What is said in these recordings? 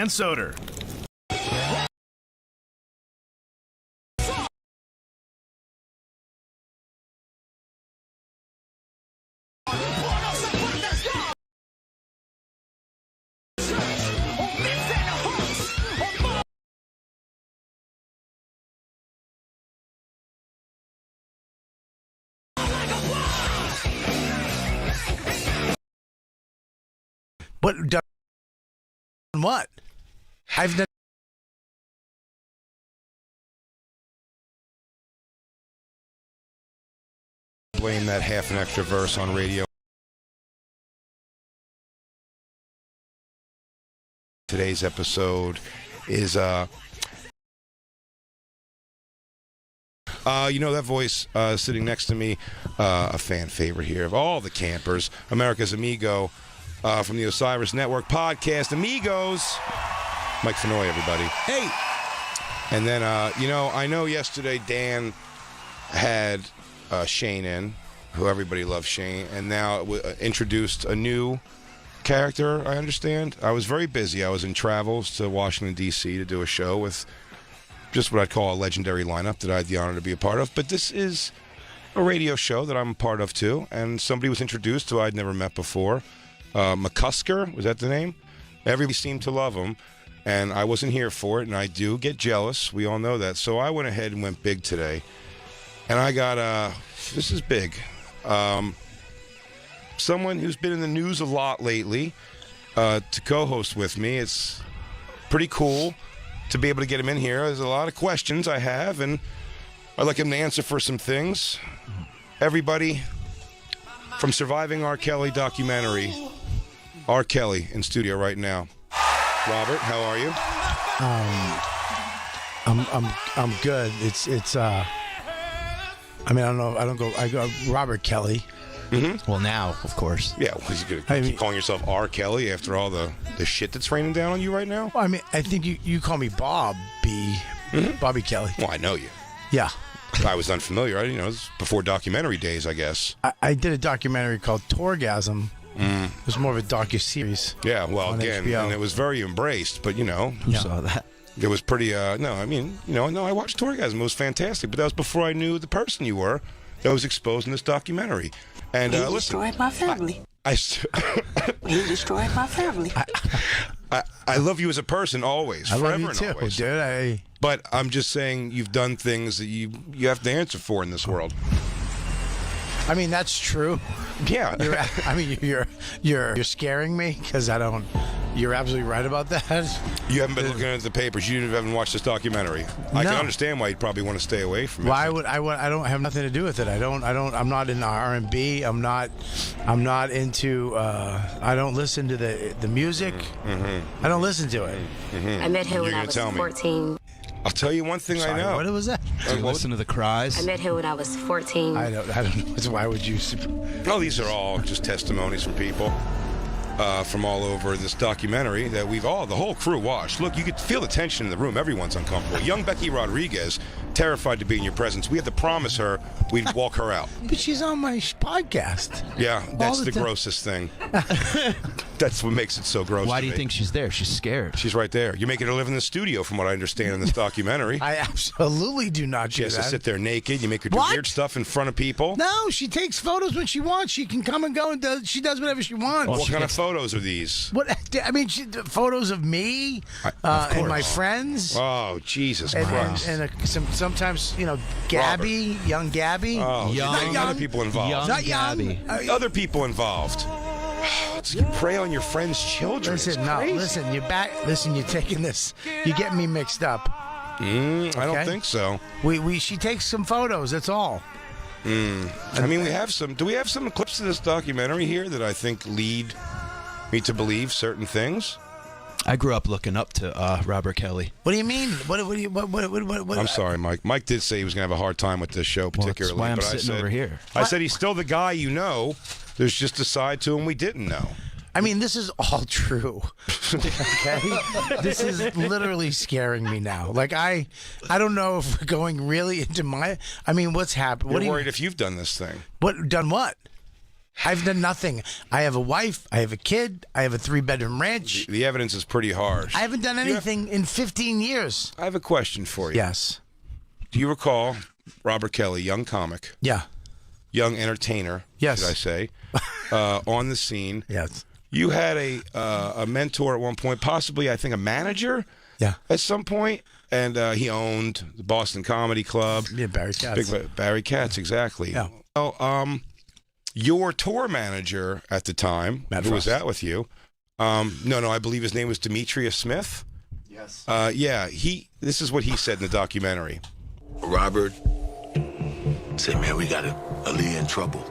and Soder. What? Done what? I've done. Blame that half an extra verse on radio. Today's episode is you know that voice sitting next to me, a fan favorite here of all the campers, America's Amigo from the Osiris Network podcast, Amigos. Mike Fenoy, everybody. Hey. And then, I know yesterday Dan had Shane in, who everybody loves Shane, and now introduced a new character, I understand. I was very busy. I was in travels to Washington, D.C. to do a show with just what I'd call a legendary lineup that I had the honor to be a part of. But this is a radio show that I'm a part of, too, and somebody was introduced who I'd never met before. McCusker, was that the name? Everybody seemed to love him, and I wasn't here for it, and I do get jealous. We all know that. So I went ahead and went big today, and I got, this is big, someone who's been in the news a lot lately to co-host with me. It's pretty cool to be able to get him in here. There's a lot of questions I have, and I'd like him to answer for some things. Everybody from Surviving R. Kelly documentary, R. Kelly in studio right now. Robert, how are you? I'm good. I go Robert Kelly. Mm-hmm. Well, now, of course. Yeah, well, you keep calling yourself R. Kelly after all the shit that's raining down on you right now? Well, I mean, I think you call me Bob B. Mm-hmm. Bobby Kelly. Well, I know you. Yeah. I was unfamiliar. It was before documentary days, I guess. I did a documentary called Torgasm. It was more of a docu-series. Yeah, well, again, HBO. and it was very embraced, but, Who saw that? it was pretty, I watched Torgasm. It was fantastic, but that was before I knew the person you were that was exposed in this documentary. And He listen, destroyed my family. He destroyed my family. I love you as a person always, I forever love you and too, always. dude. But I'm just saying you've done things that you have to answer for in this world. I mean, that's true. Yeah. You're scaring me because I don't. You're absolutely right about that. You haven't been looking at the papers. You haven't watched this documentary. I can understand why you'd probably want to stay away from it. Why would I don't have nothing to do with it. I'm not in R&B. I'm not into. I don't listen to the music. Mm-hmm. I don't listen to it. Mm-hmm. I met him when You're I gonna was tell me. 14. I'll tell you one thing. Sorry, I know. what was that? Do you listen to the cries? I met him when I was 14. I don't know. Why would you? No, these are all just testimonies from people from all over this documentary that the whole crew watched. Look, you could feel the tension in the room. Everyone's uncomfortable. Young Becky Rodriguez, terrified to be in your presence. We had to promise her we'd walk her out. But she's on my podcast. Yeah, that's All the the time. grossest thing. That's what makes it so gross. Why to do you me. think she's there? She's scared. She's right there? You're making her live in the studio, from what I understand in this documentary. I absolutely do not She do has that. to sit there naked. You make her do What? weird stuff in front of people. No, she takes photos when she wants. She can come and go and she does whatever she wants. What kind of photos are these? What I mean, photos of me and my friends, Oh, Jesus Christ. and sometimes Gabby, young Gabby. Oh, Young- there's other people involved. Young Not young. Gabby. Other people involved. You prey on your friend's children. Listen, It's no, crazy. listen. You're back. Listen, you're taking this. You're getting me mixed up. I don't Okay. think so. She takes some photos. That's all. I mean, we have some. Do we have some clips of this documentary here that I think lead me to believe certain things? I grew up looking up to Robert Kelly. What do you mean? What? I'm sorry, Mike. Mike did say he was going to have a hard time with this show, Well, particularly. that's why I'm but sitting over here. I said he's still the guy you know. There's just a side to him we didn't know. I mean, this is all true. Okay, this is literally scaring me now. Like I don't know if we're going really into my. I mean, what's happened? You're What do you? worried if you've done this thing. What done? What? I've done nothing. I have a wife. I have a kid. I have a 3-bedroom ranch. The evidence is pretty harsh. I haven't done anything in 15 years. I have a question for you. Yes. Do you recall Robert Kelly, young comic, Yeah. young entertainer, Yes. should I say, on the scene? Yes. You had a mentor at one point, possibly, I think, a manager Yeah. at some point, and he owned the Boston Comedy Club. Yeah, Barry Katz. Barry Katz, exactly. Yeah. Well, your tour manager at the time, Matt who was Frost. that with you? No, I believe his name was Demetrius Smith. Yes. Yeah, this is what he said in the documentary. Robert said, man, we got Aaliyah in trouble.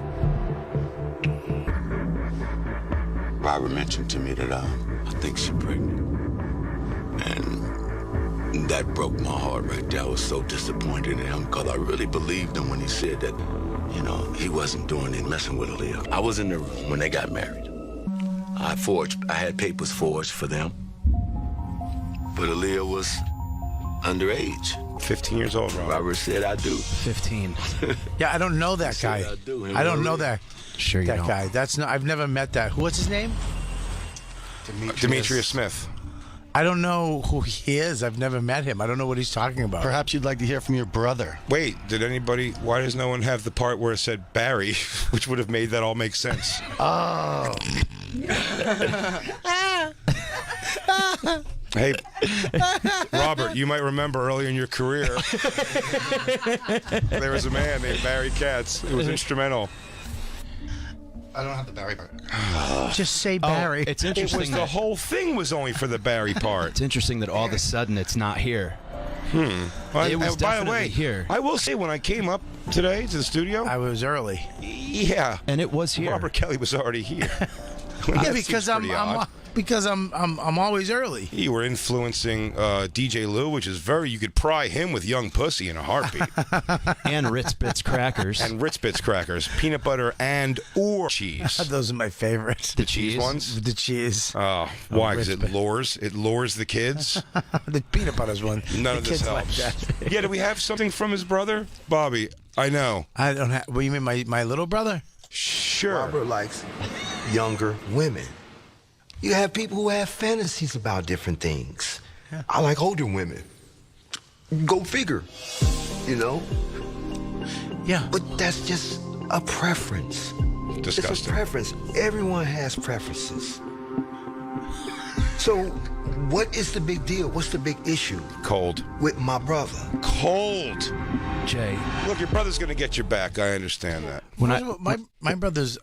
Robert mentioned to me that I think she's pregnant. And that broke my heart right there. I was so disappointed in him because I really believed him when he said that, you know, he wasn't doing it, messing with Aaliyah. I was in the room when they got married. I had papers forged for them. But Aaliyah was underage. 15 years old, Robert. Robert said, I do. 15. Yeah, I don't know that said guy. I do, him I don't and know Maria. that Sure you that don't. guy. That's not. I've never met that. What's his name? Demetrius Smith. I don't know who he is. I've never met him. I don't know what he's talking about. Perhaps you'd like to hear from your brother. Wait, why does no one have the part where it said Barry, which would have made that all make sense? Oh. Hey, Robert, you might remember earlier in your career, there was a man named Barry Katz who was instrumental. I don't have the Barry part. Just say Oh, Barry. it's It interesting was the that, whole thing was only for the Barry part. it's interesting that all of a sudden it's not here. It was And by the definitely way, here. I will say when I came up today to the studio, I was early. yeah, And it was here. Robert Kelly was already here. Yeah, That because seems I'm pretty odd. I'm always early. You were influencing DJ Lou, which is you could pry him with Young Pussy in a heartbeat. And Ritz Bits crackers. And Ritz Bits crackers, peanut butter or cheese. Those are my favorites. the Cheese ones? With the cheese. Oh, why? Because Ritz it lures the kids. The peanut butter's one. None The of this kids like helps. that. Yeah, do we have something from his brother, Bobby? I know. I don't have. What, you mean my little brother? Sure. Robert likes younger women. You have people who have fantasies about different things. I like older women. Go figure, you know? Yeah. But that's just a preference. It's a Disgusting. preference. Everyone has preferences. So, what is the big deal? What's the big issue Cold. with my brother? Cold. Jay, Look, your brother's going to get your back. I understand that. when I my brother's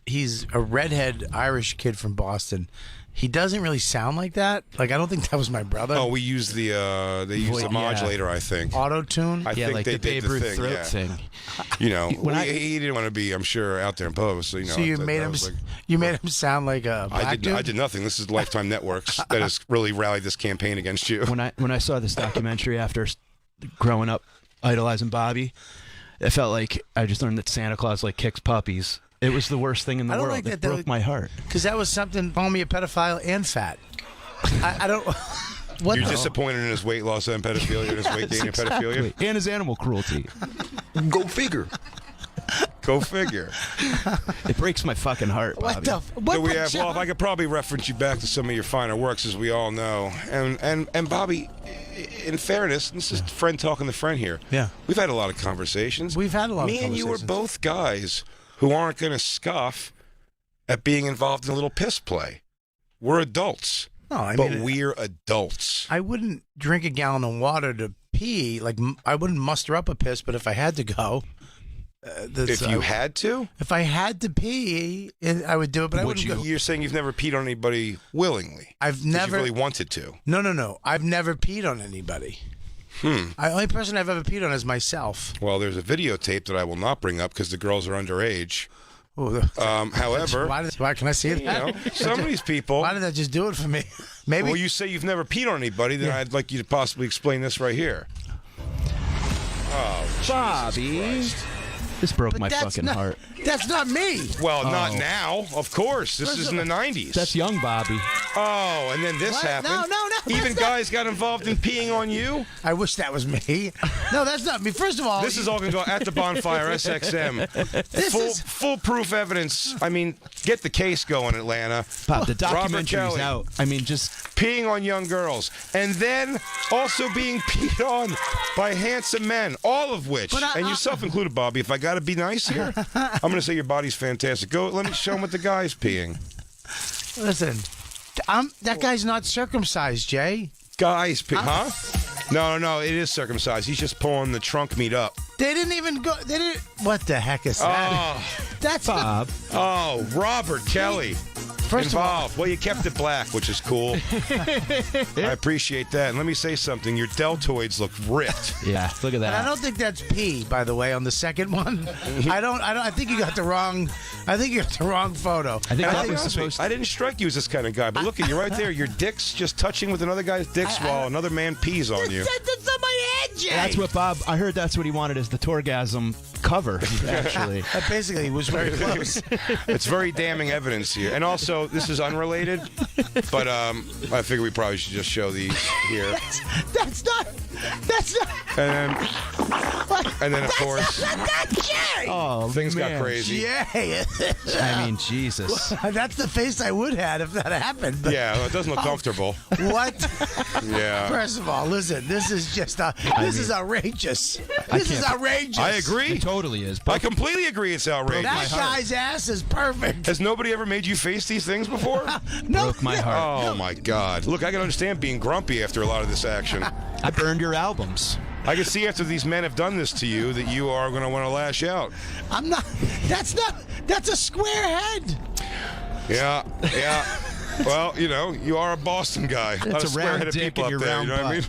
he's a redhead Irish kid from Boston. He doesn't really sound like that. Like, I don't think that was my brother. Oh, we use the Yeah. modulator, I think. Auto tune. I yeah, think like they the did Babe the Ruth thing, throat yeah. thing. You know, When he didn't want to be, I'm sure, out there in public. So, you know, So you that made him. was like- You made him sound like a black dude. I did nothing. This is Lifetime Networks that has really rallied this campaign against you. When I saw this documentary after growing up idolizing Bobby, it felt like I just learned that Santa Claus like kicks puppies. It was the worst thing in the I don't world. like It that broke my heart. Because that was something. Call me a pedophile and fat. I don't. What? You're the- disappointed in his weight loss and pedophilia, and his weight gain and pedophilia? And his animal cruelty. Go figure. Go figure. It breaks my fucking heart, What Bobby. the? What So we the have, well, if I could probably reference you back to some of your finer works, as we all know. And Bobby, in fairness, this is friend talking to friend here. Yeah. We've had a lot of conversations. We've had a lot of Me and you are conversations. both guys who aren't going to scoff at being involved in a little piss play. We're adults. No, I but mean, we're adults. I wouldn't drink a gallon of water to pee. Like, I wouldn't muster up a piss, but if I had to go, If you had to? if I had to pee, I would do it. But I wouldn't go. You're saying you've never peed on anybody willingly? I've 'Cause you never. really wanted to. No. I've never peed on anybody. The only person I've ever peed on is myself. Well, there's a videotape that I will not bring up because the girls are underage. Oh, However, why can I see that? you know, some of these people. Why did that just do it for me? Maybe. Well, you say you've never peed on anybody, then I'd like you to possibly explain this right here. Oh, Bobby. Christ. This broke But my that's fucking not, heart. That's not me. Well, not now, of course. This is in the 90s. That's young Bobby. Oh, and then this What? happened. No. Even guys got involved in peeing on you. I wish that was me. No, that's not me. First of all, This is all going to go at the Bonfire SXM. Foolproof evidence. I mean, get the case going, Atlanta. Pop, the Robert documentary's Kelly. out. I mean, just Peeing on young girls. And then also being peed on by handsome men. All of which, and yourself included, Bobby, if I got to be nice here, I'm going to say your body's fantastic. Go, let me show him what the guy's peeing. listen. That guy's not circumcised, Jay. Guys, huh? No, it is circumcised. He's just pulling the trunk meat up. They didn't even go. They didn't. What the heck is that? Oh, That's Bob. oh, Robert Kelly. First Involved. Well, you kept it black, which is cool. I appreciate that. And let me say something. Your deltoids look ripped. Yeah, look at that. And I don't think that's pee, by the way, on the second one. I think you got the wrong. I think you got the wrong photo. I think And that I, was supposed I didn't strike you as this kind of guy, but look at you right there. Your dick's just touching with another guy's dick while another man pees on you. That's on my head, Jay. That's what Bob. I heard that's what he wanted as the Torgasm cover. Actually, That basically was very close. It's very damning evidence here. And also, this is unrelated, but I figure we probably should just show these here. That's not. And then of course, Jay. oh, things man. got crazy. Jay. I mean, Jesus. That's the face I would have if that happened. But Yeah, well, it doesn't look comfortable. what? Yeah. First of all, listen. This is just. This is outrageous. This is outrageous. I agree. It totally is. I completely agree it's outrageous. That guy's ass is perfect. Has nobody ever made you face these things before? No, Broke my heart. Oh my God! Look, I can understand being grumpy after a lot of this action. I burned your albums. I can see after these men have done this to you that you are going to want to lash out. I'm not. That's not. That's a square head. Yeah. Well, you are a Boston guy. It's Not a a square round head of dick people in up your there. round You know what I mean?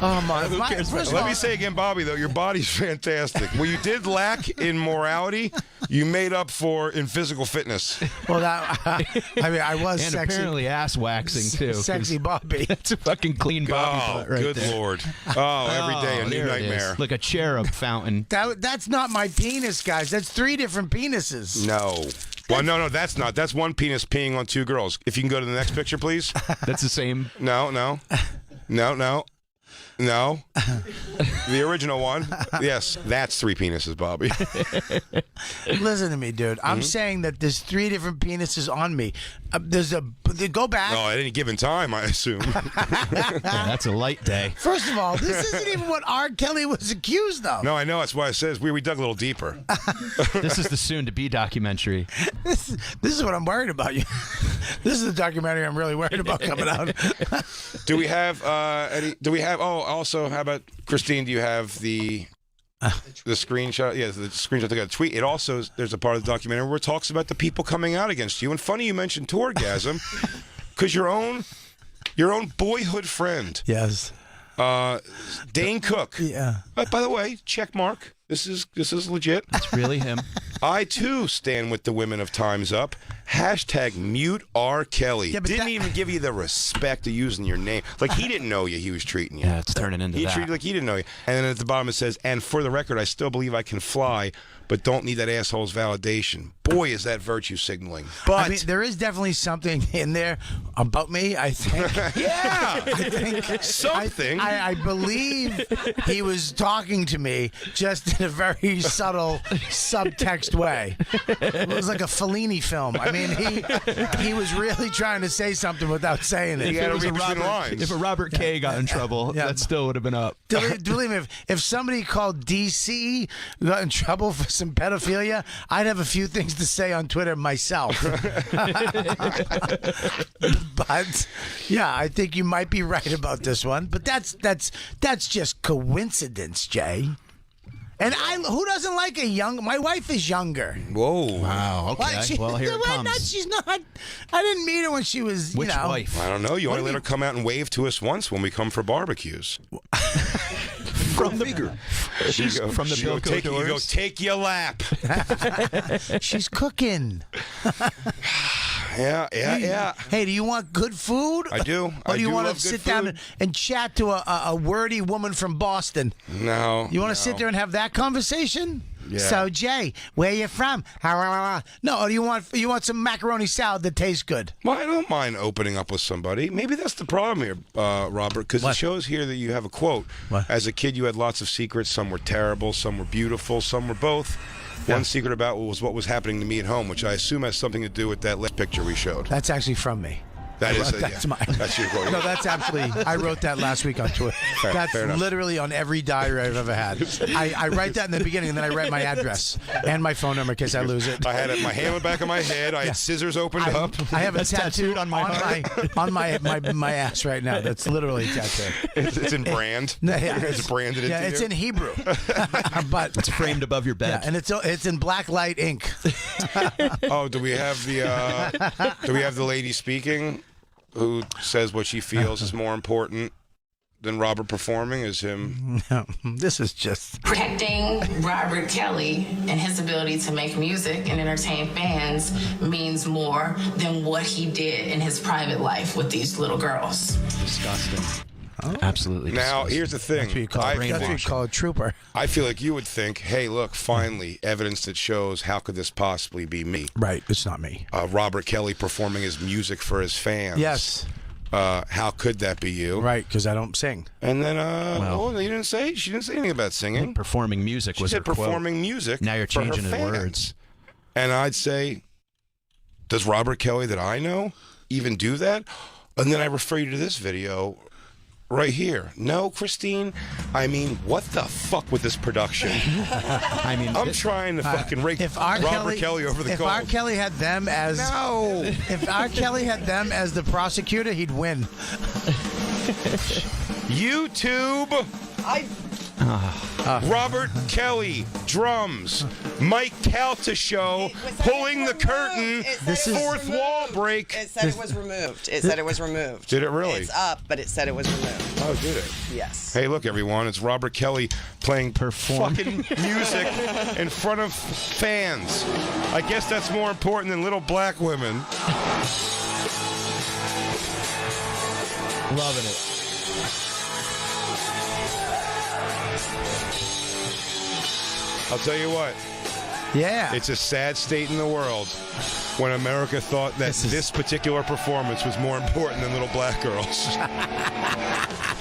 Oh my! First of Let all, me say again, Bobby, though, your body's fantastic. What you did lack in morality, you made up for in physical fitness. well, I mean, I was And sexy. apparently ass waxing, too. 'cause Sexy Bobby. That's a fucking clean Bobby Oh, butt right good there. Lord. Oh, every day a new there it is. nightmare. Like a cherub fountain. That's not my penis, guys. That's 3 different penises. No. Well, no, that's not. That's one penis peeing on 2 girls. If you can go to the next picture, please. That's the same. No. The original one. Yes, that's 3 penises, Bobby. Listen to me, dude. I'm saying that there's 3 different penises on me. Go back. Oh, at any given time, I assume. Yeah, that's a light day. First of all, this isn't even what R. Kelly was accused of. No, I know. That's why it says we dug a little deeper. This is the soon-to-be documentary. This is what I'm worried about. You. This is the documentary I'm really worried about coming out. Do we have any? Do we have? Oh, also, how about Christine? Do you have the screenshot? Yeah, the screenshot. They got a tweet. It also there's a part of the documentary where it talks about the people coming out against you. And funny you mentioned Torgasm, because your own boyhood friend, Yes. Dane Cook. Yeah. By the way, check mark. This is legit. It's really him. I too stand with the women of Time's Up. # mute R. Kelly. Yeah, but Didn't that- even give you the respect of using your name. Like he didn't know you. He was treating you. Yeah, it's turning into He that. treated you like he didn't know you. And then at the bottom it says, and for the record, I still believe I can fly, but don't need that asshole's validation. Boy, is that virtue signaling. But I mean, there is definitely something in there about me, I think. yeah, I think something. I believe he was talking to me just in a very subtle subtext way. It was like a Fellini film. I mean, he was really trying to say something without saying it. You gotta If read between the lines. If a Robert K got in trouble, Yeah. that still would have been up. Believe me, if somebody called DC got in trouble for some pedophilia, I'd have a few things to say on Twitter myself. But yeah, I think you might be right about this one. But that's just coincidence, Jay. And who doesn't like a young? My wife is younger. Whoa. Wow. Okay. What? Well, here it Well, comes. no, she's not. I didn't meet her when she was. Which you know, wife? I don't know. You only do let you- her come out and wave to us once when we come for barbecues. From the figure. She's from the You Bilko go doors. take your lap. She's cooking. Yeah. Hey, do you want good food? I do. Or I do you do want love to good sit down food. and chat to a wordy woman from Boston? No. You want to sit there and have that conversation? Yeah. So Jay, where you from? No, you want some macaroni salad that tastes good. Well, I don't mind opening up with somebody. Maybe that's the problem here, Robert, because it shows here that you have a quote. What? As a kid, you had lots of secrets. Some were terrible, some were beautiful, some were both. One secret about was what was happening to me at home, which I assume has something to do with that last picture we showed. That's actually from me. That is That's yeah. mine. That's your quote. No, that's actually, I wrote that last week on Twitter. That's fair enough. literally on every diary I've ever had. I write that in the beginning, and then I write my address and my phone number in case I lose it. I had my hand on the back of my head. I had scissors opened up. I have a That's tattoo tattooed on my on my ass right now. That's literally a tattoo. It's in brand. Yeah, It's branded into it's you. in Hebrew, but It's framed above your bed. yeah, and it's in black light ink. Oh, do we have the lady speaking who says what she feels is more important than Robert performing is him? This is just Protecting Robert Kelly and his ability to make music and entertain fans means more than what he did in his private life with these little girls. Disgusting. Absolutely. Now, disgusting. here's the thing. that's what you call a trooper. I feel like you would think, hey, look, finally, evidence that shows how could this possibly be me? Right, it's not me. Robert Kelly performing his music for his fans. Yes, How could that be you? right, because I don't sing. And then, she didn't say anything about singing. Performing music She was said her quote. performing music. Now you're for her changing the fans. words. And I'd say, does Robert Kelly that I know even do that? And then I refer you to this video right here. No, Christine. I mean, what the fuck with this production? I mean, I'm trying to fucking rake If R. Robert Kelly over the if coals. R. Kelly had them as No. if R. Kelly had them as the prosecutor, he'd win. YouTube. Robert Kelly, drums. Mike Calta show, pulling the curtain, This is- fourth wall break. It said it was removed. It said it was removed. Did it really? It's up, but it said it was removed. Oh, did it? Yes. Hey, look, everyone, it's Robert Kelly playing Perform. fucking music in front of fans. I guess that's more important than little black women. loving it. I'll tell you what, Yeah. it's a sad state in the world when America thought that this particular performance was more important than little black girls.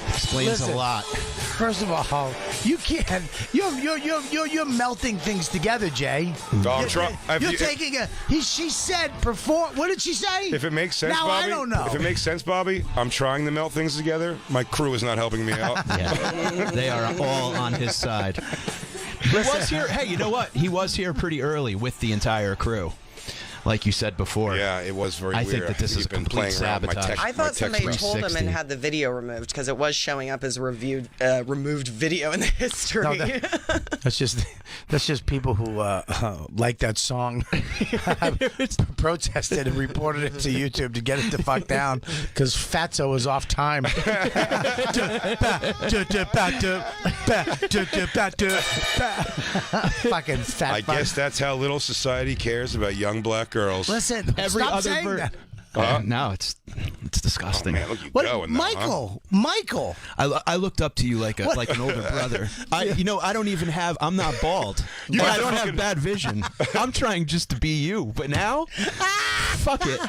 Explains Listen. a lot. First of all, you can't. You're melting things together, Jay. I'm trying. You're taking a. She said perform. What did she say? If it makes sense, now Bobby. I don't know. If it makes sense, Bobby, I'm trying to melt things together. My crew is not helping me out. Yeah. They are all on his side. He was here. Hey, you know what? He was here pretty early with the entire crew. Like you said before. Yeah, it was very I weird. think that this is He's a been complete playing around with my sabotage. text- I my thought text somebody message. told him and 360. had the video removed because it was showing up as a removed video in the history. No, that's just people who like that song protested and reported it to YouTube to get it the fuck down because Fatso was off time. Fucking fat. I guess that's how little society cares about young black girls. Listen, Every stop other saying that. No, it's disgusting. Man, look you What, going now, huh? Michael. I looked up to you like an older brother. I don't even have. I'm not bald. You I have don't fucking- have bad vision. I'm trying just to be you. But now, fuck it.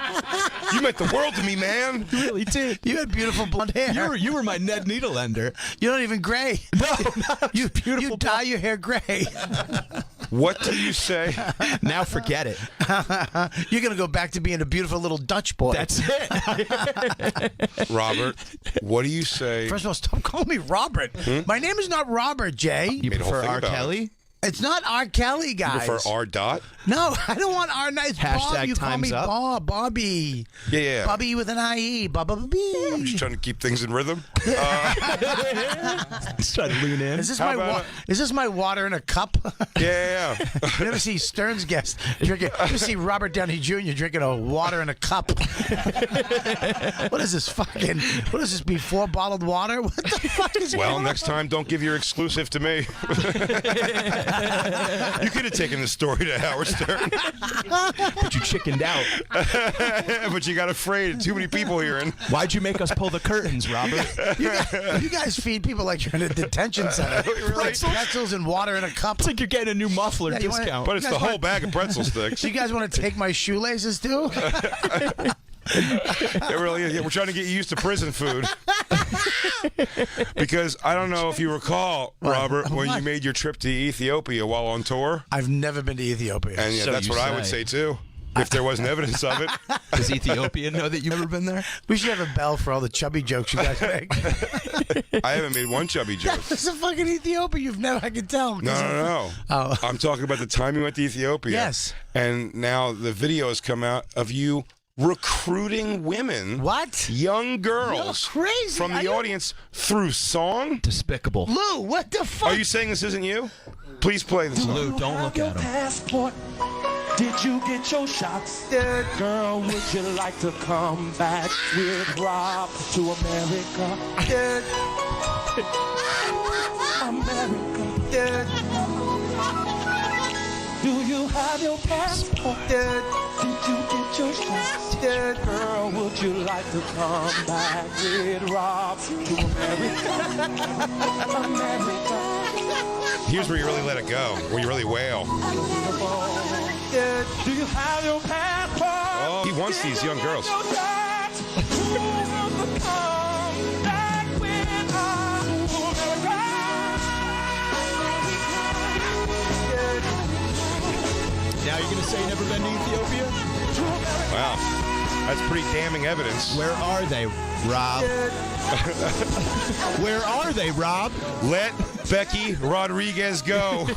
You meant the world to me, man. You really did. You had beautiful blonde hair. You were my Ned Needleender. You're not even gray. No, You beautiful. You dye your hair gray. What do you say? Now forget it. You're gonna go back to being a beautiful little Dutch boy. That's it. Robert, what do you say? First of all, stop calling me Robert. My name is not Robert, Jay. You Made a whole prefer thing R. about it. Kelly? It's not R. Kelly, guys. For R. Dot? No, I don't want R. Nice Bob. Hashtag You call time's me up. Bob, Bobby. Yeah. Bobby with an IE. I'm just trying to keep things in rhythm. Let's try to lean in. Is this How my about is this my water in a cup? Yeah. You never see Stern's guest drinking. You ever see Robert Downey Jr. drinking a water in a cup? What is this fucking? What is this? Before bottled water? What the fuck is Well, going next on? time, don't give your exclusive to me. You could have taken the story to Howard Stern. But you chickened out. But you got afraid. Too many people hearing. Why'd you make us pull the curtains, Robert? You guys feed people like you're in a detention center. Like pretzels and water in a cup. It's like you're getting a new muffler you wanna- discount. But it's the whole bag of pretzel sticks. So you guys want to take my shoelaces too? We're trying to get you used to prison food. Because I don't know if you recall, Robert, when you made your trip to Ethiopia while on tour. I've never been to Ethiopia. And yeah, So that's you what I would say too. If there wasn't evidence of it. Does Ethiopia know that you've never been there? We should have a bell for all the chubby jokes you guys make. I haven't made one chubby joke. It's a fucking Ethiopia. You've never. I can tell. No. Oh. I'm talking about the time you went to Ethiopia. Yes. And now the video has come out of you recruiting women. What? Young girls. You're crazy. From the audience through song. Despicable. Lou, what the fuck? Are you saying this isn't you? Please play the song. Lou, don't look at him. Passport. Did you get your shots? Girl, would you like to come back with Rob to America? America. Do you have your passport? Did you get your shots? Girl, would you like to come back with Rob to America? America. Here's where you really let it go, where you really wail. Do you have your passport? Oh, he wants these young girls. Now you're going to say you've never been to Ethiopia? Wow. That's pretty damning evidence. Where are they, Rob? Where are they, Rob? Let Becky Rodriguez go.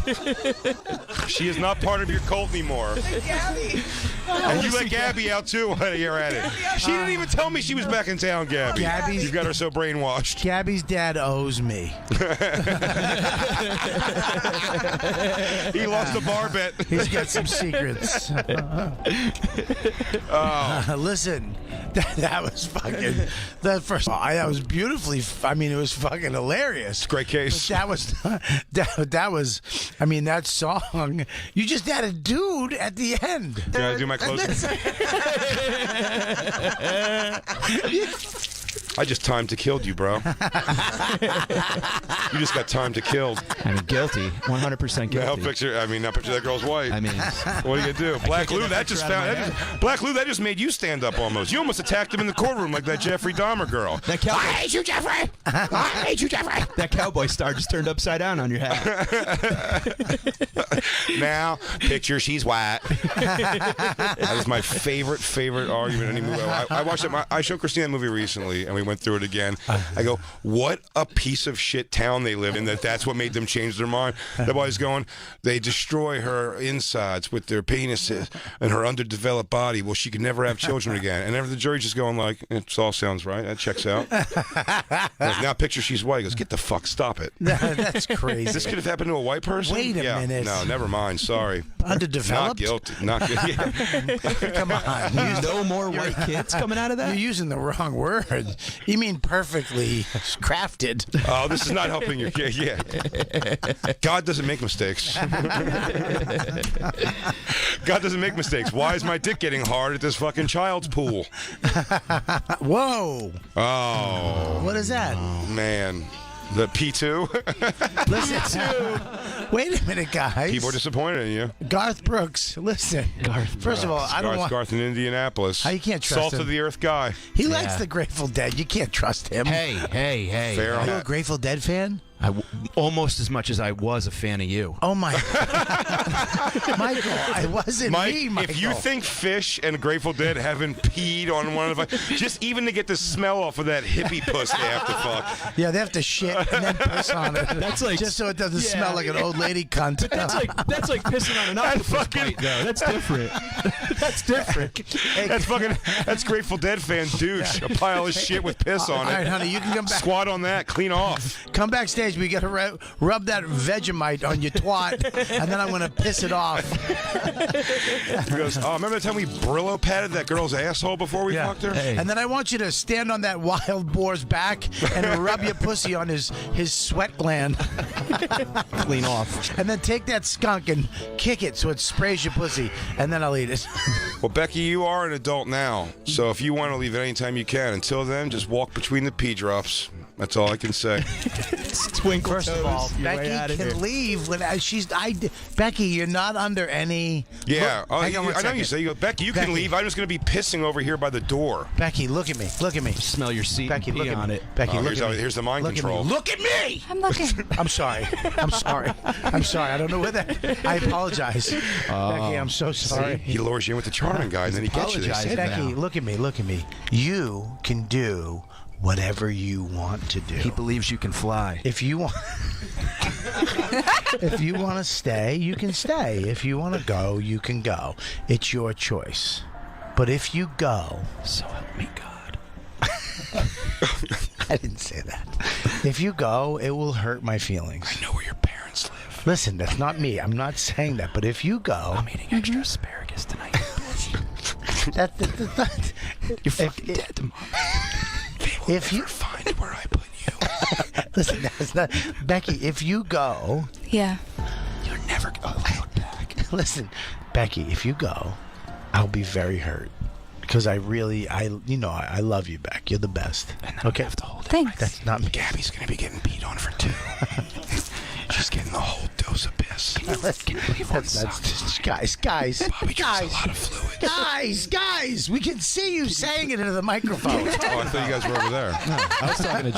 She is not part of your cult anymore. And you let Gabby out too while you're at it. She didn't even tell me she was back in town, Gabby. You've got her so brainwashed. Gabby's dad owes me. He lost a bar bet. He's got some secrets. Listen, that was fucking. That was beautifully. I mean, it was fucking hilarious. Great case. But that was. I mean, that song. You just had a dude at the end. Can I do my closing? I just time to killed you, bro. You just got time to killed. I mean, guilty. 100% guilty. Now picture that girl's white. I mean, what are you gonna do? Black Lou, that just made you stand up almost. You almost attacked him in the courtroom like that Jeffrey Dahmer girl. that cowboy, I hate you, Jeffrey. I hate you, Jeffrey. that cowboy star just turned upside down on your hat. Now, picture she's white. That is my favorite argument in any movie. I watched it. I showed Christine that movie recently, and we went through it again. I go, what a piece of shit town they live in. That's what made them change their mind. The boy's going, they destroy her insides with their penises and her underdeveloped body. Well, she could never have children again. And the jury's just going like, it all sounds right. That checks out. Like, now picture she's white. He goes, get the fuck, stop it. That's crazy. This could have happened to a white person? Wait a minute. No, never mind. Sorry. Underdeveloped? Not guilty. Not guilty. Come on. No more white kids coming out of that? You're using the wrong word. You mean perfectly crafted. Oh, this is not helping your kid. Yeah. God doesn't make mistakes. God doesn't make mistakes. Why is my dick getting hard at this fucking child's pool? Whoa. Oh. What is that? Man. The P2? Listen. Wait a minute, guys. People are disappointed in you. Garth Brooks, listen. First of all, I don't want. Garth in Indianapolis. You can't trust Salt him. of the earth guy. He likes the Grateful Dead. You can't trust him. Hey. Fair on Are you a that. Grateful Dead fan? Almost as much as I was a fan of you. Oh my, Michael! I wasn't Mike, me, Michael. if you think Fish and Grateful Dead haven't peed on one of them, just even to get the smell off of that hippie puss they have to fuck. Yeah, they have to shit and then piss on it. That's like- just so it doesn't smell like an old lady cunt. That's like pissing on an octopus bite, though. That's different. That's different. That's Grateful Dead fan douche. A pile of shit with piss on All right, it. honey, you can come back. Squat on that. Clean off. Come backstage. guys, we got to rub that Vegemite on your twat, and then I'm going to piss it off. He goes, oh, remember the time we Brillo patted that girl's asshole before we fucked her? Hey. And then I want you to stand on that wild boar's back and rub your pussy on his sweat gland. Clean off. And then take that skunk and kick it so it sprays your pussy, and then I'll eat it. Well, Becky, you are an adult now, so if you want to leave at any time you can. Until then, just walk between the pea drops. That's all I can say. Twinkle First of all, Becky can leave without Becky, you're not under any. Yeah, Look, hang on one I know second. you say. You go, Becky, you can leave. I'm just going to be pissing over here by the door. Becky, look at me. Look at me. Smell your seat. Becky, and pee look at on me. it. Becky, look here's at me. Here's the mind Look control. At me. Look at me. I'm looking. I'm sorry. I'm sorry. I'm sorry. I don't know where that. I apologize. Becky, I'm so sorry. He lures you in with the charming guy, and then he gets you. They say that. Becky, look at me. Look at me. You can do whatever you want to do. He believes you can fly. If you want, if you want to stay, you can stay. If you want to go, you can go. It's your choice. But if you go, so help me God. I didn't say that. If you go, it will hurt my feelings. I know where your parents live. Listen, that's not me. I'm not saying that. But if you go, I'm eating extra asparagus tonight. You're fucking dead tomorrow. If you find where I put you. Listen, that's not Becky. If you go, Yeah. You're never allowed back. Listen, Becky. If you go, I'll be very hurt because I love you, Beck. You're the best. And then okay, I have to hold it. Thanks. That's not me. Gabby's gonna be getting beat on for 2. She's getting the whole dose of piss. Can you leave one sock? Guys, Bobby drinks a lot of fluid. guys, we can see you saying it into the microphone. Oh, I thought you guys were over there. No, I was talking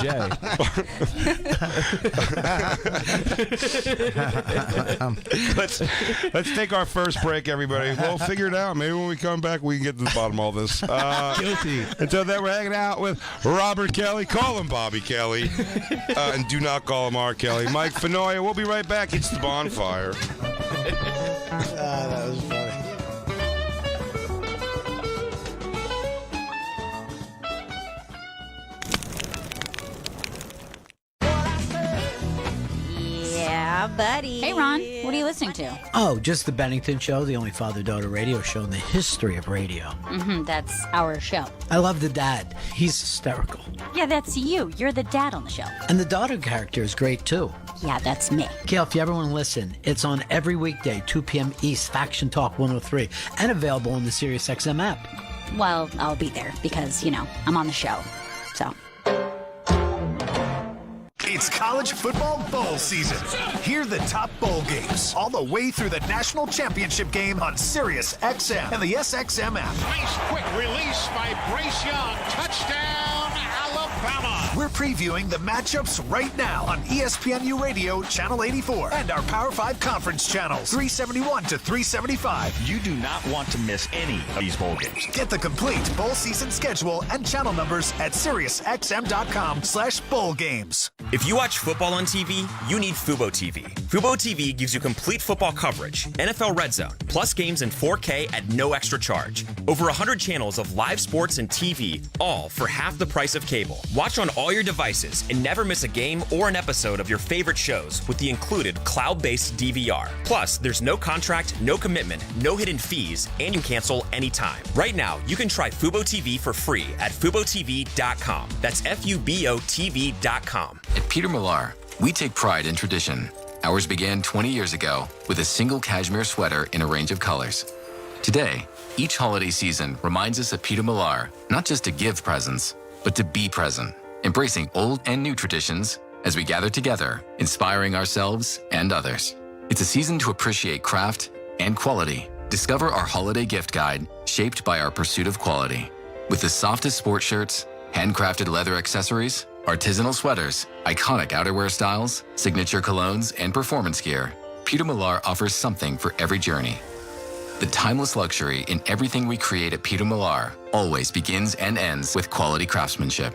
Let's take our first break, everybody. We'll figure it out. Maybe when we come back, we can get to the bottom of all this. Guilty. Until then, we're hanging out with Robert Kelly. Call him Bobby Kelly. And do not call him R. Kelly. Mike Fenoya. We'll be right back. It's the Bonfire. That was funny. Yeah, buddy. Hey, Ron. What are you listening to? Oh, just the Bennington Show, the only father-daughter radio show in the history of radio. That's our show. I love the dad. He's hysterical. Yeah, that's you. You're the dad on the show. And the daughter character is great, too. Yeah, that's me. Gail, if you ever want to listen, it's on every weekday, 2 p.m. East, Faction Talk 103, and available on the SiriusXM app. Well, I'll be there because, I'm on the show. So. It's college football bowl season. Hear the top bowl games all the way through the national championship game on SiriusXM and the SXM app. Nice quick release by Bryce Young. Touchdown, Alabama. We're previewing the matchups right now on ESPNU Radio, Channel 84, and our Power 5 conference channels, 371 to 375. You do not want to miss any of these bowl games. Get the complete bowl season schedule and channel numbers at SiriusXM.com/bowl-games. If you watch football on TV, you need Fubo TV. Fubo TV gives you complete football coverage, NFL Red Zone, plus games in 4K at no extra charge. Over 100 channels of live sports and TV, all for half the price of cable. Watch on all your devices and never miss a game or an episode of your favorite shows with the included cloud-based DVR. Plus, there's no contract, no commitment, no hidden fees, and you can cancel anytime. Right now, you can try Fubo TV for free at FuboTV.com. That's FUBOTV.com. At Peter Millar, we take pride in tradition. Ours began 20 years ago with a single cashmere sweater in a range of colors. Today, each holiday season reminds us at Peter Millar not just to give presents, but to be present, embracing old and new traditions as we gather together, inspiring ourselves and others. It's a season to appreciate craft and quality. Discover our holiday gift guide shaped by our pursuit of quality. With the softest sports shirts, handcrafted leather accessories, artisanal sweaters, iconic outerwear styles, signature colognes, and performance gear, Peter Millar offers something for every journey. The timeless luxury in everything we create at Peter Millar always begins and ends with quality craftsmanship.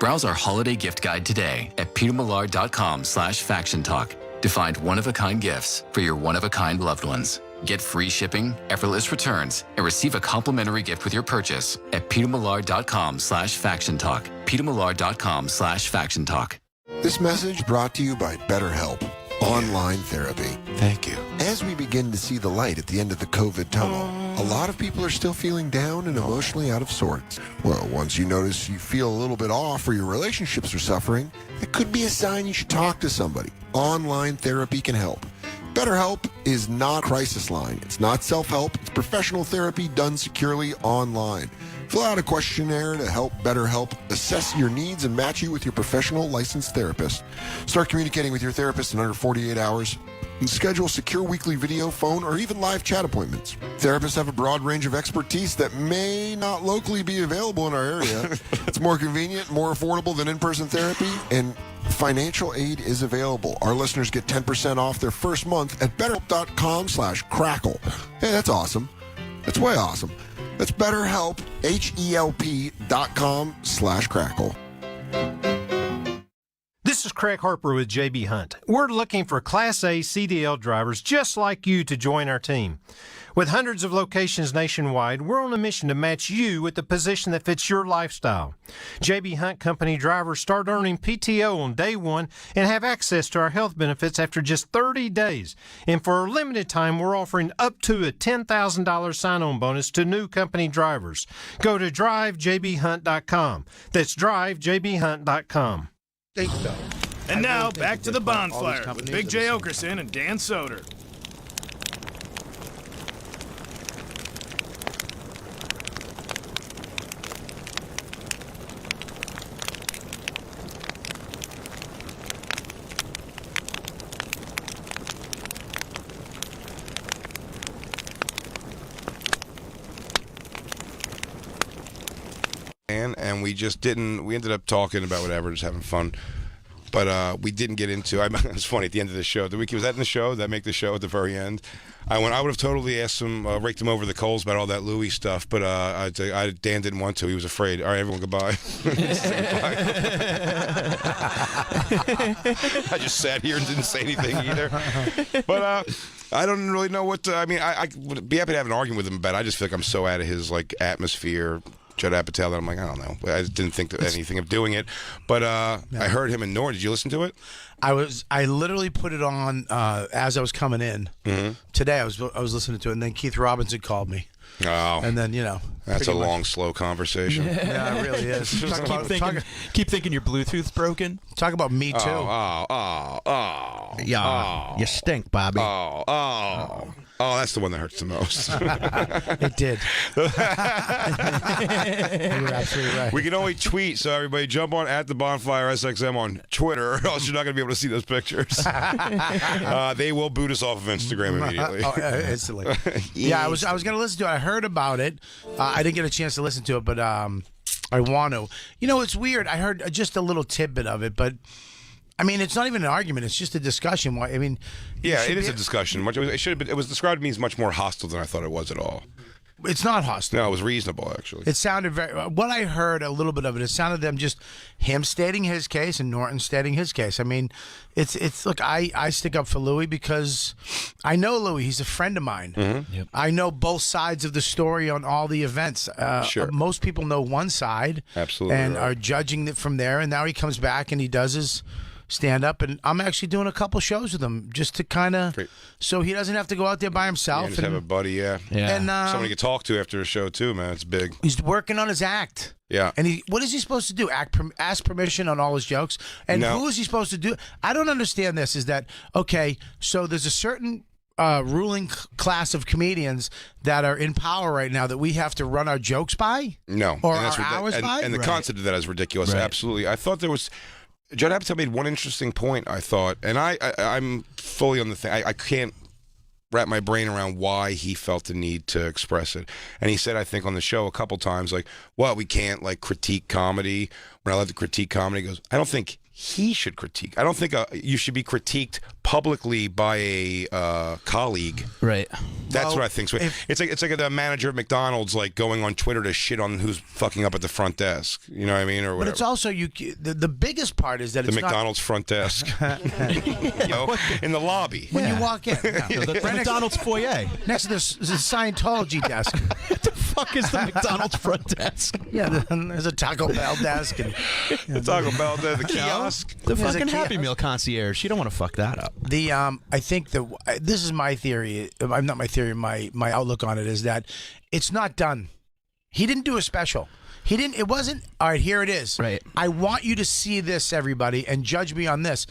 Browse our holiday gift guide today at petermillar.com/factiontalk to find one-of-a-kind gifts for your one-of-a-kind loved ones. Get free shipping, effortless returns, and receive a complimentary gift with your purchase at petermillar.com/factiontalk. petermillar.com/factiontalk. This message brought to you by BetterHelp, online therapy. Thank you. As we begin to see the light at the end of the COVID tunnel, a lot of people are still feeling down and emotionally out of sorts. Well, once you notice you feel a little bit off or your relationships are suffering, it could be a sign you should talk to somebody. Online therapy can help. BetterHelp is not a crisis line. It's not self-help. It's professional therapy done securely online. Fill out a questionnaire to help BetterHelp assess your needs and match you with your professional licensed therapist. Start communicating with your therapist in under 48 hours. And schedule secure weekly video, phone, or even live chat appointments. Therapists have a broad range of expertise that may not locally be available in our area. It's more convenient, more affordable than in-person therapy, and financial aid is available. Our listeners get 10% off their first month at betterhelp.com/crackle. Hey, that's awesome. That's way awesome. That's BetterHelp, HELP.com/crackle. This is Craig Harper with JB Hunt. We're looking for Class A CDL drivers just like you to join our team. With hundreds of locations nationwide, we're on a mission to match you with the position that fits your lifestyle. JB Hunt Company drivers start earning PTO on day one and have access to our health benefits after just 30 days. And for a limited time, we're offering up to a $10,000 sign-on bonus to new company drivers. Go to drivejbhunt.com. That's drivejbhunt.com. Think so. And now, back to the Bonfire with Big J. Oakerson and Dan Soder. And we just didn't. We ended up talking about whatever, just having fun. But we didn't get into. It was funny at the end of the show. Was that in the show? Did that make the show at the very end? I would have totally asked him, raked him over the coals about all that Louis stuff. But Dan didn't want to. He was afraid. All right, everyone, goodbye. I just sat here and didn't say anything either. But I don't really know what. I mean, I would be happy to have an argument with him about it. I just feel like I'm so out of his atmosphere. Judd Apatow, I'm like, I don't know. I didn't think anything of doing it, but I heard him in Norton. Did you listen to it? I literally put it on as I was coming in today. I was listening to it, and then Keith Robinson called me. Oh, and then that's a long, slow conversation. Yeah, it really is. Keep thinking your Bluetooth's broken. Talk about me too. Yeah, you stink, Bobby. Oh, that's the one that hurts the most. It did. You're absolutely right. We can only tweet, so everybody jump on at the Bonfire SXM on Twitter, or else you're not going to be able to see those pictures. They will boot us off of Instagram immediately. Instantly. Yeah, I was going to listen to it. I heard about it. I didn't get a chance to listen to it, but I want to. You know, it's weird. I heard just a little tidbit of it, but I mean, it's not even an argument. It's just a discussion. I mean, yeah, it is a discussion. It should have been. It was described to me as much more hostile than I thought it was at all. It's not hostile. No, it was reasonable, actually. It sounded very. What I heard a little bit of it. It sounded them just him stating his case and Norton stating his case. I mean, it's look. I stick up for Louis because I know Louis. He's a friend of mine. Mm-hmm. Yep. I know both sides of the story on all the events. Sure. Most people know one side. Absolutely. And right. are judging it from there. And now he comes back and he does his stand up, and I'm actually doing a couple shows with him just to kind of, so he doesn't have to go out there by himself. Yeah, just have a buddy, yeah. And somebody to talk to after a show too, man. It's big. He's working on his act. Yeah. And what is he supposed to do? Ask permission on all his jokes? And who is he supposed to do? I don't understand this. Is that okay? So there's a certain ruling class of comedians that are in power right now that we have to run our jokes by? No. Or and our hours by? And the concept of that is ridiculous. Right. Absolutely. I thought there was. Judd Apatow made one interesting point, I thought, and I'm fully on the thing. I can't wrap my brain around why he felt the need to express it. And he said, I think, on the show a couple times, like, well, we can't, critique comedy. We're not allowed to critique comedy. He goes, I don't think he should critique. I don't think you should be critiqued publicly by a colleague. Right. That's what I think. So it's like a manager at McDonald's going on Twitter to shit on who's fucking up at the front desk. You know what I mean, or whatever. But it's also the biggest part is that the it's McDonald's front desk. In the lobby when you walk in. The McDonald's foyer next to the Scientology desk. fuck is the McDonald's front desk? Yeah, there's a Taco Bell desk. And, the Taco Bell, the kiosk. The There's a fucking Happy kiosk. Meal concierge. You don't want to fuck that up. I think this is my theory. Not my theory. My outlook on it is that it's not done. He didn't do a special. He didn't. It wasn't. All right, here it is. Right. I want you to see this, everybody, and judge me on this.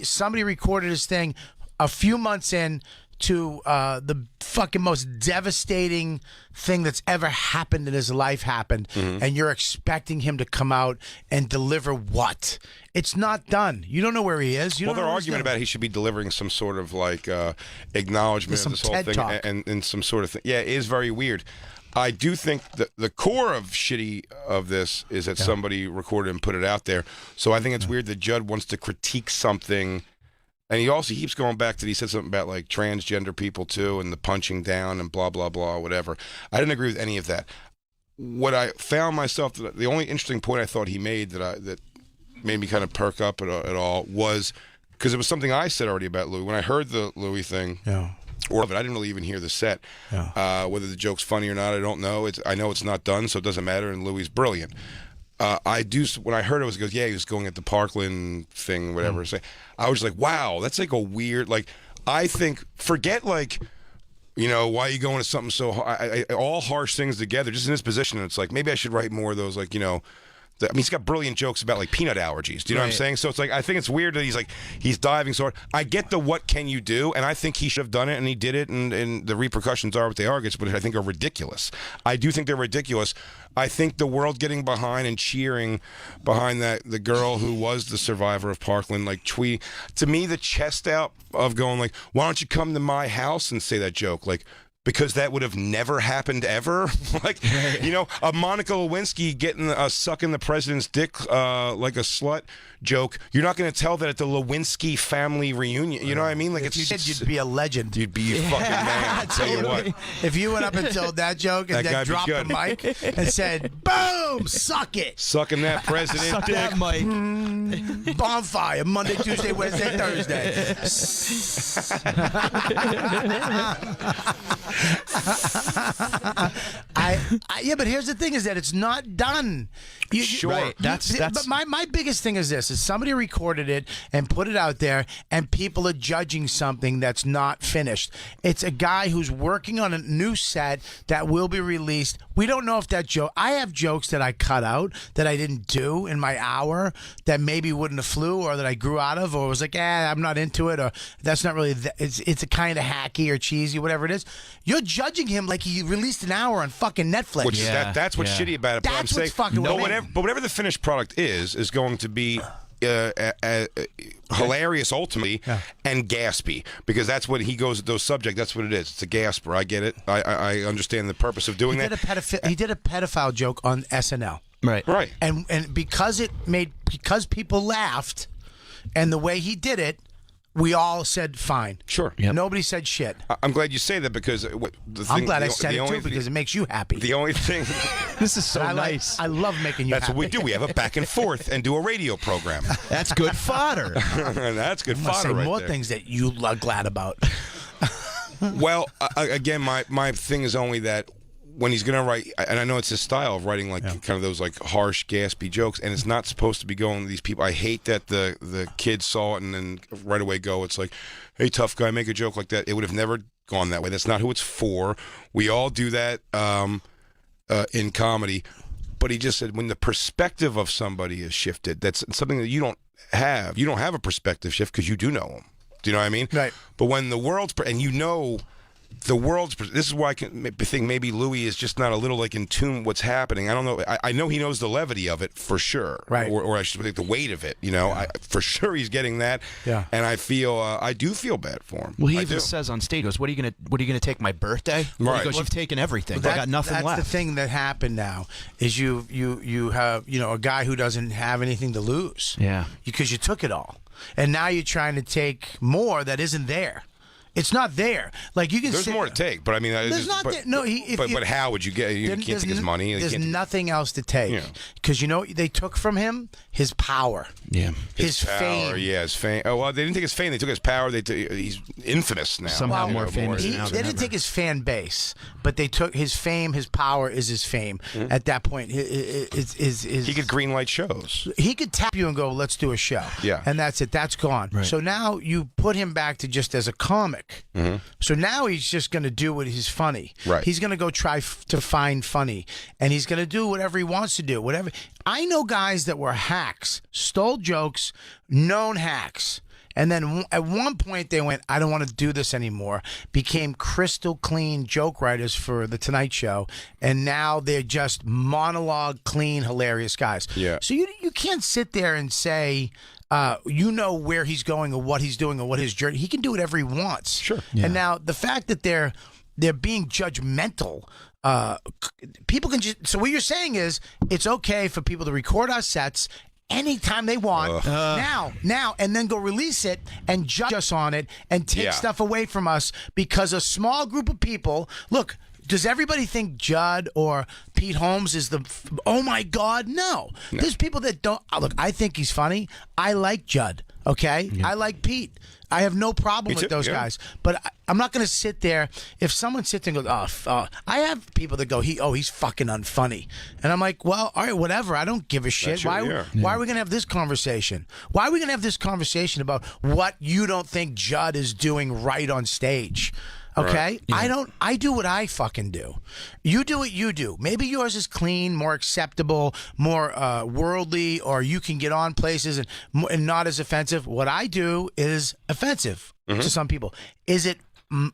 Somebody recorded his thing a few months in to the fucking most devastating thing that's ever happened in his life happened, and you're expecting him to come out and deliver what? It's not done. You don't know where he is. Well, their argument about he should be delivering some sort of like acknowledgement of this whole TED thing talk. and some sort of thing. Yeah, it is very weird. I do think that the core of shitty of this is that somebody recorded and put it out there. So I think it's weird that Judd wants to critique something. And he also keeps going back to, he said something about like transgender people too and the punching down and blah, blah, blah, whatever. I didn't agree with any of that. What I found myself, the only interesting point I thought he made that made me kind of perk up at all was, because it was something I said already about Louis. When I heard the Louis thing, or I didn't really even hear the set. Whether the joke's funny or not, I don't know. I know it's not done, so it doesn't matter, and Louis is brilliant. When I heard it, he goes, he was going at the Parkland thing, whatever. So I was like, wow, that's like a weird, like, I think, forget like, why are you going to something so, all harsh things together, just in this position, and it's like, maybe I should write more of those, like, he's got brilliant jokes about like peanut allergies. Do you know what I'm saying? So it's like, I think it's weird that he's diving so hard. I get the what can you do, and I think he should have done it, and he did it, and the repercussions are what they are, but I think are ridiculous. I do think they're ridiculous. I think the world getting behind and cheering behind the girl who was the survivor of Parkland, like tweeting, to me, the chest out of going like, why don't you come to my house and say that joke? Like, because that would have never happened ever. Like, a Monica Lewinsky getting sucking the president's dick like a slut joke. You're not going to tell that at the Lewinsky family reunion. You know what I mean? Like, if you did, you'd be a legend. You'd be a fucking man. I'll tell you what. If you went up and told that joke and then dropped the mic and said, boom, suck it. Sucking that president Suck dick. that mic. Bonfire, Monday, Tuesday, Wednesday, Thursday. But here's the thing: is that it's not done. Sure. Right. That's. But my biggest thing is this: is somebody recorded it and put it out there, and people are judging something that's not finished. It's a guy who's working on a new set that will be released. We don't know if that joke. I have jokes that I cut out that I didn't do in my hour that maybe wouldn't have flew, or that I grew out of, or was like, I'm not into it, or that's not really. It's a kind of hacky or cheesy, whatever it is. You're judging him like he released an hour on fucking Netflix. Which that's what's shitty about it. But That's I'm what's saying, fucking whatever the finished product is going to be hilarious ultimately and gaspy, because that's what he goes at those subjects. That's what it is. It's a gasper. I get it. I understand the purpose of doing that. He did a pedophile joke on SNL. Right. And because people laughed, and the way he did it, we all said fine. Sure. Nobody said shit. I'm glad you say that, because I'm glad I said it too, because it makes you happy. The only thing, this is so nice. I love making you That's happy. what we do. We have a back and forth and do a radio program. That's good fodder. That's good I'm gonna fodder say right more there. things that you are glad about. Well, again, my thing is only that when he's going to write, and I know it's his style of writing, like kind of those like harsh, gaspy jokes, and it's not supposed to be going to these people. I hate that the kids saw it and then right away it's like, hey, tough guy, make a joke like that. It would have never gone that way. That's not who it's for. We all do that in comedy. But he just said when the perspective of somebody is shifted, that's something that you don't have. You don't have a perspective shift because you do know him. Do you know what I mean? Right. But when the world's, and the world's, this is why I can think maybe Louis is just not a little like in tune with what's happening. I don't know. I know he knows the levity of it for sure. Right. Or I should say the weight of it. For sure he's getting that. Yeah. And I do feel bad for him. Well, he even says on stage, "What are you gonna take my birthday?" Right. He goes, "You've taken everything. I got nothing that's left." That's the thing that happened now is you have a guy who doesn't have anything to lose. Yeah. Because you took it all, and now you're trying to take more that isn't there. It's not there. Like you can. There's more to take, but I mean, there's not. No, but how would you get? You can't take his money. There's nothing else to take because you know what they took from him? His power. Yeah. His power, fame. Yeah, his fame. Oh well, they didn't take his fame. They took his power. He's infamous now. Somehow more famous now. They didn't take his fan base, but they took his fame. His power is his fame. At that point, he could greenlight shows. He could tap you and go, "Let's do a show." Yeah, and that's it. That's gone. Right. So now you put him back to just as a comic. So now he's just going to do what he's funny. Right. He's going to go try to find funny, and he's going to do whatever he wants to do. Whatever. I know guys that were hacks, stole jokes, known hacks. And then at one point they went, I don't want to do this anymore, became crystal clean joke writers for The Tonight Show, and now they're just monologue clean, hilarious guys. Yeah. So you can't sit there and say, you know where he's going or what he's doing or what his journey. He can do whatever he wants. Sure. Yeah. And now the fact that they're being judgmental, people can just. So what you're saying is it's okay for people to record our sets anytime they want now and then go release it and judge us on it and take stuff away from us because a small group of people. Look, does everybody think Judd or Pete Holmes is oh my God? No. There's people that don't. Look, I think he's funny. I like Judd. Okay, I like Pete. I have no problem with those guys. But I'm not going to sit there. If someone sits there and goes, I have people that go, he's fucking unfunny. And I'm like, well, all right, whatever. I don't give a shit. Why are we going to have this conversation? Why are we going to have this conversation about what you don't think Judd is doing right on stage? Okay? Right. Yeah. I do what I fucking do. You do what you do. Maybe yours is clean, more acceptable, more worldly, or you can get on places and not as offensive. What I do is offensive to some people. Is it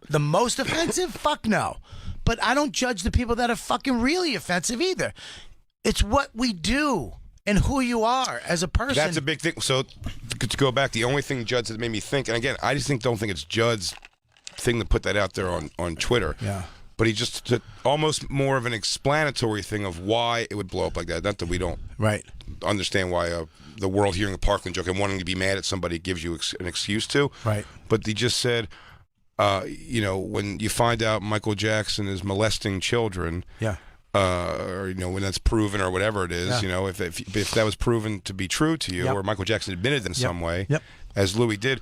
the most offensive? Fuck no. But I don't judge the people that are fucking really offensive either. It's what we do and who you are as a person. That's a big thing. So to go back, the only thing Judd said made me think, and again, I just don't think it's Judd's thing to put that out there on Twitter. Yeah. But he just took almost more of an explanatory thing of why it would blow up like that. Not that we don't understand why the world hearing a Parkland joke and wanting to be mad at somebody gives you an excuse to. Right. But he just said, when you find out Michael Jackson is molesting children, or when that's proven or whatever it is, if that was proven to be true to you, or Michael Jackson admitted in some way, as Louis did,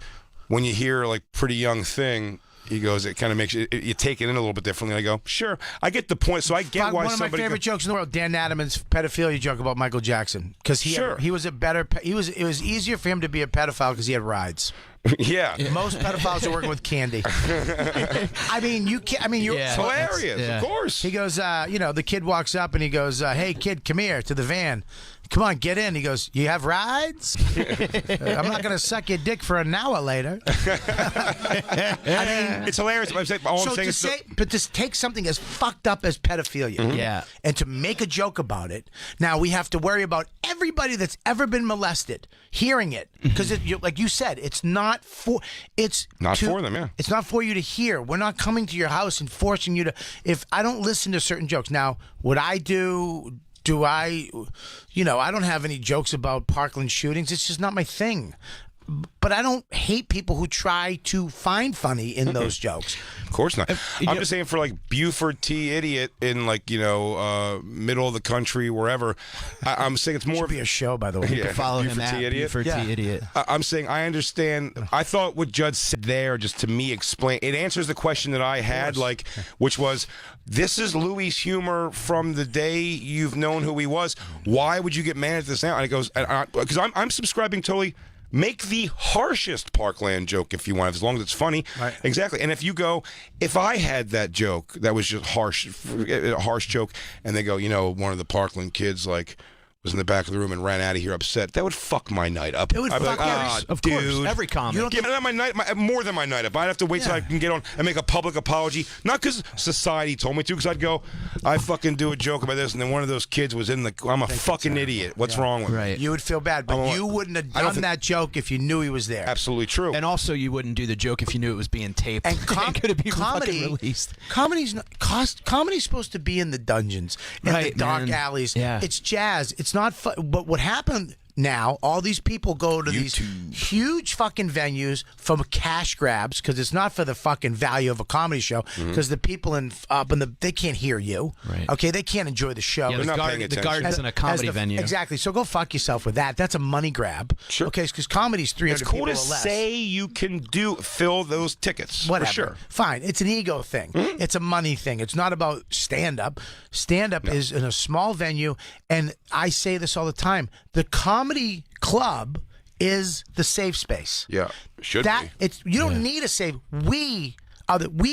when you hear like Pretty Young Thing, he goes, it kind of makes you take it in a little bit differently. And I go, sure, I get the point. So I get why one of my favorite jokes in the world, Dan Adamant's pedophilia joke about Michael Jackson, because he was a better. It was easier for him to be a pedophile because he had rides. Yeah. Most pedophiles are working with candy. I mean, you can't. I mean, you're hilarious. Of course. He goes, the kid walks up and he goes, hey, kid, come here to the van. Come on, get in. He goes, you have rides? I'm not going to suck your dick for an hour later. I mean, it's hilarious. But to take something as fucked up as pedophilia, and to make a joke about it, now we have to worry about everybody that's ever been molested hearing it, because like you said, it's not for them. Yeah, it's not for you to hear. We're not coming to your house and forcing you to. If I don't listen to certain jokes, now what I do. I don't have any jokes about Parkland shootings. It's just not my thing. But I don't hate people who try to find funny in those jokes. Of course not. I'm just saying for like Buford T. Idiot in middle of the country, wherever. I'm saying it's more. Should be a show, by the way. You can follow him at Buford T. Idiot. I'm saying I understand. I thought what Judd said there, just to me, explain. It answers the question that I had, which was, this is Louis' humor from the day you've known who he was. Why would you get mad at this now? And it goes, because I'm subscribing totally. Make the harshest Parkland joke if you want, as long as it's funny. Right. Exactly. And if I had that joke that was just a harsh joke, and they go, one of the Parkland kids was in the back of the room and ran out of here upset, that would fuck my night up. It would fuck of course, every comic. More than my night up. I'd have to wait till I can get on and make a public apology. Not because society told me to, because I'd go, I fucking do a joke about this, and then one of those kids was I'm a fucking idiot. What's wrong with me? You would feel bad, but you wouldn't have done that joke if you knew he was there. Absolutely true. And also, you wouldn't do the joke if you knew it was being taped. And could have been fucking released. Comedy's supposed to be in the dungeons, in the dark alleys. Yeah. It's jazz. It's not fun. But what happened now, all these people go to these huge fucking venues for cash grabs because it's not for the fucking value of a comedy show because the people they can't hear you. Right. Okay, they can't enjoy the show. Yeah, the garden's in a comedy venue. Exactly. So go fuck yourself with that. That's a money grab. Sure. Okay, because comedy's 300 It's cool people to or less. say you can fill those tickets. Whatever. For sure. Fine. It's an ego thing. It's a money thing. It's not about stand-up. Stand-up is in a small venue, and I say this all the time. The comedy club is the safe space. Yeah, should be. You don't need a safe. We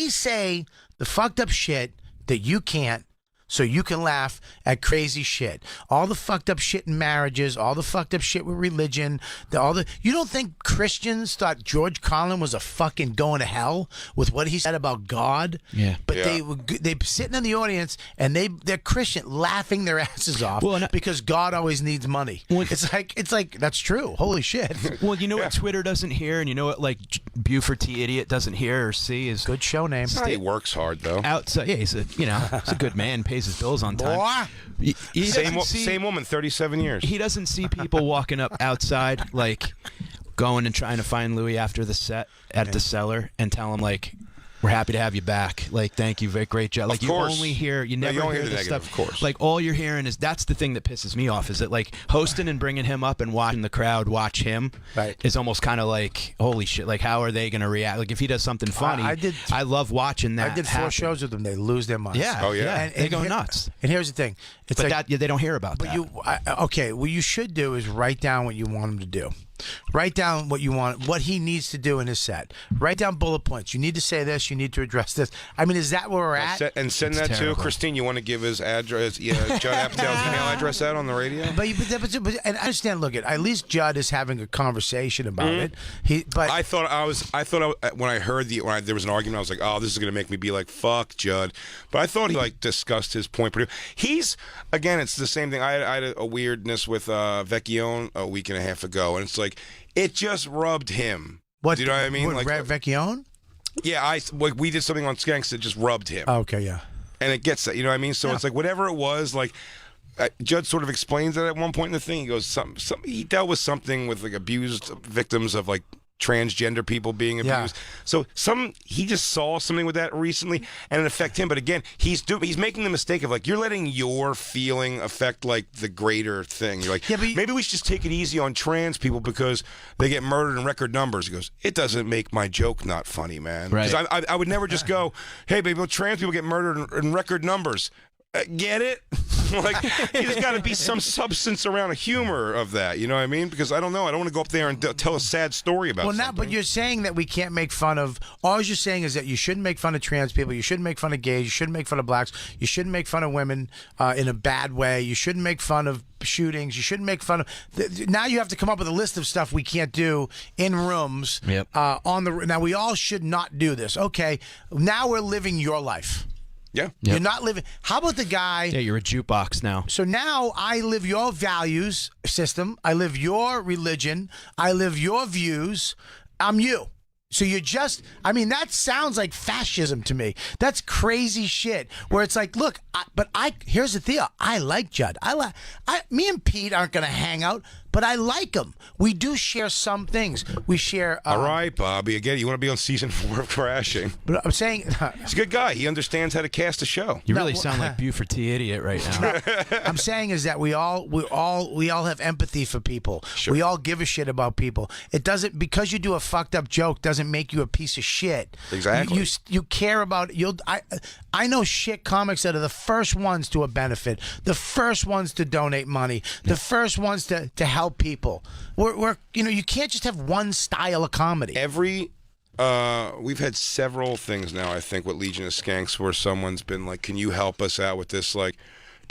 say the fucked up shit that you can't, so you can laugh at crazy shit. All the fucked up shit in marriages, all the fucked up shit with religion, you don't think Christians thought George Carlin was a fucking going to hell with what he said about God? Yeah. But they sitting in the audience and they're Christian laughing their asses off because God always needs money. It's like that's true. Holy shit. Well, you know what Twitter doesn't hear, and you know what like Buford T. Idiot doesn't hear or see is good show name. He works hard though. Outside, yeah, he's a good man, pays his bills on time. Same woman, 37 years. He doesn't see people walking up outside, like going and trying to find Louis after the set at the cellar and tell him like, "We're happy to have you back. Like, thank you, very great job." Like, you only hear, you never hear the the negative, stuff. of course. Like, all you're hearing is that's the thing that pisses me off. Is that like hosting and bringing him up and watching the crowd watch him is almost kind of like, holy shit. Like, how are they going to react? Like, if he does something funny, I love watching that. I did 4 shows with them. They lose their minds. Yeah. Oh yeah. And they go nuts. And here's the thing. It's but like, they don't hear about that. What you should do is write down what you want him to do. Write down what you want, what he needs to do in his set. Write down bullet points. You need to say this. You need to address this. I mean, is that where we're at? And send that to Christine. You want to give his address, Judd Apatow's email address out on the radio? But and I understand. Look, at least Judd is having a conversation about it. I thought when I heard there was an argument, I was like, oh, this is going to make me be like, fuck Judd. But I thought he like discussed his point. He's again, it's the same thing. I had a weirdness with Vecchione a week and a half ago, and it's like it just rubbed him. What? Do you know what I mean? Like Vecchione? Yeah, we did something on Skanks that just rubbed him. Okay, yeah. And it gets that, you know what I mean? So it's like whatever it was, like Judd sort of explains it at one point in the thing. He goes, he dealt with something with like abused victims of like transgender people being abused. So he just saw something with that recently and it affected him. But again, he's making the mistake of like, you're letting your feeling affect like the greater thing. You're like, maybe we should just take it easy on trans people because they get murdered in record numbers. He goes, it doesn't make my joke not funny, man. Right. Because I would never just go, hey, baby, trans people get murdered in record numbers. Get it? Like, there's got to be some substance around a humor of that. You know what I mean? Because I don't know. I don't want to go up there and tell a sad story about something. But you're saying that we can't make fun of. All you're saying is that you shouldn't make fun of trans people. You shouldn't make fun of gays. You shouldn't make fun of blacks. You shouldn't make fun of women in a bad way. You shouldn't make fun of shootings. You shouldn't make fun of. Now you have to come up with a list of stuff we can't do in rooms. Yep. Now we all should not do this. Okay. Now we're living your life. Yeah. Yep. You're not living. How about the guy? Yeah, you're a jukebox now. So now I live your values system. I live your religion. I live your views. I'm you. So you're just, that sounds like fascism to me. That's crazy shit where it's like, look, here's the deal. I like Judd. Me and Pete aren't going to hang out, but I like him. We do share some things. We share. All right, Bobby. Again, you want to be on season 4 of Crashing. But I'm saying. He's a good guy. He understands how to cast a show. You really sound like Buford T. Idiot right now. I'm saying is that we all have empathy for people. Sure. We all give a shit about people. It doesn't, because you do a fucked up joke doesn't make you a piece of shit. Exactly. You care about I know shit comics that are the first ones to a benefit, the first ones to donate money, the first ones to help people. We're you can't just have one style of comedy. We've had several things now, I think, with Legion of Skanks where someone's been like, can you help us out with this like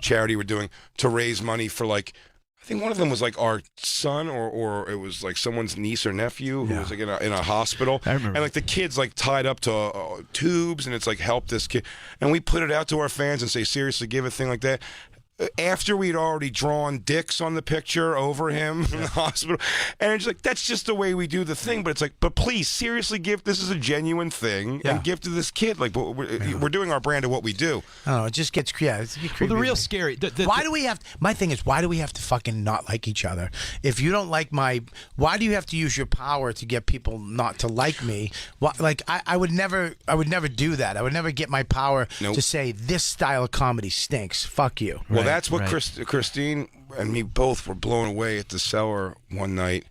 charity we're doing to raise money for like, I think one of them was like our son or it was like someone's niece or nephew who was like in a hospital. I remember. And like the kid's like tied up to tubes and it's like help this kid. And we put it out to our fans and say, seriously, give a thing like that. after we'd already drawn dicks on the picture over him in the hospital. And it's like, that's just the way we do the thing. But it's like, but please, seriously, this is a genuine thing and give to this kid. Like, we're doing our brand of what we do. Oh, it just gets creepy. Well, the real scary. Why do we have? My thing is, why do we have to fucking not like each other? If you don't like why do you have to use your power to get people not to like me? Like, I would never do that. I would never get my power to say this style of comedy stinks. Fuck you. Well, that's what Christine and me both were blown away at the Cellar one night.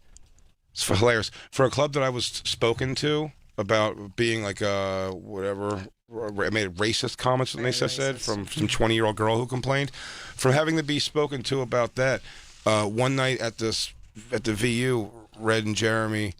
It's hilarious. For a club that I was spoken to about being like whatever, I made racist comments that they said from some 20-year-old girl who complained. From having to be spoken to about that, one night at the VU, Red and Jeremy,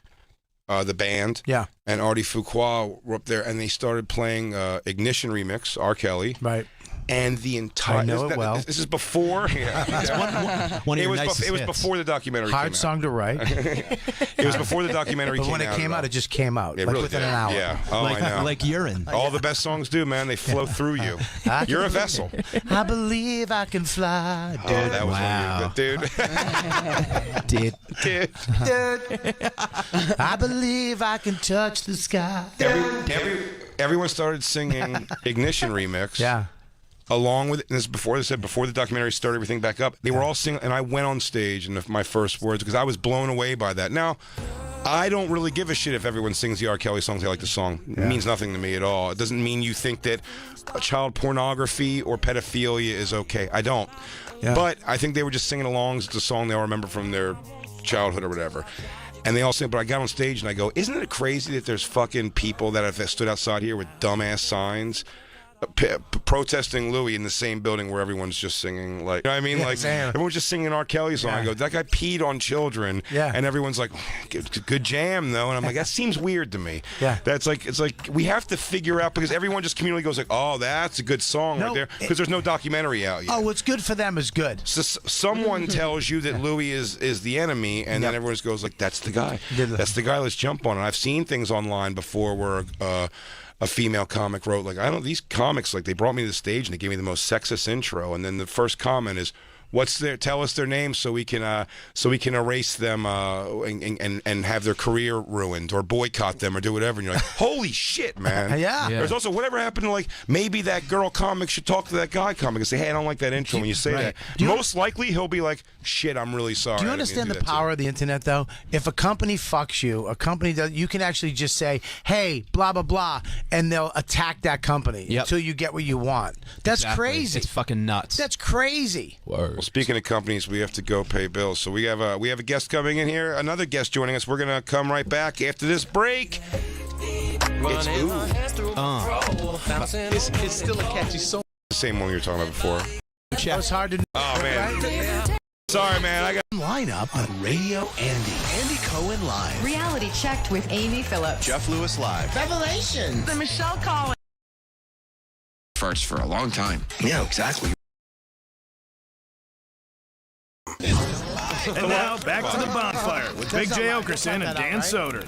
the band, and Artie Fuqua were up there, and they started playing Ignition remix, R. Kelly, right. And the entire I know it well. This is before. One of your nicest it was hits. before the documentary. Hard came song out. to write. It was before the documentary but came out. when it came out, it just came out. It like really within did. an hour. Yeah. Oh, I know. Like urine. All the best songs do, man. They flow through you. You're a vessel. I believe I can fly. Dude. Oh, that was one of your good, Dude. I believe I can touch the sky. Everyone started singing Ignition remix. Yeah. Along with this, before the documentary started everything back up, they were all singing, and I went on stage, and my first words, because I was blown away by that. Now, I don't really give a shit if everyone sings the R. Kelly songs. I like the song. It means nothing to me at all. It doesn't mean you think that child pornography or pedophilia is okay. I don't. Yeah. But I think they were just singing along. It's a song they all remember from their childhood or whatever. And they all sing, but I got on stage and I go, isn't it crazy that there's fucking people that have stood outside here with dumbass signs protesting Louis in the same building where everyone's just singing, like, you know what I mean? Like, everyone's just singing an R. Kelly song. I go, that guy peed on children. Yeah. And everyone's like, good jam, though. And I'm like, that seems weird to me. Yeah. That's like, it's like, we have to figure out, because everyone just communally goes like, oh, that's a good song right there. Because there's no documentary out yet. Oh, what's good for them is good. So someone tells you that Louis is the enemy, and then everyone goes like, that's the guy. That's the guy, let's jump on it. I've seen things online before where a female comic wrote, like, these comics, like, they brought me to the stage and they gave me the most sexist intro, and then the first comment is, tell us their names so we can erase them and have their career ruined or boycott them or do whatever. And you're like, holy shit, man. Yeah. There's also whatever happened to, like, maybe that girl comic should talk to that guy comic and say, hey, I don't like that intro when you say that. Most likely he'll be like, shit, I'm really sorry. Do you understand the power of the internet, though? If a company fucks you, you can actually just say, hey, blah, blah, blah, and they'll attack that company until you get what you want. That's crazy. It's fucking nuts. That's crazy. Word. Well, speaking of companies, we have to go pay bills. So we have a guest coming in here, another guest joining us. We're going to come right back after this break. It's still a catchy song. The same one we were talking about before. That was hard to know. Oh, man. Sorry, man. I got lineup on Radio Andy Cohen Live. Reality Checked with Amy Phillips. Jeff Lewis Live. Revelation. The Michelle Collins. First for a long time. Yeah, exactly. And now, back to the Bonfire with Big J. Oakerson and Dan Soder.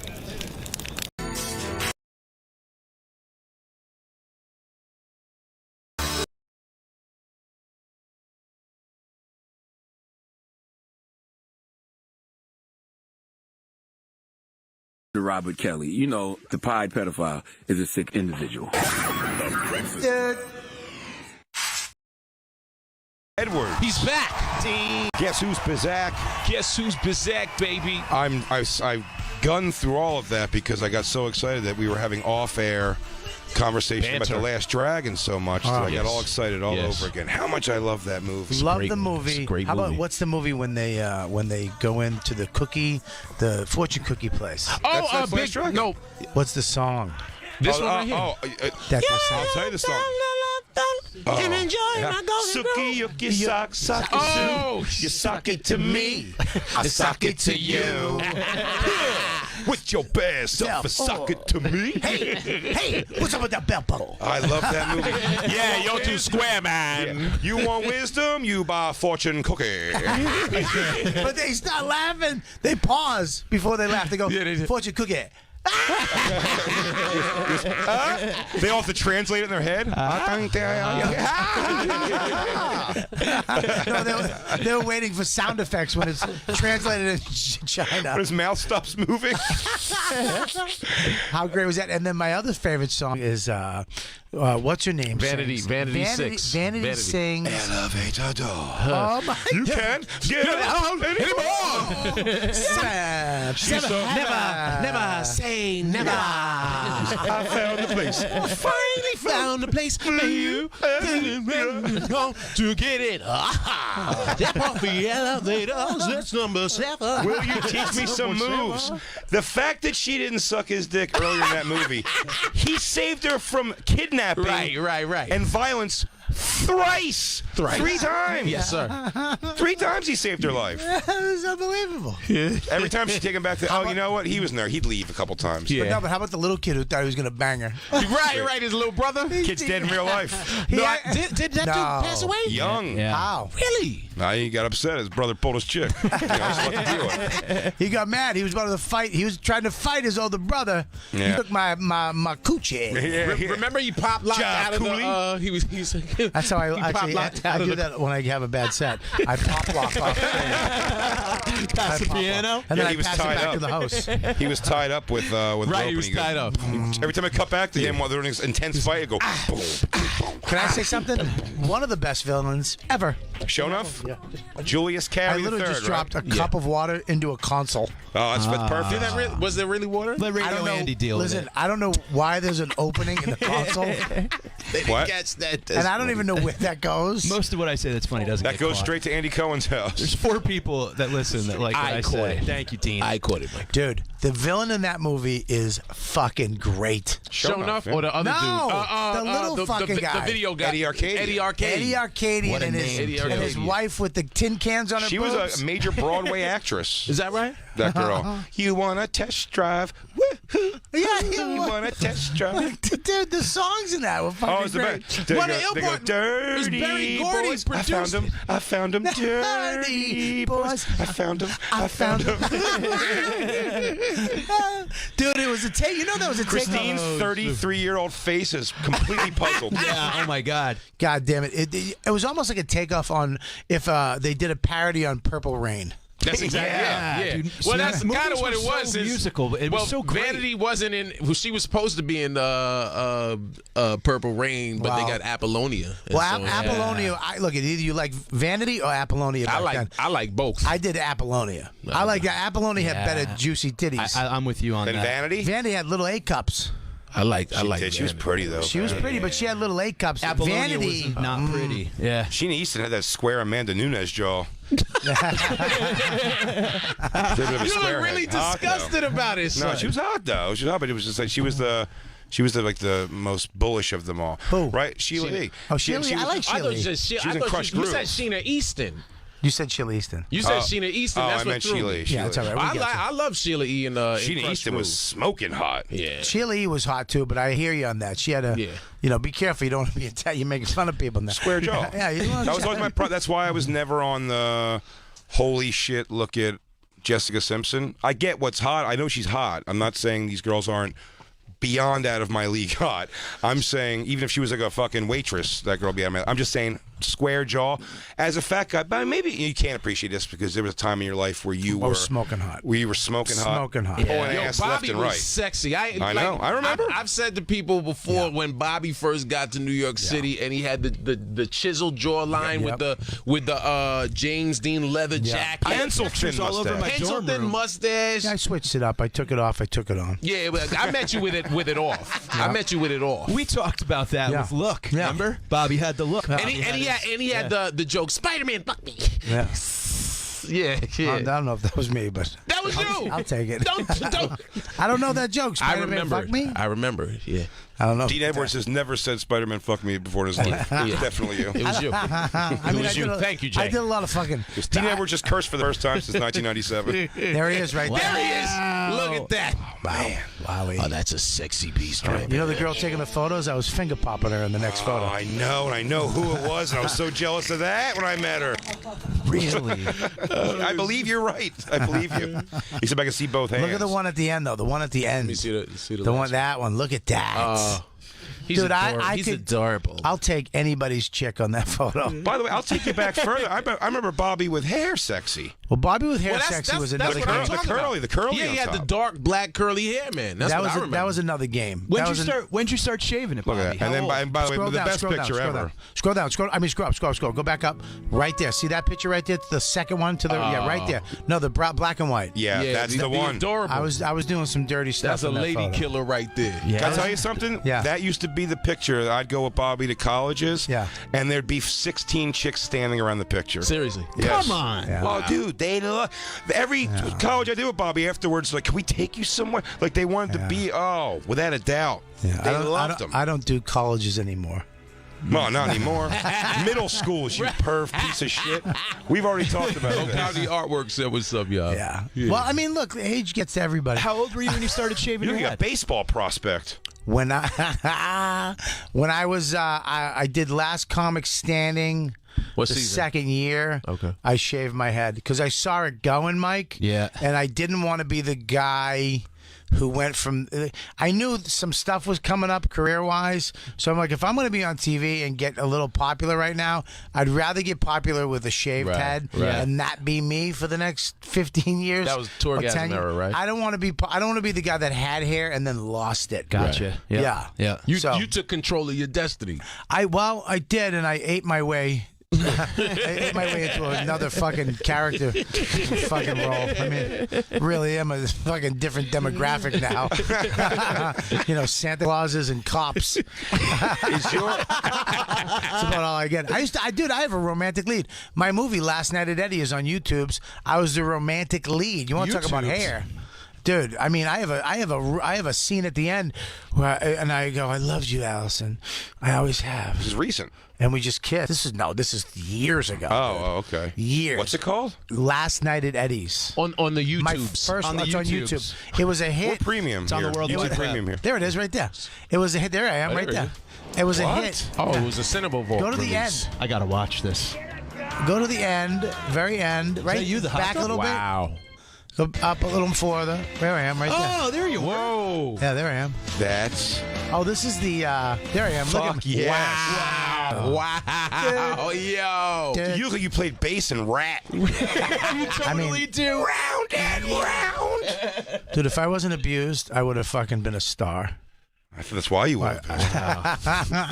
Robert Kelly, you know, the pied pedophile is a sick individual. Edward. He's back. Guess who's Bizak? Guess who's Bizak, baby? I gunned through all of that because I got so excited that we were having off-air conversation about The Last Dragon so much that I got all excited all over again. How much I love that movie. Love the movie. It's a great How movie. about what's the movie when they go into the fortune cookie place? That's Last Dragon. No. What's the song? This one right here. That's the song. I'll tell you the song. And enjoy my golden Suki, yuki, sock, you sock it to me. I sock it to you. With your best self, sock it to me. Hey, what's up with that belt buckle? I love that movie. Yeah, you're too square, man. Yeah. You want wisdom? You buy a fortune cookie. But they start laughing. They pause before they laugh. They go, fortune cookie. They all have to translate it in their head. No, they were waiting for sound effects when it's translated in China. When his mouth stops moving. How great was that? And then my other favorite song is what's her name? Vanity Six. Vanity sings Elevator door. Oh my You God. can't get out anymore. Never say never. I found the place. Finally found the place for you to get it. Step off the elevators. That's number 7. Will you teach me some moves? The fact that she didn't suck his dick earlier in that movie, he saved her from kidnapping Right. and violence thrice. 3 times. Yes, sir. 3 times he saved her life. That was unbelievable. Every time she'd take him back to, you know what? He was in there. He'd leave a couple times. But no, but how about the little kid who thought he was going to bang her? Right. His little brother. Kid's dead in real life. Did that dude pass away? Young. Yeah. How? Really? He got upset. His brother pulled his chick. He got mad. He was about to fight. He was trying to fight his older brother. Yeah. He took my coochie. Remember you pop locked out of the. He's. That's how I do that when I have a bad set. I pop lock off. Pass the piano. And then he I was pass it tied back up. to the host. He was tied up with rope. Right, he was tied up. Every time I cut back to him while they were in this intense fight, I go boom. Can I say something? One of the best villains ever. Show enough? Yeah. Julius I Carey literally III, just right? dropped a cup of water into a console. Oh, that's perfect. Was there really water? Let Radio Andy deal with Listen, it. I don't know why there's an opening in the console. What? Catch that. And I don't even know where that goes. Most of what I say that's funny doesn't That get goes caught. straight to Andy Cohen's house. There's 4 people that listen that like what I say. Thank you, Dean. I caught it, Mike. Dude, the villain in that movie is fucking great. Show enough or the other No, dude? the little fucking guy. The video guy. Eddie Arcadian. Eddie Arcadian. What a and name, his, too. and his wife with the tin cans on her She boobs. was a major Broadway actress. Is that right? That girl. You want a test drive? Woohoo! You want a test drive? Dude, the songs in that were fucking Oh, it's the great. best. They go, dirty Barry Gordy boys. produced I found them. Dirty boys. I found them. Dude, it was a take. You know that was a take. Christine's 33-year-old face is completely puzzled. Yeah. Oh my God. God damn it. It was almost like a takeoff on if they did a parody on Purple Rain. That's exactly yeah. Dude, Well, that's movies kind of what were it was. so musical, but it was so great. Vanity wasn't in. Well, she was supposed to be in Purple Rain, but they got Apollonia. Well, Apollonia. Look, either you like Vanity or Apollonia. I like both. I did Apollonia. I like Apollonia had better juicy titties. I'm with you on And that. Vanity? Vanity had little A cups. I like. She was pretty though. She was pretty, but she had little A cups. Apollonia Vanity was not pretty. Yeah. Sheena Easton had that square Amanda Nunes jaw. You look really disgusted about it. No, she was hot though. She was hot, but it was just like she was the like the most bullish of them all. Who? Right? Sheila E. Oh, Sheila E. I like Sheila E. She was in Crush You Groove. said Sheena Easton. You said Sheila Easton. You said Sheena Easton. Oh, That's I what meant threw Sheila me. E. Yeah, it's all right. I love Sheila E. and Sheena Crush Easton Groove. was smoking hot. Yeah. Sheila E. was hot too, but I hear you on that. She had a, be careful. You don't want to be attacked. You're making fun of people now. Square jaw. Yeah, you that was always my problem. That's why I was never on the holy shit, look at Jessica Simpson. I get what's hot. I know she's hot. I'm not saying these girls aren't beyond out of my league hot. I'm saying even if she was like a fucking waitress, that girl would be out of my. I'm just saying square jaw. As a fat guy, but maybe you can't appreciate this because there was a time in your life where you were smoking hot. Where you were smoking hot. Smoking hot. Pulling Yo, ass Bobby left and was right. sexy. I know. I remember. I've said to people before when Bobby first got to New York City and he had the chiseled jawline with the James Dean leather jacket, pencil thin mustache. Yeah, I switched it up. I took it off. I took it on. Yeah, but I met you with it off. I met you with it off. We talked about that with look. Remember? Bobby had the look. And he had the joke, Spider-Man, fuck me. Yeah. Yeah. I don't know if that was me, but that was you. I'll take it. Don't. I don't know that joke. I Spider-Man, remember. fuck me. I remember. Yeah. I don't know. Dean Edwards has never said Spider-Man fuck me before in his life. It's definitely you. It was you. It was you. Thank you, Jay. I did a lot of fucking. Dean Edwards just cursed for the first time since 1997. There he is, right there. There he is. Look at that. Man, wowie. Oh, that's a sexy beast, right? You know the girl taking the photos? I was finger popping her in the next photo. I know, and I know who it was, and I was so jealous of that when I met her. Really? I believe you're right. I believe you. Except I can see both hands. Look at the one at the end, though. The one at the end. Let me see the one. That one. Look at that. He's Dude, he's adorable. I'll take anybody's chick on that photo. By the way, I'll take you back further. I remember Bobby with hair sexy. Well, Bobby with hair sexy was another game. The curly. Yeah, he had on top. the dark black curly hair, man. That's what I remember. That was another game. When'd you start shaving it, Bobby? Look at that. And by the way, the best picture ever. Scroll down. Scroll. Go back up. Right there. See that picture right there? The second one to the right there. No, the black and white. Yeah, that's the one. Adorable. I was doing some dirty stuff. That's a lady killer right there. Yeah. Can I tell you something? Yeah. That used to be the picture. I'd go with Bobby to colleges. Yeah. And there'd be 16 chicks standing around the picture. Seriously. Yes. Come on. Yeah. Well, dude, they love every college I did with Bobby afterwards. Like, can we take you somewhere? Like, they wanted to be. Oh, without a doubt. Yeah. They loved them. I don't do colleges anymore. Well, not anymore. Middle schools, you perv piece of shit. We've already talked about it. County Artwork said what's up, y'all. Yeah. Well, I mean, look, age gets to everybody. How old were you when you started shaving You're your like a head? baseball prospect. When I was I did Last Comic Standing. What the season? second year, I shaved my head because I saw it going, Mike. Yeah. And I didn't want to be the guy who went from. I knew some stuff was coming up career-wise, so I'm like, if I'm going to be on TV and get a little popular right now, I'd rather get popular with a shaved head and that be me for the next 15 years. That was Tourgasm era, right? I don't want to be. I don't want to be the guy that had hair and then lost it. Gotcha. Right. Yeah. You took control of your destiny. I did, and I ate my way. I ate my way into another fucking character fucking role. I mean, really am a fucking different demographic now. Santa Clauses and cops. That's about all I get. I have a romantic lead. My movie Last Night at Eddie is on YouTube's. I was the romantic lead. You want to talk about hair? Dude, I mean, I have a scene at the end where I go, I loved you, Allison. I always have. This is recent. And we just kissed. This is years ago. Oh, okay. Years. What's it called? Last Night at Eddie's. On the YouTubes. My first on one. It's on YouTube. It was a hit. We're premium. It's on the World Wide Premium here. There it is, right there. It was a hit. There I am, right there. It was a hit. Oh, it was a Cinnabon Vault. Go to the end. I gotta watch this. Go to the end, very end. Right. that you, the back a little bit. Wow. Go up a little further. There I am, right there. Oh, there you were. Whoa. Yeah, there I am. That's. Oh, this is the. There I am. Look at me. Yes. Wow. Yo. Dude. You look like you played bass in Rat. You totally do. Round and round. Dude, if I wasn't abused, I would have fucking been a star. I think that's why you were.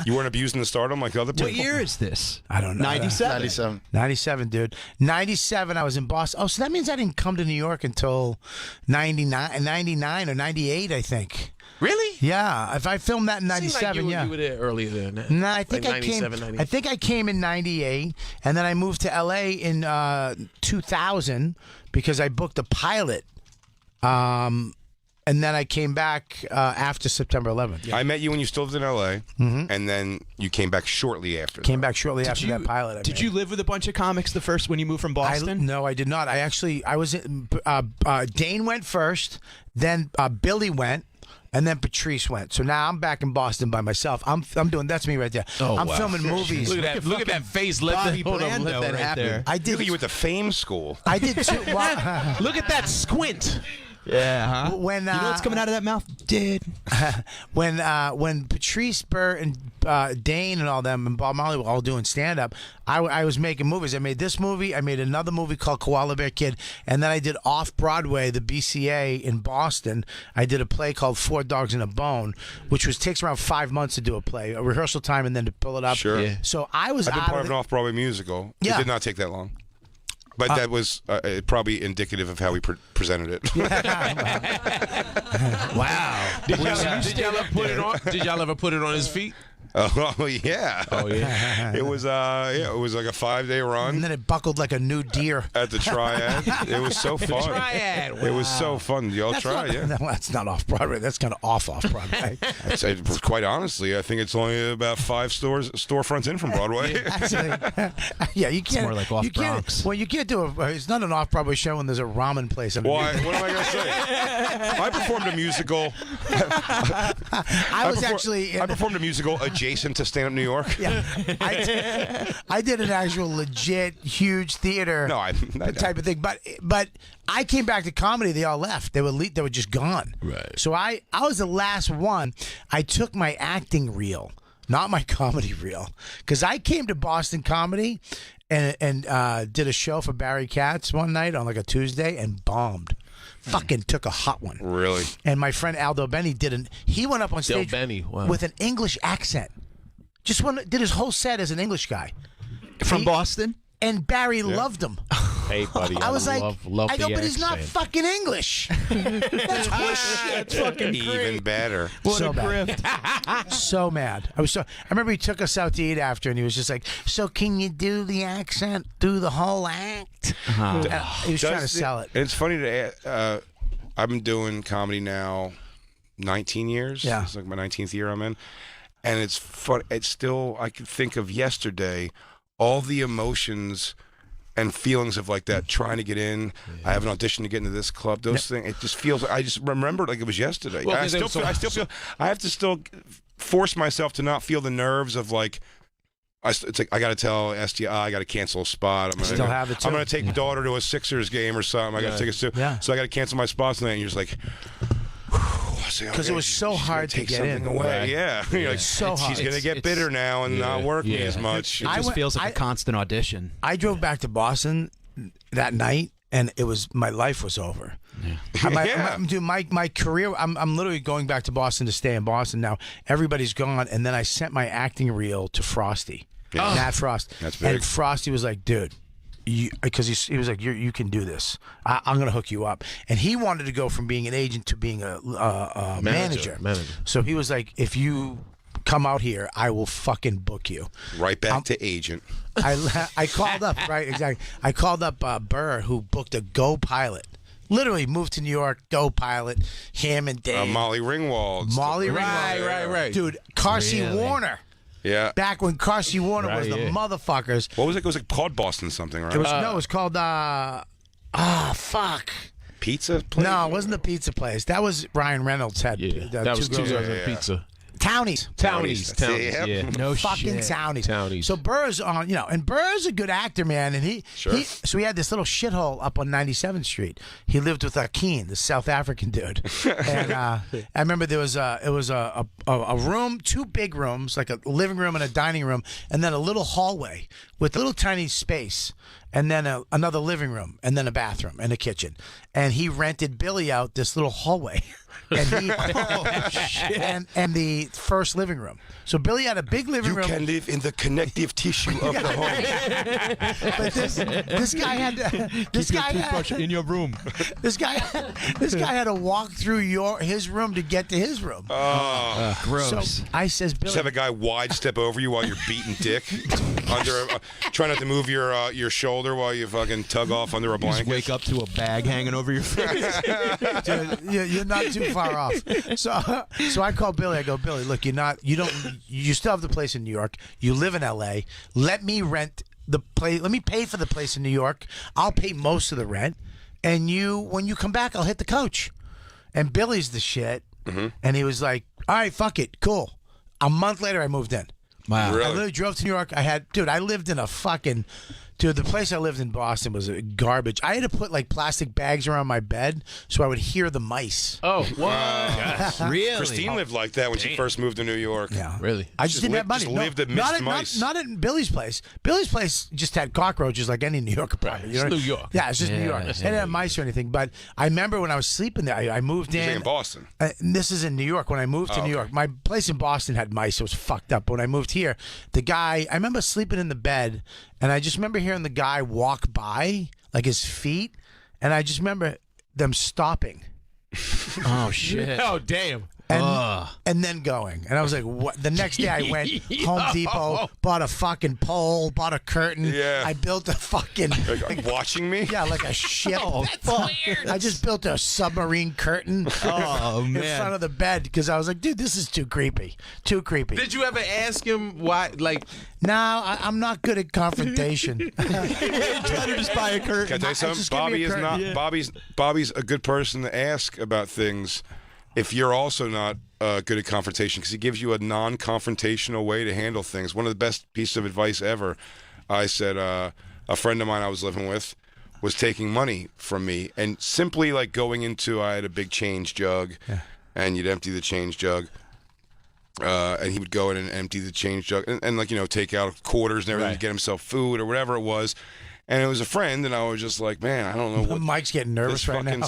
You weren't abusing the stardom like other people. What year is this? I don't know. 97. 97, dude. 97, I was in Boston. Oh, so that means I didn't come to New York until 99 or 98, I think. Really? Yeah. If I filmed that in 97, you were there earlier than that. No, I think like I came. 97, 98. I think I came in 98, and then I moved to LA in 2000 because I booked a pilot. And then I came back after September 11th. Yeah. I met you when you still lived in L.A., and then you came back shortly after. Came back shortly after that pilot. Did you live with a bunch of comics when you moved from Boston? No, I did not. I was in, Dane went first, then Billy went, and then Patrice went. So now I'm back in Boston by myself. I'm doing that's me right there. I'm filming movies. Look at that face. Let that happen. There. I did. You went to Fame School. I did too. Look at that squint. Yeah, huh? When you know what's coming out of that mouth? When Patrice, Burt, and Dane and all them and Bob Marley were all doing stand up, I was making movies. I made this movie. I made another movie called Koala Bear Kid, and then I did off Broadway, the BCA in Boston. I did a play called Four Dogs and a Bone, which takes around 5 months to do a play, a rehearsal time, and then to pull it up. Sure. Yeah. So I've been part of an off Broadway musical. Yeah. It did not take that long. But that was probably indicative of how we presented it. Wow. Did y'all ever put it on his feet? Oh yeah. Oh yeah. It was it was like a 5-day run. And then it buckled like a new deer at the Triad. It was so fun. Triad. It was so fun. Y'all try, yeah. No, that's not off Broadway. That's kind of off Broadway. Quite honestly, I think it's only about 5 storefronts in from Broadway. Actually, yeah, you can't. It's more like off Bronx. Well, you can't do it's not an off Broadway show when there's a ramen place. What am I going to say? I performed a musical. I performed a musical adjacent to Stand Up New York. Yeah, I did an actual legit huge theater type of thing. But I came back to comedy. They all left. They were just gone. Right. So I was the last one. I took my acting reel, not my comedy reel, because I came to Boston Comedy and did a show for Barry Katz one night on like a Tuesday and bombed. Fucking took a hot one. Really? And my friend Aldo Benny he went up on stage with an English accent. Did his whole set as an English guy. From Boston? And Barry loved him. Hey, buddy. I was like, love I go, the but he's not accent. fucking English. That's horseshit. That's fucking even better. What so a grift. So mad. I remember he took us out to eat after, and he was just like, "So can you do the accent? Do the whole act?" He was trying to sell it. It's funny to. I've been doing comedy now 19 years. Yeah. It's like my 19th year I'm in, and it's fun. It's still I can think of yesterday, all the emotions and feelings of like that trying to get in. I have an audition to get into this club. Those things. It just feels. I just remember like it was yesterday. Well, I still feel. I have to still force myself to not feel the nerves of like. It's like I got to tell STI I got to cancel a spot. I'm gonna take my daughter to a Sixers game or something. I got to take us to. So I got to cancel my spots tonight. And you're just like. Because it was so hard to get in. Away. Yeah. You're like, so hard. She's going to get bitter now and not work me as much. It just feels like a constant audition. I drove back to Boston that night, and my life was over. Yeah. My career, I'm literally going back to Boston to stay in Boston now. Everybody's gone, and then I sent my acting reel to Frosty, Nat Frost. That's big. And Frosty was like, dude, because he was like, you can do this. I'm gonna hook you up. And he wanted to go from being an agent to being a manager. So he was like, if you come out here, I will fucking book you. Right back to agent. I called up, right, exactly. I called up Burr, who booked a Go pilot. Literally moved to New York, Go pilot, him and Dave. Molly Ringwald. Right. Dude, Carsey Warner. Yeah. Back when Carsey Warner was the motherfuckers. What was it? It was like called Boston something, right? It was it was called fuck. Pizza place? No, it wasn't the pizza place. That was Ryan Reynolds had. That was 2 Girls and Pizza. Townies. Yeah. No fucking shit. Townies. So Burr's on, and Burr's a good actor, man. And so he had this little shithole up on 97th Street. He lived with Akin, the South African dude. And I remember it was a room, 2 big rooms, like a living room and a dining room, and then a little hallway with a little tiny space. And then another living room, and then a bathroom and a kitchen. And he rented Billy out this little hallway, and the first living room. So Billy had a big living room. You can live in the connective tissue of the home. But this guy had in your room. This guy had to walk through his room to get to his room. Gross. So I says, Billy, just have a guy wide step over you while you're beating dick under. Try not to move your shoulder while you fucking tug off under a blanket. Just wake up to a bag hanging over your face. Dude, you're not too far off. So I called Billy. I go, Billy, look, you still have the place in New York. You live in L.A. Let me rent the place. Let me pay for the place in New York. I'll pay most of the rent. And when you come back, I'll hit the coach. And Billy's the shit. Mm-hmm. And he was like, all right, fuck it. Cool. A month later, I moved in. Wow. Really? I literally drove to New York. I lived in a fucking... Dude, the place I lived in Boston was garbage. I had to put like plastic bags around my bed so I would hear the mice. Oh, what? Really? Christine lived like that when she first moved to New York. Yeah. Really? I just didn't have money. Just lived amidst mice. Not at Billy's place. Billy's place just had cockroaches like any New York apartment. It's New York. Yeah, it's just New York. It didn't have mice or anything. But I remember when I was sleeping there, I moved in. In Boston. This is in New York. When I moved to New York, my place in Boston had mice. It was fucked up. But when I moved here, I remember sleeping in the bed, and I just remember hearing the guy walk by, like his feet, and I just remember them stopping. Oh shit! Oh damn! and then going. And I was like, what? The next day I went Home Depot, bought a fucking pole, bought a curtain. Yeah. I built a fucking like watching me. Yeah, like a ship. Weird. I just built a submarine curtain. Man. In front of the bed because I was like, dude, this is too creepy. Too creepy. Did you ever ask him why? Like, no, I'm not good at confrontation. Try to just buy a curtain. Can I tell you something? Bobby is not. Yeah. Bobby's a good person to ask about things if you're also not good at confrontation, because he gives you a non-confrontational way to handle things. One of the best pieces of advice ever. I said a friend of mine I was living with was taking money from me, and simply like going into, I had a big change jug, and you'd empty the change jug, and he would go in and empty the change jug, and like, you know, take out quarters and everything to get himself food or whatever it was. And it was a friend, and I was just like, man, I don't know what. Mike's getting nervous right now. You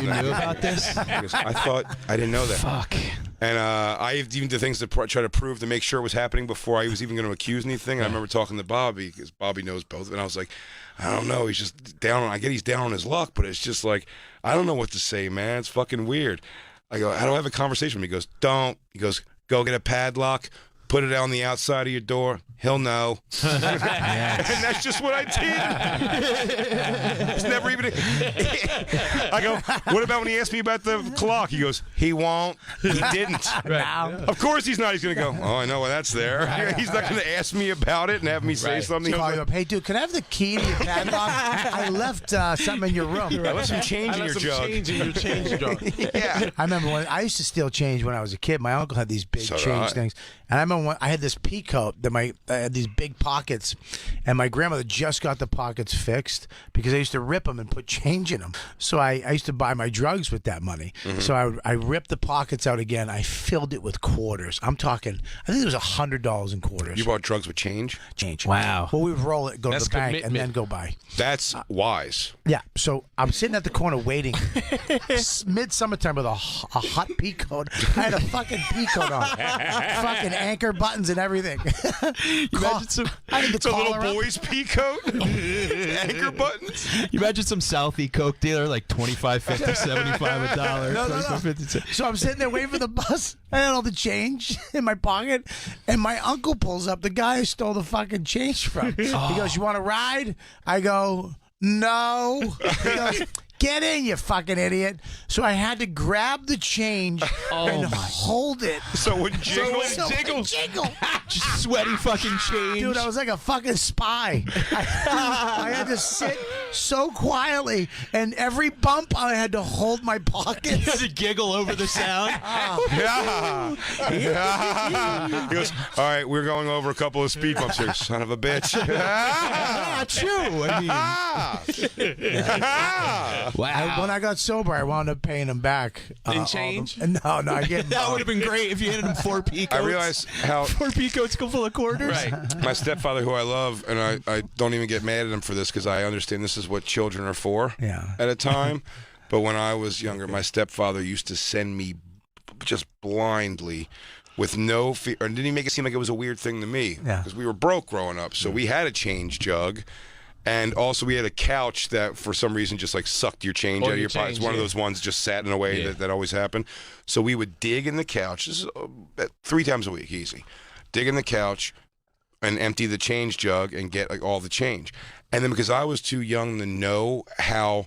knew about this? I thought I didn't know that. Fuck. And I even did things to try to prove, to make sure it was happening before I was even going to accuse anything. And I remember talking to Bobby, because Bobby knows both, and I was like, I don't know. He's just down. I get he's down on his luck, but it's just like, I don't know what to say, man. It's fucking weird. I go, how do I have a conversation with him? He goes, don't. He goes, go get a padlock, put it on the outside of your door. He'll know. And that's just what I did. It's never even. I go, what about when he asked me about the clock? He goes, he won't. He didn't. Right. Of course he's not. He's going to go, oh, I know why that's there. He's not going to ask me about it and have me say something. Call you up. Hey, dude, can I have the key to your padlock? I left something in your room. I left some change in your jug. Change in your change jug. Yeah. I remember when I used to steal change when I was a kid. My uncle had these big change things. And I remember when I had this pea coat that I had these big pockets, and my grandmother just got the pockets fixed because I used to rip them and put change in them. So I used to buy my drugs with that money. Mm-hmm. So I ripped the pockets out again. I filled it with quarters. I'm talking, I think it was $100 in quarters. You bought drugs with change? Change. Wow. Well, we would roll it, go That's to the bank, commitment. and then go buy. That's wise. Yeah, so I'm sitting at the corner waiting, mid-summertime with a hot pea coat. I had a fucking pea coat on, fucking anchor buttons and everything. I had It's a little boy's pea coat, anchor buttons. You imagine some Southie Coke dealer, like 25, 50, 75 a dollar. No. So I'm sitting there waiting for the bus. I had all the change in my pocket, and my uncle pulls up, the guy I stole the fucking change from. He goes, you want to ride? I go, no. He goes, get in, you fucking idiot. So I had to grab the change and hold it. So it would jiggle. Jiggle. Just sweaty fucking change. Dude, I was like a fucking spy. I had to sit so quietly, and every bump I had to hold my pockets. You had to giggle over the sound. Yeah. He goes, all right, we're going over a couple of speed bumps here, son of a bitch. True. Wow. When I got sober, I wound up paying him back. In change? No, I get That would have been great if you handed him 4 pea coats. I realized how 4 pea coats full of quarters. Right. my stepfather, who I love, and I don't even get mad at him for this because I understand this is what children are for at a time. But when I was younger, my stepfather used to send me just blindly with no fear. And didn't he make it seem like it was a weird thing to me? Because we were broke growing up. So we had a change jug. And also we had a couch that for some reason just like sucked your change out of your pocket. It's one of those ones just sat in a way that always happened. So we would dig in the couch. This is 3 times a week, easy. Dig in the couch and empty the change jug and get like all the change. And then because I was too young to know how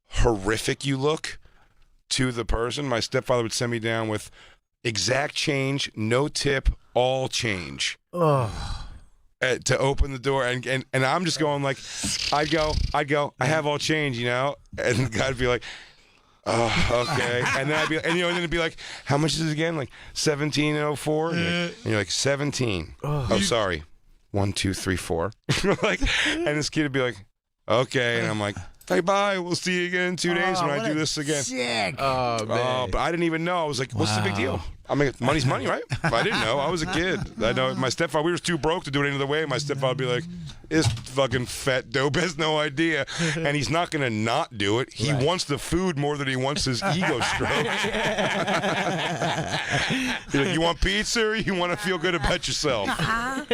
horrific you look to the person, my stepfather would send me down with exact change, no tip, all change. To open the door, and I'm just going like, I'd go, I have all change, you know, and the guy'd be like, oh, okay, and then I'd be, and then it'd be like, how much is it again? Like 17.04, and you're like 17. Oh, sorry, 1, 2, 3, 4. Like, and this kid would be like, okay, and I'm like, hey, bye. We'll see you again in 2 days when I do this again. Sick. But I didn't even know. I was like, what's the big deal? I mean, money's money, right? I didn't know. I was a kid. I know my stepfather, we were too broke to do it any other way. My stepfather would be like, this fucking fat dope has no idea. And he's not going to not do it. He wants the food more than he wants his ego stroked. Like, you want pizza or you want to feel good about yourself? I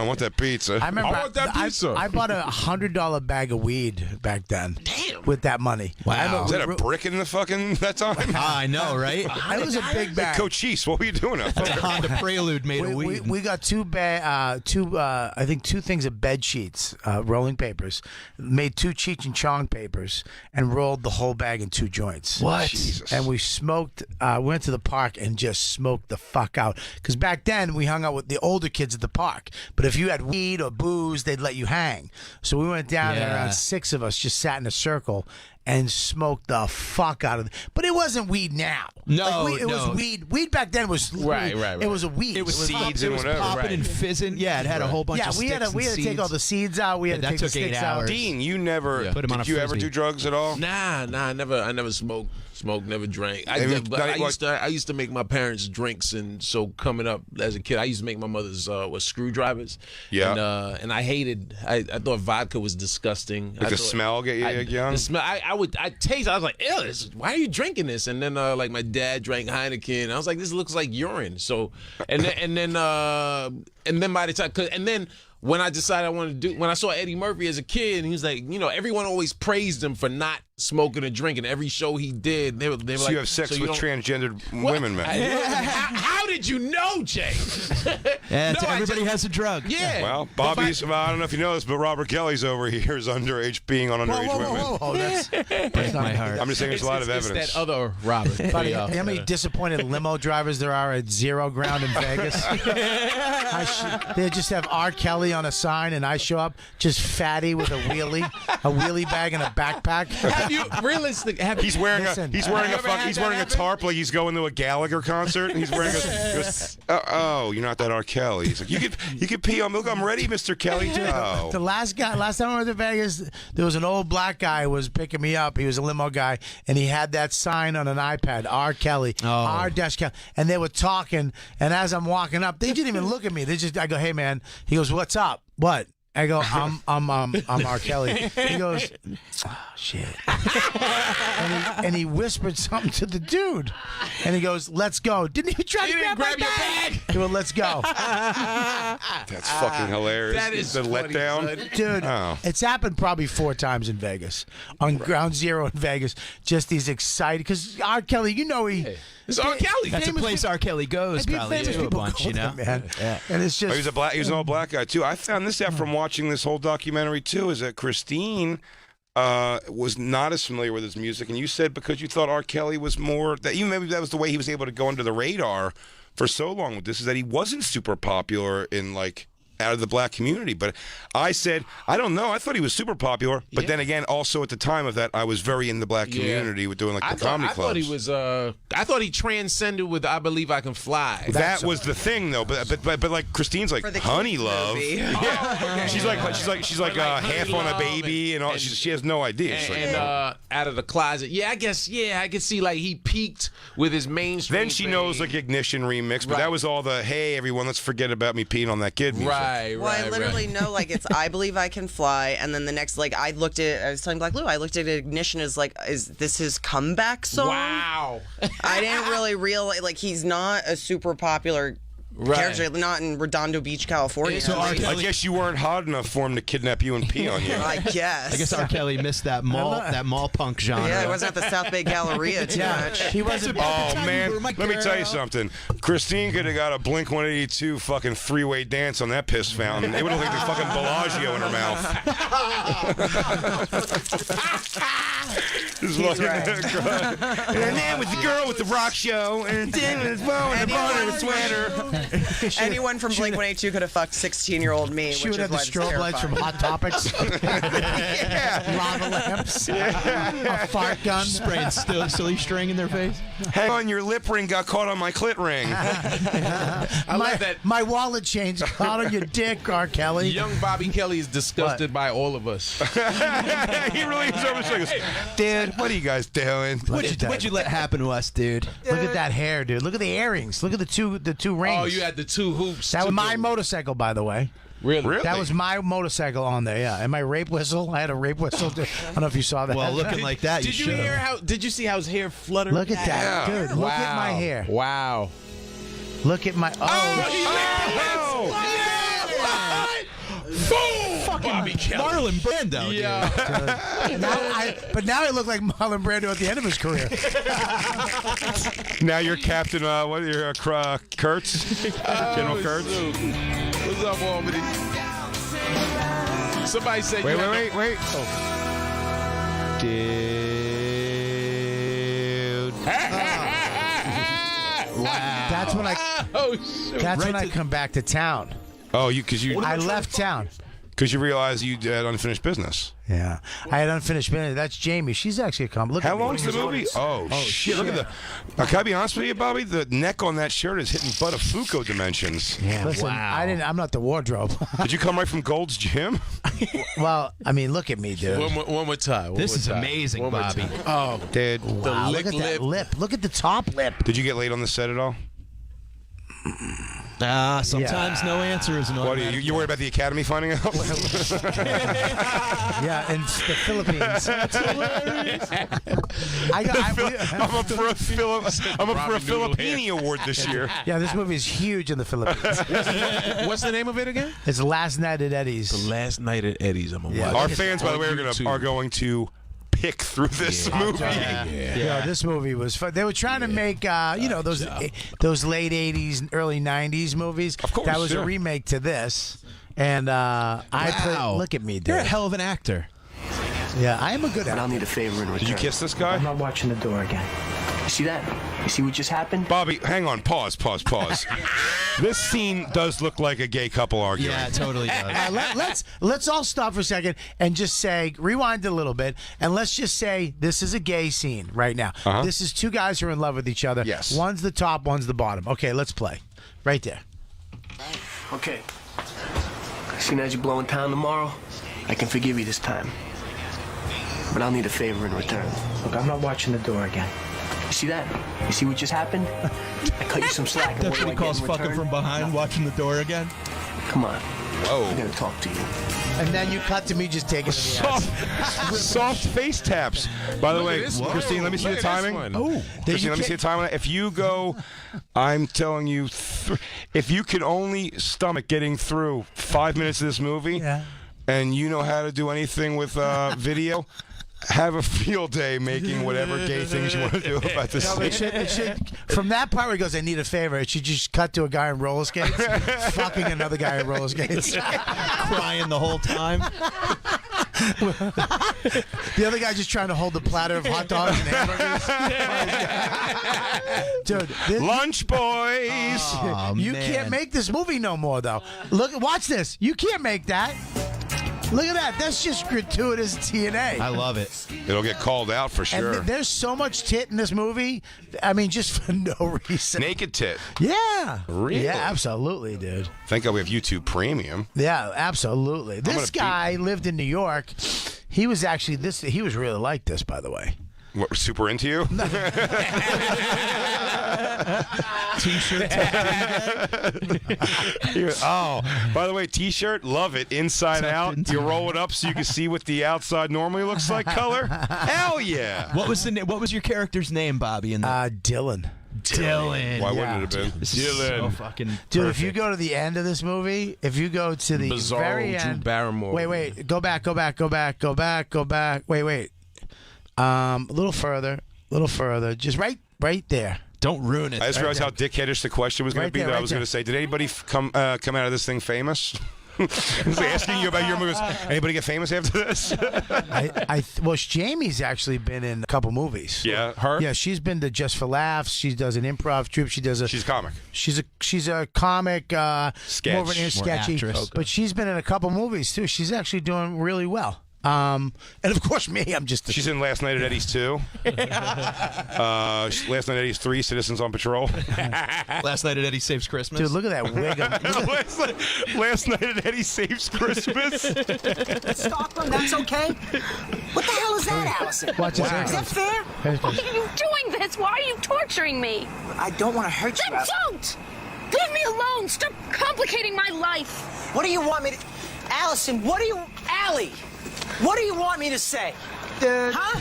want that pizza. I remember I want that pizza. I bought a $100 bag of weed back then. Damn. with that money. Wow. Was that a brick in the fucking that time? I know, right? It was a big bag. Cochise, what were you doing up That's there? a Honda Prelude made of weed. We got I think two things of bed sheets, rolling papers, made 2 Cheech and Chong papers, and rolled the whole bag in 2 joints. What? Jesus. And we smoked. Went to the park and just smoked the fuck out. Because back then we hung out with the older kids at the park. But if you had weed or booze, they'd let you hang. So we went down there. Around 6 of us just sat in a circle and smoked the fuck out of it. But it wasn't weed now. No, it was weed. Weed back then was Right. It was a weed. It was seeds it and was whatever. popping and fizzing. Yeah, it had a whole bunch of sticks and we had to take all the seeds out. We had to that take the took 8 sticks out. hours. Dean, you never Put him on did a you ever frisbee. do drugs at all? Nah, I never smoked, never drank. I used to make my parents drinks, and so coming up as a kid, I used to make my mother's screwdrivers. Yeah. and I hated. I thought vodka was disgusting. Like the smell get you young? The smell. I taste. I was like, ew, why are you drinking this? And then like my dad drank Heineken. I was like, this looks like urine. So and then by the time and then. When I decided I wanted to when I saw Eddie Murphy as a kid, and he was like, everyone always praised him for not smoking or drinking. Every show he did, they were So like, you have sex with transgendered women, man. How did you know, Jay? Everybody has a drug. Yeah. Well, Bobby's. I don't know if you know this, but Robert Kelly's over here is underage, peeing on underage women. Whoa, that's Break my heart. I'm just saying there's a lot of It's evidence. that other Robert. Buddy, how many disappointed limo drivers there are at Zero Ground in Vegas? They just have R. Kelly on a sign, and I show up just fatty with a wheelie bag and a backpack. Have you realistic? He's wearing a tarp like he's going to a Gallagher concert. And he's wearing you're not that R. Kelly. He's like, you could pee on milk. I'm ready, Mr. Kelly. Oh. The last time I went to Vegas, there was an old black guy who was picking me up. He was a limo guy, and he had that sign on an iPad, R. Kelly, R. Kelly, and they were talking. And as I'm walking up, they didn't even look at me. I go, hey man. He goes, what's up? What? I go, I'm R. Kelly. He goes, oh, shit. and he whispered something to the dude. And he goes, let's go. Didn't even try to grab my bag. He went, let's go. That's fucking hilarious. That is the letdown. Dude, it's happened probably 4 times in Vegas. On Ground Zero in Vegas. Just these excited, because R. Kelly, it's R. Kelly. That's a place R. Kelly goes probably to a bunch, man. Yeah. And it's just He was an old black guy too. I found this out from watching this whole documentary too. Is that Christine was not as familiar with his music, and you said because you thought R. Kelly was more that maybe that was the way he was able to go under the radar for so long with this, is that he wasn't super popular in like out of the black community. But I said, I don't know. I thought he was super popular. But then again, also at the time of that, I was very in the black community with doing like the comedy clubs. I thought he was. I thought he transcended with "I Believe I Can Fly." That was the thing, though. But like Christine's like Honey Love. Yeah. She's like half on a baby and all. She has no idea. And Out of the Closet. Yeah, I guess. Yeah, I could see like he peaked with his mainstream. Then she knows like Ignition remix, but that was all the hey everyone, let's forget about me peeing on that kid music. Well, I literally know, like, it's I Believe I Can Fly, and then the next, like, I was telling Black Lou, I looked at Ignition as, like, is this his comeback song? Wow. I didn't really realize, like, he's not a super popular character, not in Redondo Beach, California. So I guess you weren't hot enough for him to kidnap you and pee on you. I guess. I guess R. Kelly missed that mall punk genre. Yeah, he wasn't at the South Bay Galleria too much. He wasn't. Oh man, let me tell you something. Christine could have got a Blink-182 fucking 3-way dance on that piss fountain. It would have looked like fucking Bellagio in her mouth. And then with the girl with the rock show, and then with his bow and the ball with sweater. Anyone from Blink-182 could have fucked 16-year-old me. She would have the strobe lights from Hot Topics. Lava lamps. A fart gun. Spraying silly string in their face. Hang on, your lip ring got caught on my clit ring. I like that. My wallet chain's caught on your dick, R. Kelly. Young Bobby Kelly is disgusted by all of us. He really is over the goes, Dad, what are you guys doing? What'd you let happen to us, dude? Look at that hair, dude. Look at the earrings. Look at the two rings. Oh, you had the 2 hoops. That was my motorcycle, by the way. Really? That was my motorcycle on there, yeah. And my rape whistle. I had a rape whistle. I don't know if you saw that. Well, looking like that, did you hear how? Did you see how his hair fluttered? Look at that, dude. Look at my hair. Wow. Look at my. Fucking Bobby Kelly. Marlon Brando, Yeah. But now he looked like Marlon Brando at the end of his career. Now you're Captain, what are you, Kurtz? General Kurtz? What's up, Albany? Somebody say... Wait. Oh. Dude. That's when I. Oh, shoot. That's when I come back to town. Oh, because I left town. Because you realized you had unfinished business. Yeah, I had unfinished business. That's Jamie. She's actually a comic. How long's the movie? Oh shit! Look at the. Can I be honest with you, Bobby? The neck on that shirt is hitting Buttafuoco dimensions. Yeah. Listen, I'm not the wardrobe. Did you come right from Gold's Gym? Well, I mean, look at me, dude. One more time. This is amazing, Bobby. Oh, dude. Wow, look at that lip. Look at the top lip. Did you get laid on the set at all? Sometimes no answer is an What are you worried about the Academy finding out? Yeah, in the Philippines. I'm up for a Philippine award this year. Yeah, this movie is huge in the Philippines. What's the name of it again? It's Last Night at Eddie's. The Last Night at Eddie's. I'm gonna watch. Our fans, by the way, are going to pick through this movie. Yeah, this movie was fun. They were trying to make, those late '80s, early '90s movies. Of course, that was a remake to this, and I played. Look at me, dude. You're a hell of an actor. Yeah, I am a good actor. But I'll need a favor in return. Did you kiss this guy? I'm not watching the door again. You see that? You see what just happened? Bobby, hang on. Pause. This scene does look like a gay couple arguing. Yeah, it totally does. Let's all stop for a second and just say, rewind a little bit, and let's just say this is a gay scene right now. This is two guys who are in love with each other. Yes. One's the top, one's the bottom. Okay, let's play. Right there. Okay. Seeing as you blow in town tomorrow, I can forgive you this time. But I'll need a favor in return. Look, I'm not watching the door again. You see that? You see what just happened? I cut you some slack. That's what he calls fucking from behind, watching the door again. Come on. Whoa. I gotta talk to you. And then you cut to me just taking it in the ass. Soft face taps. By the way, Christine, let me see the timing. Oh, Christine, let me see the timing. If you go, I'm telling you, if you can only stomach getting through 5 minutes of this movie, and you know how to do anything with video, have a field day making whatever gay things you want to do about this scene. It should, from that part where he goes, I need a favor, it should just cut to a guy in roller skates fucking another guy in roller skates. Crying the whole time. The other guy just trying to hold the platter of hot dogs and hamburgers. Dude, lunch boys. You can't make this movie no more, though. Watch this. You can't make that. Look at that. That's just gratuitous TNA. I love it. It'll get called out for sure. And there's so much tit in this movie. I mean, just for no reason. Naked tit. Yeah. Really? Yeah, absolutely, dude. Thank God we have YouTube Premium. Yeah, absolutely. This guy lived in New York. He was actually he was really like this, by the way. What, super into you? T-shirt. Oh, by the way, T-shirt, love it. Inside out. You roll it up so you can see what the outside normally looks like color. Hell yeah. What was your character's name, Bobby? In Dylan. Dylan. Why wouldn't it have been? Dylan. So fucking Dude, perfect. if you go to the end of this movie, if you go to the Bizarro very end. Drew Barrymore. Wait. Go back. Wait. A little further. Just right there. Don't ruin it. I just realized how dickheadish the question was going to be. That I was going to say, did anybody come out of this thing famous? I was asking you about your movies. Anybody get famous after this? Well, Jamie's actually been in a couple movies. Yeah, her. Yeah, she's been to Just for Laughs. She does an improv troupe. She's a comic. She's a comic. Sketch. More of an sketchy. But she's been in a couple movies too. She's actually doing really well. And of course, me. I'm just. She's in Last Night at Eddie's 2. Last Night at Eddie's 3. Citizens on Patrol. Last Night at Eddie Saves Christmas. Dude, look at that wig. Last Night at Eddie Saves Christmas. Stockholm, that's okay. What the hell is that, Allison? Watch this. Is that fair? Why are you doing this? Why are you torturing me? I don't want to hurt you. Then don't! Leave me alone! Stop complicating my life! What do you want me to... Allison, Allie! What do you want me to say? Huh?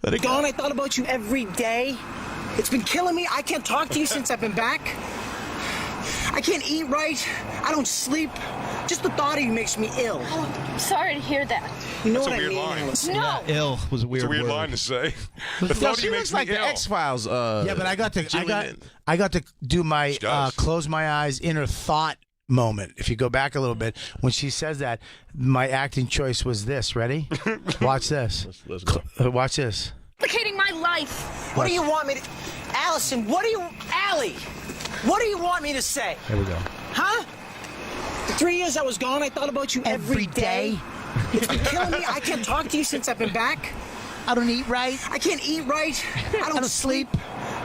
Let it go. Dawn, I thought about you every day. It's been killing me. I can't talk to you since I've been back. I can't eat right. I don't sleep. Just the thought of you makes me ill. Oh, I'm sorry to hear that. You know That's what a weird I mean, line. Allison? No. Ill was a weird It's a weird word. line to say. The thought of you makes me like the ill. X-Files. Yeah, but I got to do my close my eyes inner thought moment. If you go back a little bit, when she says that, my acting choice was this. Ready? Watch this. Let's go. Watch this. Complicating my life. What do you want me to... Allison, what do you... Allie, what do you want me to say? Here we go. Huh? The 3 years I was gone, I thought about you every day. It's been killing me. I can't talk to you since I've been back. I don't eat right. I can't eat right. I don't sleep.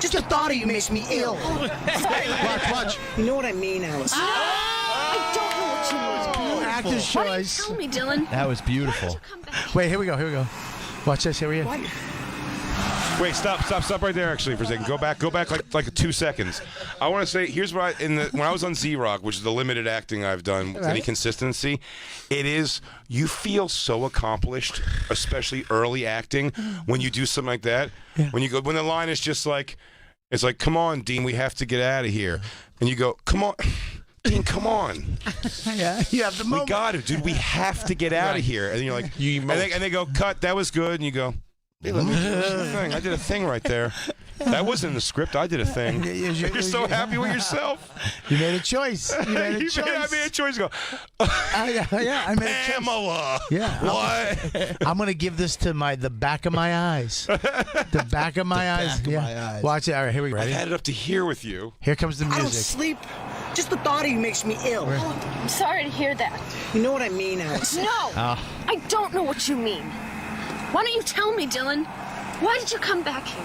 Just the thought of you makes me ill. Watch. You know what I mean, Allison? I don't know what you mean. Actor's Why don't you choice. tell me, Dylan? That was beautiful. Wait, here we go. Watch this. Here we go. Wait, stop right there. Actually, for a second, go back like 2 seconds. I want to say, here's what when I was on Z-Rock, which is the limited acting I've done with any consistency, it is you feel so accomplished, especially early acting when you do something like that. Yeah. When the line is just like, it's like, come on, Dean, we have to get out of here, and you go, come on. Dean, come on. Yeah, you have the moment. We got it, dude. We have to get out of here. And you're like, and they go, cut. That was good. And you go, hey, let me do the thing. I did a thing right there. That wasn't in the script. I did a thing. You're so happy with yourself. You made a choice. I made a choice. Go. Yeah, I made a choice. Pamela. Yeah. What? I'm gonna give this to the back of my eyes. The back of my eyes. Yeah. Watch it. All right, here we go. I Ready? had it up to here with you. Here comes the I music. don't sleep. Just the thought of you makes me ill. I'm sorry to hear that. You know what I mean, Allison? No. I don't know what you mean. Why don't you tell me, Dylan? Why did you come back here?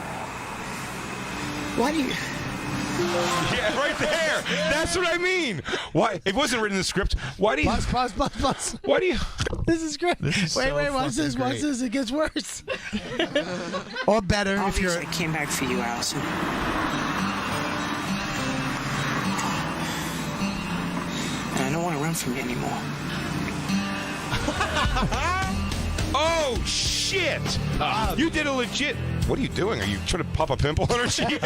Why do you... Yeah, right there. That's what I mean. Why? It wasn't written in the script. Why do you... Pause. Why do you... This is great. Wait, watch this. Watch this. It gets worse. Or better if you're... I came back for you, Allison. And I don't want to run from you anymore. Oh, shit. You did a legit... What are you doing? Are you trying to pop a pimple on her cheek?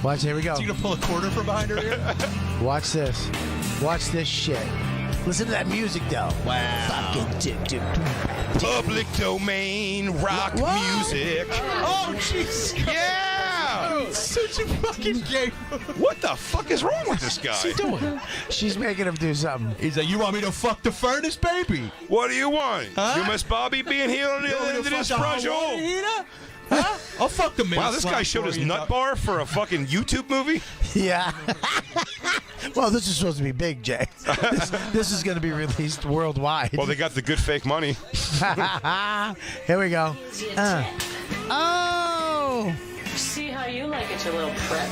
Watch, here we go. You gonna pull a quarter from behind her ear? Watch this. Watch this shit. Listen to that music, though. Wow. Public domain rock music. Oh, jeez. Yeah. Such a fucking gay. What the fuck is wrong with this guy? What's he doing? She's making him do something. He's like, you want me to fuck the furnace, baby? What do you want? Huh? You miss Bobby being here on the other end of this project? Huh? I'll fuck the man. Wow, this guy showed his nut bar for a fucking YouTube movie? Yeah. Well, this is supposed to be big, Jay. This is going to be released worldwide. Well, they got the good fake money. Here we go. Oh! See how you like it, you little prick.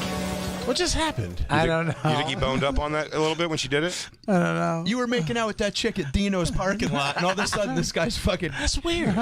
What just happened? I don't know. You think he boned up on that a little bit when she did it? I don't know. You were making out with that chick at Dino's parking lot, and all of a sudden this guy's fucking. That's weird.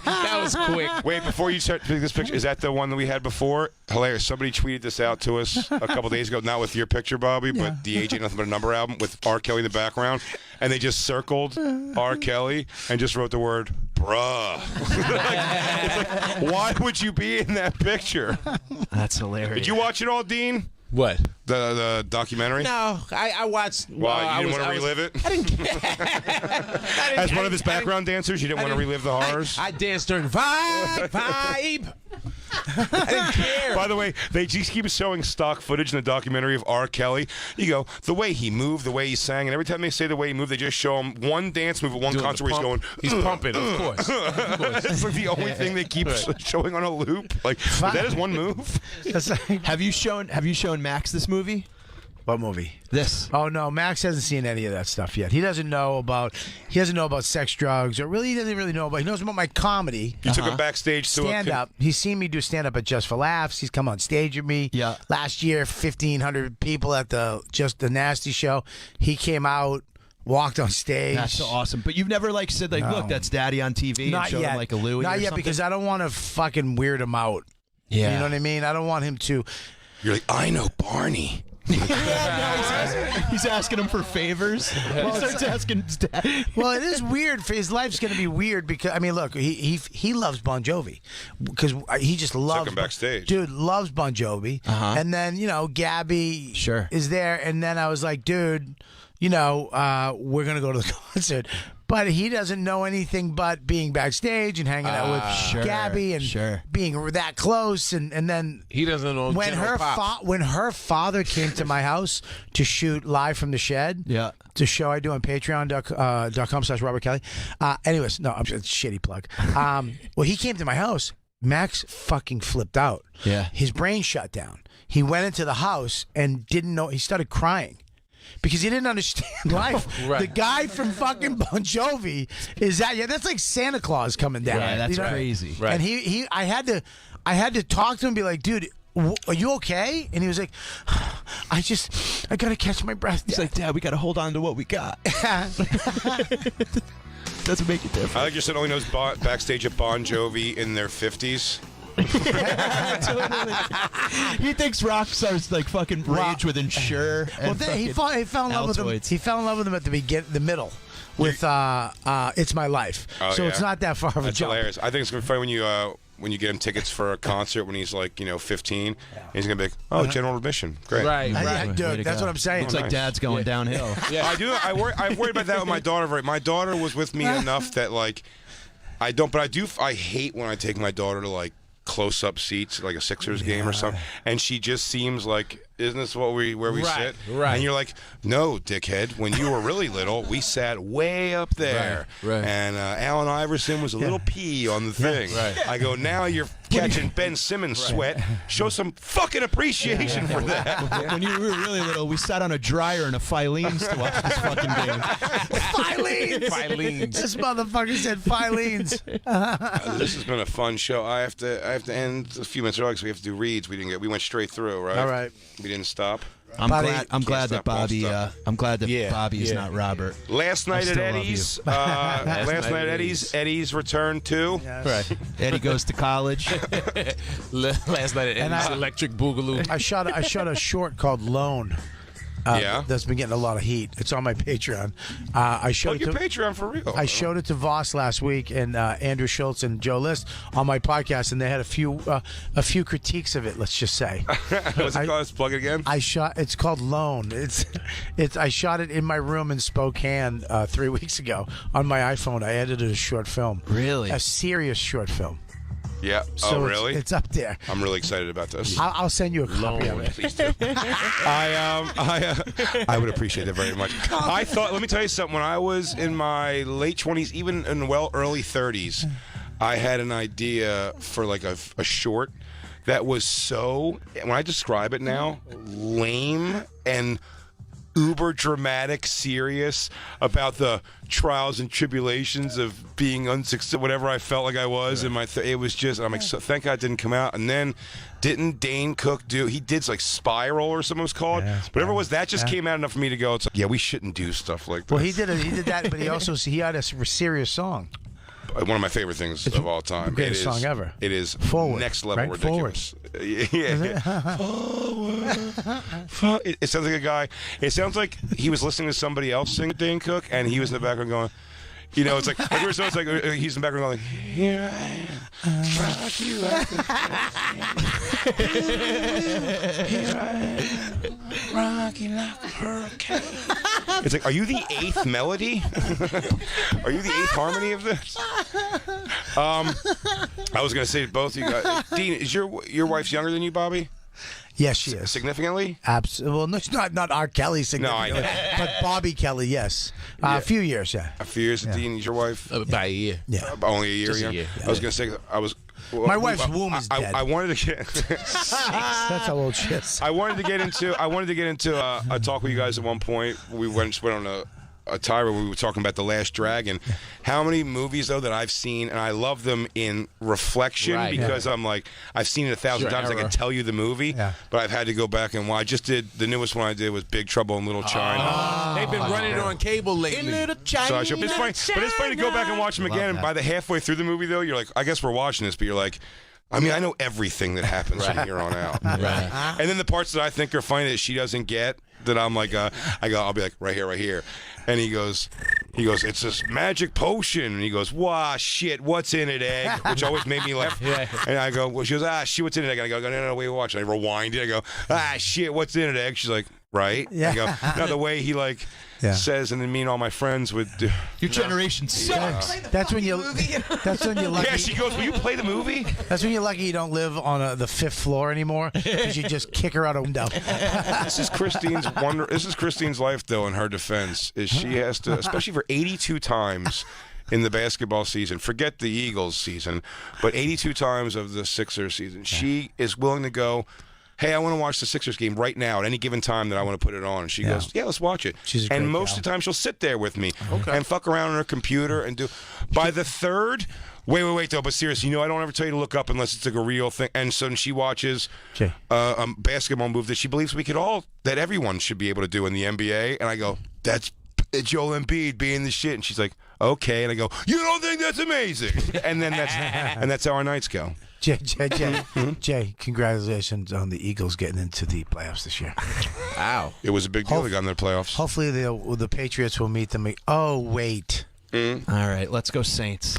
That was quick. Wait, before you start taking this picture, is that the one that we had before? Hilarious. Somebody tweeted this out to us a couple days ago, not with your picture, Bobby, but the Age Ain't Nothing But a Number album with R. Kelly in the background. And they just circled R. Kelly and just wrote the word, bruh. It's like, why would you be in that picture? That's hilarious. Did you watch it all, Dean? What? The documentary? No, I watched. Why? You didn't want to relive it? I didn't care. As one of his background dancers, you didn't want to relive the horrors? I danced during Vibe. I didn't care. By the way, they just keep showing stock footage in the documentary of R. Kelly. You go, the way he moved, the way he sang, and every time they say the way he moved, they just show him one dance move at one Doing concert the where he's going. He's pumping, of course. It's like the only thing they keep showing on a loop. Like, that is one move. Have you shown Max this movie? What movie? This. Oh no, Max hasn't seen any of that stuff yet. He doesn't know about sex, drugs, or really he doesn't really know about. He knows about my comedy. You took him backstage to stand up. He's seen me do stand up at Just for Laughs. He's come on stage with me. Yeah. Last year, 1,500 people at the Nasty show. He came out, walked on stage. That's so awesome. But you've never said look, that's Daddy on TV. Not and showed yet. him like a Louie. Not or yet something? because I don't want to fucking weird him out. Yeah. You know what I mean? I don't want him to. You're like, I know Barney. He's asking him for favors. He starts asking his dad. Well, it is weird. His life's going to be weird because I mean, look, he loves Bon Jovi because he just loves. Took him backstage. Dude loves Bon Jovi, and then Gabby is there, and then I was like, dude, we're gonna go to the concert. But he doesn't know anything but being backstage and hanging out with Gabby and being that close, and then he doesn't know when her father came to my house to shoot Live from the Shed. Yeah, the show I do on Patreon.com/Robert Kelly. Anyways, no, I'm just a shitty plug. Well, he came to my house. Max fucking flipped out. Yeah, his brain shut down. He went into the house and didn't know. He started crying. Because he didn't understand life. The guy from fucking Bon Jovi is that? Yeah, that's like Santa Claus coming down. Yeah, that's crazy. Right. And I had to talk to him and be like, dude, are you okay? And he was like, I gotta catch my breath. He's like, Dad, we gotta hold on to what we got. Doesn't make it different. I like your son only knows backstage at Bon Jovi in their 50s. He thinks rock stars like fucking rage with Ensure. Well, he fell in love with him. He fell in love with him at the middle with "It's My Life." So it's not that far of a jump. Hilarious. I think it's gonna be funny when you get him tickets for a concert when he's like 15. He's gonna be like, general admission. Great. Right. Dude, that's what I'm saying. It's like Dad's going downhill. Yeah, I do. I worry about that with my daughter. My daughter was with me enough that I don't. But I hate when I take my daughter to close-up seats, like a Sixers game or something, and she just seems like, isn't this where we sit? Right. And you're like, no, dickhead. When you were really little, we sat way up there. Right. And Allen Iverson was a little pee on the thing. Right. I go, now you're catching Ben Simmons sweat. Show some fucking appreciation for that. When you were really little, we sat on a dryer in a Filene's to watch this fucking game. Filene's. This motherfucker said Filene's. This has been a fun show. I have to end a few minutes early because we have to do reads. We went straight through, right? All right. We didn't stop. I'm glad that Bobby is not Robert. Last night at Eddie's. Last night at Eddie's returned too. Yes. Right. Eddie goes to college. Last night at Eddie's Electric Boogaloo. I shot a short called Lone. That's been getting a lot of heat. It's on my Patreon. I showed your Patreon for real. I showed it to Voss last week and Andrew Schultz and Joe List on my podcast, and they had a few critiques of it. Let's just say. What's it called? Let's plug it again. It's called Lone. I shot it in my room in Spokane 3 weeks ago on my iPhone. I edited a short film. Really? A serious short film. Yeah. So really? It's up there. I'm really excited about this. I'll send you a copy of it. Please do. I would appreciate it very much. I thought. Let me tell you something. When I was in my late 20s, even in early 30s, I had an idea for like a short that was so. When I describe it now, lame and uber dramatic, serious about the trials and tribulations of being unsuccessful, whatever I felt like I was in my. It was just. I'm like, so, thank God it didn't come out. And then, didn't Dane Cook do? He did like Spiral or something it was called. Whatever it was, that just came out enough for me to go. It's like, yeah, we shouldn't do stuff like that. Well, he did that, but he had a serious song. One of my favorite things of all time. The greatest song ever. It is Forward, next level right? ridiculous. Yeah. Forward. It sounds like a guy. It sounds like he was listening to somebody else sing Dane Cook, and he was in the background going. It's like it's like he's in the background going, "Here I am, rock you like a here I am, rock you like a hurricane." It's like, are you the eighth melody? Are you the eighth harmony of this? I was gonna say to both of you guys, Dean, is your wife's younger than you, Bobby? Yes, she is. Significantly? Absolutely. Well, no, it's not R. Kelly significantly. No, I know. But Bobby Kelly, yes. A few years, yeah. A few years. Yeah. Dean, is your wife? About a year. Yeah. Only a year, Just yeah? a year. I was going to say, my wife's womb is dead. I wanted to get. That's how old she is. I wanted to get into a talk with you guys at one point. We went on a tirade where we were talking about The Last Dragon. How many movies though that I've seen, and I love them in reflection because I'm like, I've seen it 1,000 times. I can tell you the movie, but I've had to go back and watch. I just did the newest one I did was Big Trouble in Little China. They've been running it on cable lately. So it's funny to go back and watch them again. And by the halfway through the movie though, you're like, I guess we're watching this, but you're like, I mean, I know everything that happens from here on out. Right. And then the parts that I think are funny that she doesn't get, that I'm like, I'll be like, right here. And he goes, it's this magic potion. And he goes, wow, shit, what's in it, egg? Which always made me laugh. And I go, well, she goes, shit, what's in it, egg? And I go, no, wait, watch. And I rewind it. I go, shit, what's in it, egg? She's like, right? Yeah. I go, no, the way he says, and then me and all my friends would do. Your generation sucks. That's when you. That's when you're lucky. Yeah, she goes, will you play the movie? That's when you're lucky you don't live on the 5th floor anymore, because you just kick her out a window. This is Christine's life, though. In her defense, is she has to, especially for 82 times in the basketball season. Forget the Eagles season, but 82 times of the Sixers season, she is willing to go. Hey, I want to watch the Sixers game right now at any given time that I want to put it on. And she goes, yeah, let's watch it. She's a and great most gal. of the time, she'll sit there with me and fuck around on her computer and do. By the third, wait, though, but seriously, I don't ever tell you to look up unless it's like a real thing. And so she watches a basketball move that she believes that everyone should be able to do in the NBA. And I go, that's Joel Embiid being the shit. And she's like, okay. And I go, you don't think that's amazing? And then that's how our nights go. Jay, congratulations on the Eagles getting into the playoffs this year. Wow. It was a big deal they got in the playoffs. Hopefully the Patriots will meet them. Oh, wait. All right, let's go Saints.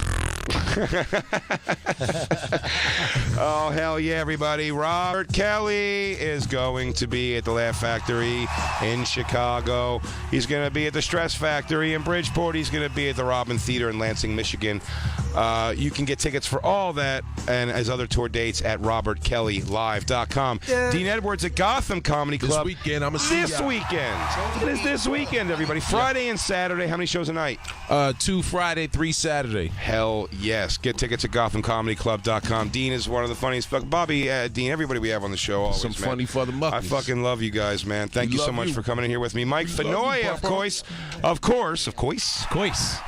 Oh, hell yeah, everybody. Robert Kelly is going to be at the Laugh Factory in Chicago. He's going to be at the Stress Factory in Bridgeport. He's going to be at the Robin Theater in Lansing, Michigan. You can get tickets for all that and his other tour dates at robertkellylive.com. Yeah. Dean Edwards at Gotham Comedy Club. This weekend, I'm going to see This weekend. It is this weekend, everybody. Friday and Saturday. How many shows a night? 2 Friday, 3 Saturday. Hell yes. Get tickets at GothamComedyClub.com. Dean is one of the funniest. Bobby, Dean, everybody we have on the show always, Some man. funny for the muckers. I fucking love you guys, man. Thank you so much for coming in here with me. Mike Fenoy, of course. It's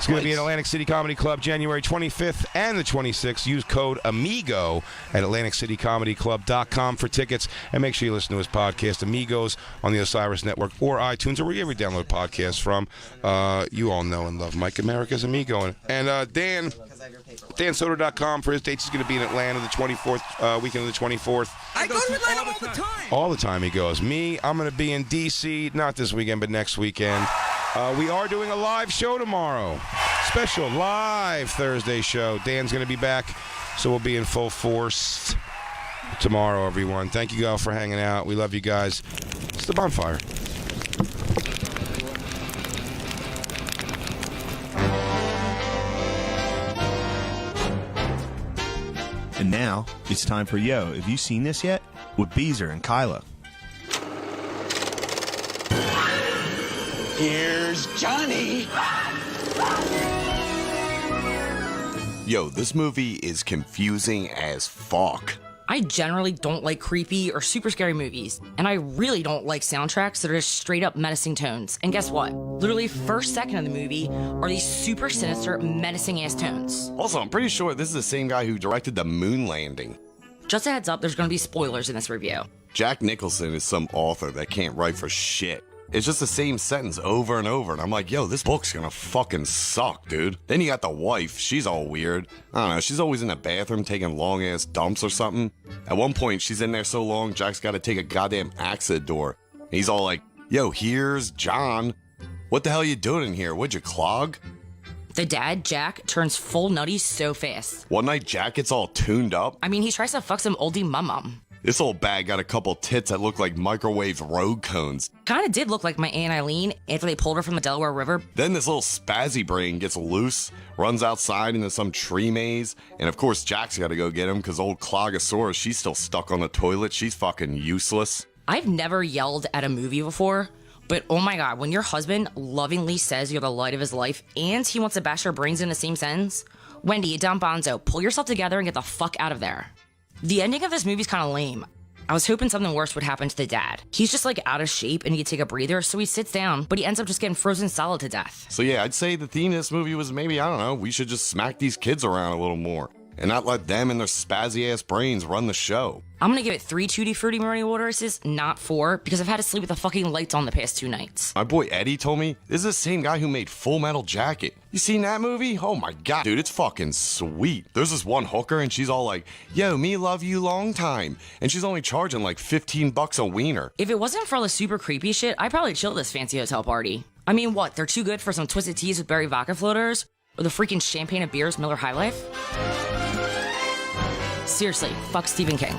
going to be at Atlantic City Comedy Club January 25th and the 26th. Use code AMIGO at AtlanticCityComedyClub.com for tickets. And make sure you listen to his podcast, Amigos, on the Osiris Network or iTunes or wherever you download podcasts from. You all know and love Mike, America's Amigo. And DanSoder.com for his dates. He's going to be in Atlanta the 24th, weekend of the 24th. I go to Atlanta all the time. All the time he goes. Me, I'm going to be in D.C., not this weekend, but next weekend. We are doing a live show tomorrow. Special live Thursday show. Dan's going to be back, so we'll be in full force tomorrow, everyone. Thank you all for hanging out. We love you guys. It's the Bonfire. And now, it's time for Yo. Have you seen this yet? With Beezer and Kyla. Here's Johnny. Yo, this movie is confusing as fuck. I generally don't like creepy or super scary movies, and I really don't like soundtracks that are just straight up menacing tones. And guess what? Literally first second of the movie are these super sinister, menacing ass tones. Also, I'm pretty sure this is the same guy who directed the moon landing. Just a heads up, there's gonna be spoilers in this review. Jack Nicholson is some author that can't write for shit. It's just the same sentence over and over, and I'm like, yo, this book's gonna fucking suck, dude. Then you got the wife, she's all weird. I don't know, she's always in the bathroom taking long-ass dumps or something. At one point, she's in there so long, Jack's gotta take a goddamn axe at the door. And he's all like, yo, here's John. What the hell you doing in here? Would you clog? The dad, Jack, turns full nutty so fast. One night, Jack gets all tuned up. I mean, he tries to fuck some oldie mum-mum. This old bag got a couple tits that look like microwave road cones. Kinda did look like my Aunt Eileen after they pulled her from the Delaware River. Then this little spazzy brain gets loose, runs outside into some tree maze, and of course Jack's gotta go get him because old Clogosaurus, she's still stuck on the toilet. She's fucking useless. I've never yelled at a movie before, but oh my god, when your husband lovingly says you're the light of his life and he wants to bash your brains in the same sentence, Wendy, Don Bonzo, pull yourself together and get the fuck out of there. The ending of this movie's kind of lame. I was hoping something worse would happen to the dad. He's just like out of shape and he could take a breather, so he sits down, but he ends up just getting frozen solid to death. So yeah, I'd say the theme of this movie was maybe, I don't know, we should just smack these kids around a little more. and not let them and their spazzy-ass brains run the show. I'm gonna give it 3 Tutti Frutti Maroni water assists, not 4, because I've had to sleep with the fucking lights on the past 2 nights. My boy Eddie told me this is the same guy who made Full Metal Jacket. You seen that movie? Oh my god, dude, it's fucking sweet. There's this one hooker and she's all like, yo, me love you long time. And she's only charging like $15 a wiener. If it wasn't for all the super creepy shit, I'd probably chill this fancy hotel party. I mean, what, they're too good for some twisted teas with berry vodka floaters? Or the freaking champagne of beers Miller High Life? Seriously, fuck Stephen King.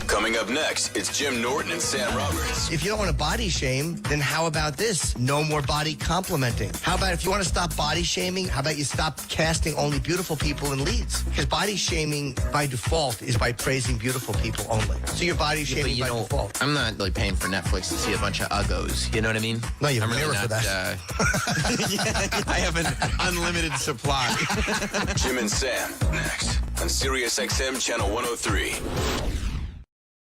Coming up next, it's Jim Norton and Sam Roberts. If you don't want to body shame, then how about this? No more body complimenting. How about if you want to stop body shaming, how about you stop casting only beautiful people in leads? Because body shaming by default is by praising beautiful people only. So you're body shaming by default. I'm not like paying for Netflix to see a bunch of uggos. You know what I mean? No, you have I'm a mirror really for not, that. I have an unlimited supply. Jim and Sam, next on Sirius XM Channel 103.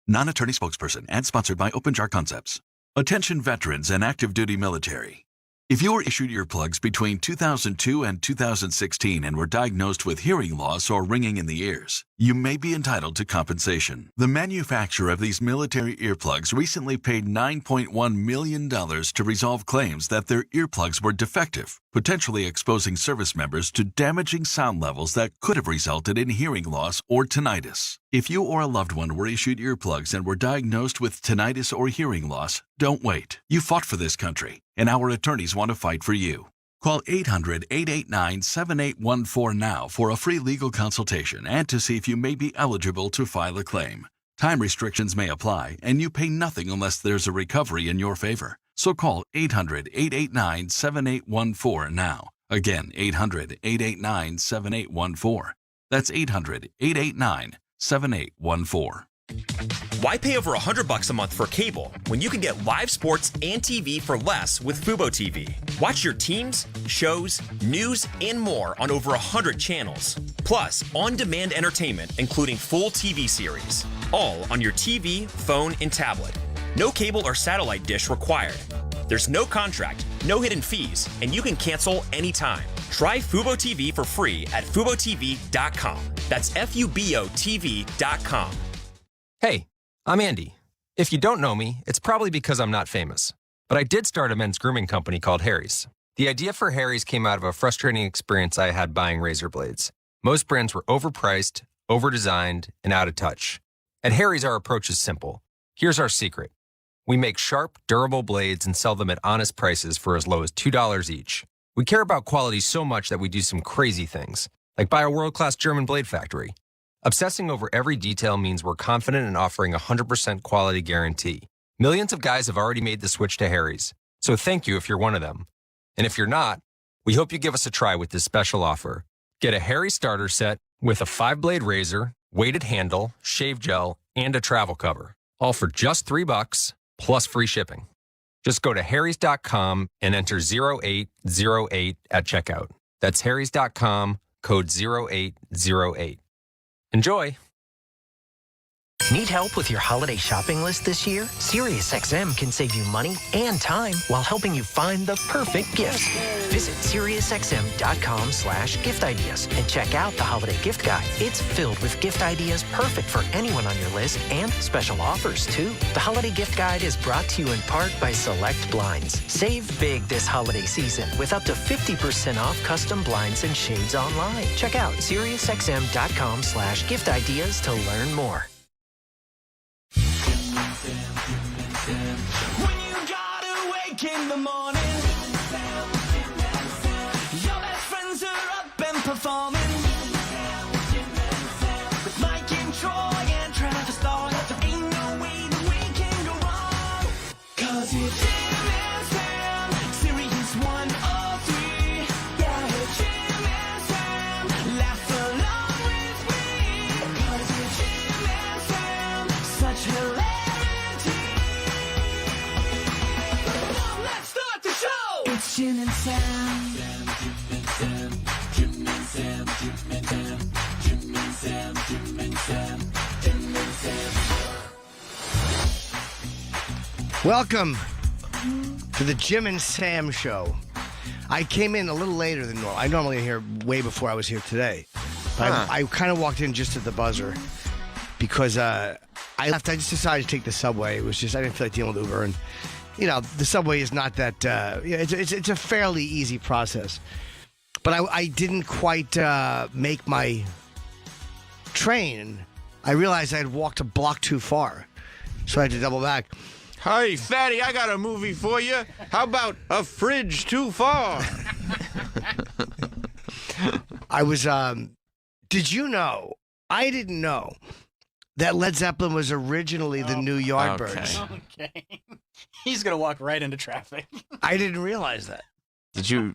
Non-attorney spokesperson and sponsored by OpenJar Concepts. Attention veterans and active duty military. If you were issued earplugs between 2002 and 2016 and were diagnosed with hearing loss or ringing in the ears, you may be entitled to compensation. The manufacturer of these military earplugs recently paid $9.1 million to resolve claims that their earplugs were defective, potentially exposing service members to damaging sound levels that could have resulted in hearing loss or tinnitus. If you or a loved one were issued earplugs and were diagnosed with tinnitus or hearing loss, don't wait. You fought for this country, and our attorneys want to fight for you. Call 800-889-7814 now for a free legal consultation and to see if you may be eligible to file a claim. Time restrictions may apply, and you pay nothing unless there's a recovery in your favor. So call 800-889-7814 now. Again, 800-889-7814. That's 800-889-7814. Why pay over $100 a month for cable when you can get live sports and TV for less with Fubo TV? Watch your teams, shows, news, and more on over 100 channels. Plus, on-demand entertainment, including full TV series. All on your TV, phone, and tablet. No cable or satellite dish required. There's no contract, no hidden fees, and you can cancel anytime. Try Fubo TV for free at FuboTV.com. That's FuboTV.com. Hey, I'm Andy. If you don't know me, it's probably because I'm not famous. But I did start a men's grooming company called Harry's. The idea for Harry's came out of a frustrating experience I had buying razor blades. Most brands were overpriced, overdesigned, and out of touch. At Harry's, our approach is simple. Here's our secret. We make sharp, durable blades and sell them at honest prices for as low as $2 each. We care about quality so much that we do some crazy things, like buy a world-class German blade factory. Obsessing over every detail means we're confident in offering a 100% quality guarantee. Millions of guys have already made the switch to Harry's, so thank you if you're one of them. And if you're not, we hope you give us a try with this special offer. Get a Harry starter set with a 5-blade razor, weighted handle, shave gel, and a travel cover, all for just $3 plus free shipping. Just go to harrys.com and enter 0808 at checkout. That's harrys.com, code 0808. Enjoy! Need help with your holiday shopping list this year? SiriusXM can save you money and time while helping you find the perfect gifts. Visit SiriusXM.com/gift ideas and check out the holiday gift guide. It's filled with gift ideas perfect for anyone on your list and special offers, too. The holiday gift guide is brought to you in part by Select Blinds. Save big this holiday season with up to 50% off custom blinds and shades online. Check out SiriusXM.com/gift ideas to learn more. When you gotta wake in the morning, your best friends are up and performing. With Mike and Troy and Travis Thorne, there ain't no way that we can go wrong. 'Cause it's Jim and Sam, Sirius 103. Yeah, Jim and Sam, laugh along with me. 'Cause it's Jim and Sam, such hilarity. Let's start the Welcome to the Jim and Sam show. I came in a little later than normal. I normally am here way before I was here today. I kind of walked in just at the buzzer because I just decided to take the subway. It was just, I didn't feel like dealing with Uber. And, you know, the subway is not that, it's a fairly easy process. But I didn't quite make my train. I realized I had walked a block too far. So I had to double back. Hey, fatty, I got a movie for you. How about A Fridge Too Far? I was, did you know, I didn't know that Led Zeppelin was originally the New Yardbirds. Okay. He's going to walk right into traffic. I didn't realize that. Did you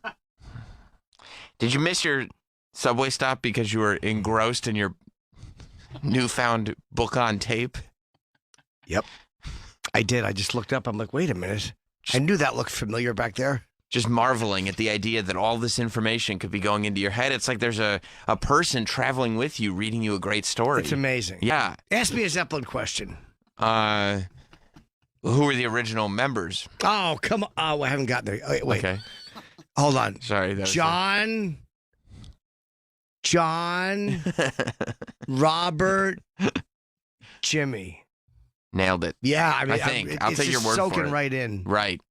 miss your subway stop because you were engrossed in your newfound book on tape? Yep. I did. I just looked up. I'm like, wait a minute. I knew that looked familiar back there. Just marveling at the idea that all this information could be going into your head. It's like there's a person traveling with you, reading you a great story. It's amazing. Yeah. Ask me a Zeppelin question. Who were the original members? Oh, come on. Oh, I haven't gotten there. Wait. Okay. Hold on. Sorry. John, Robert, Jimmy. Nailed it. Yeah, I mean, I think. I'll take your word for it. Soaking right in. Right.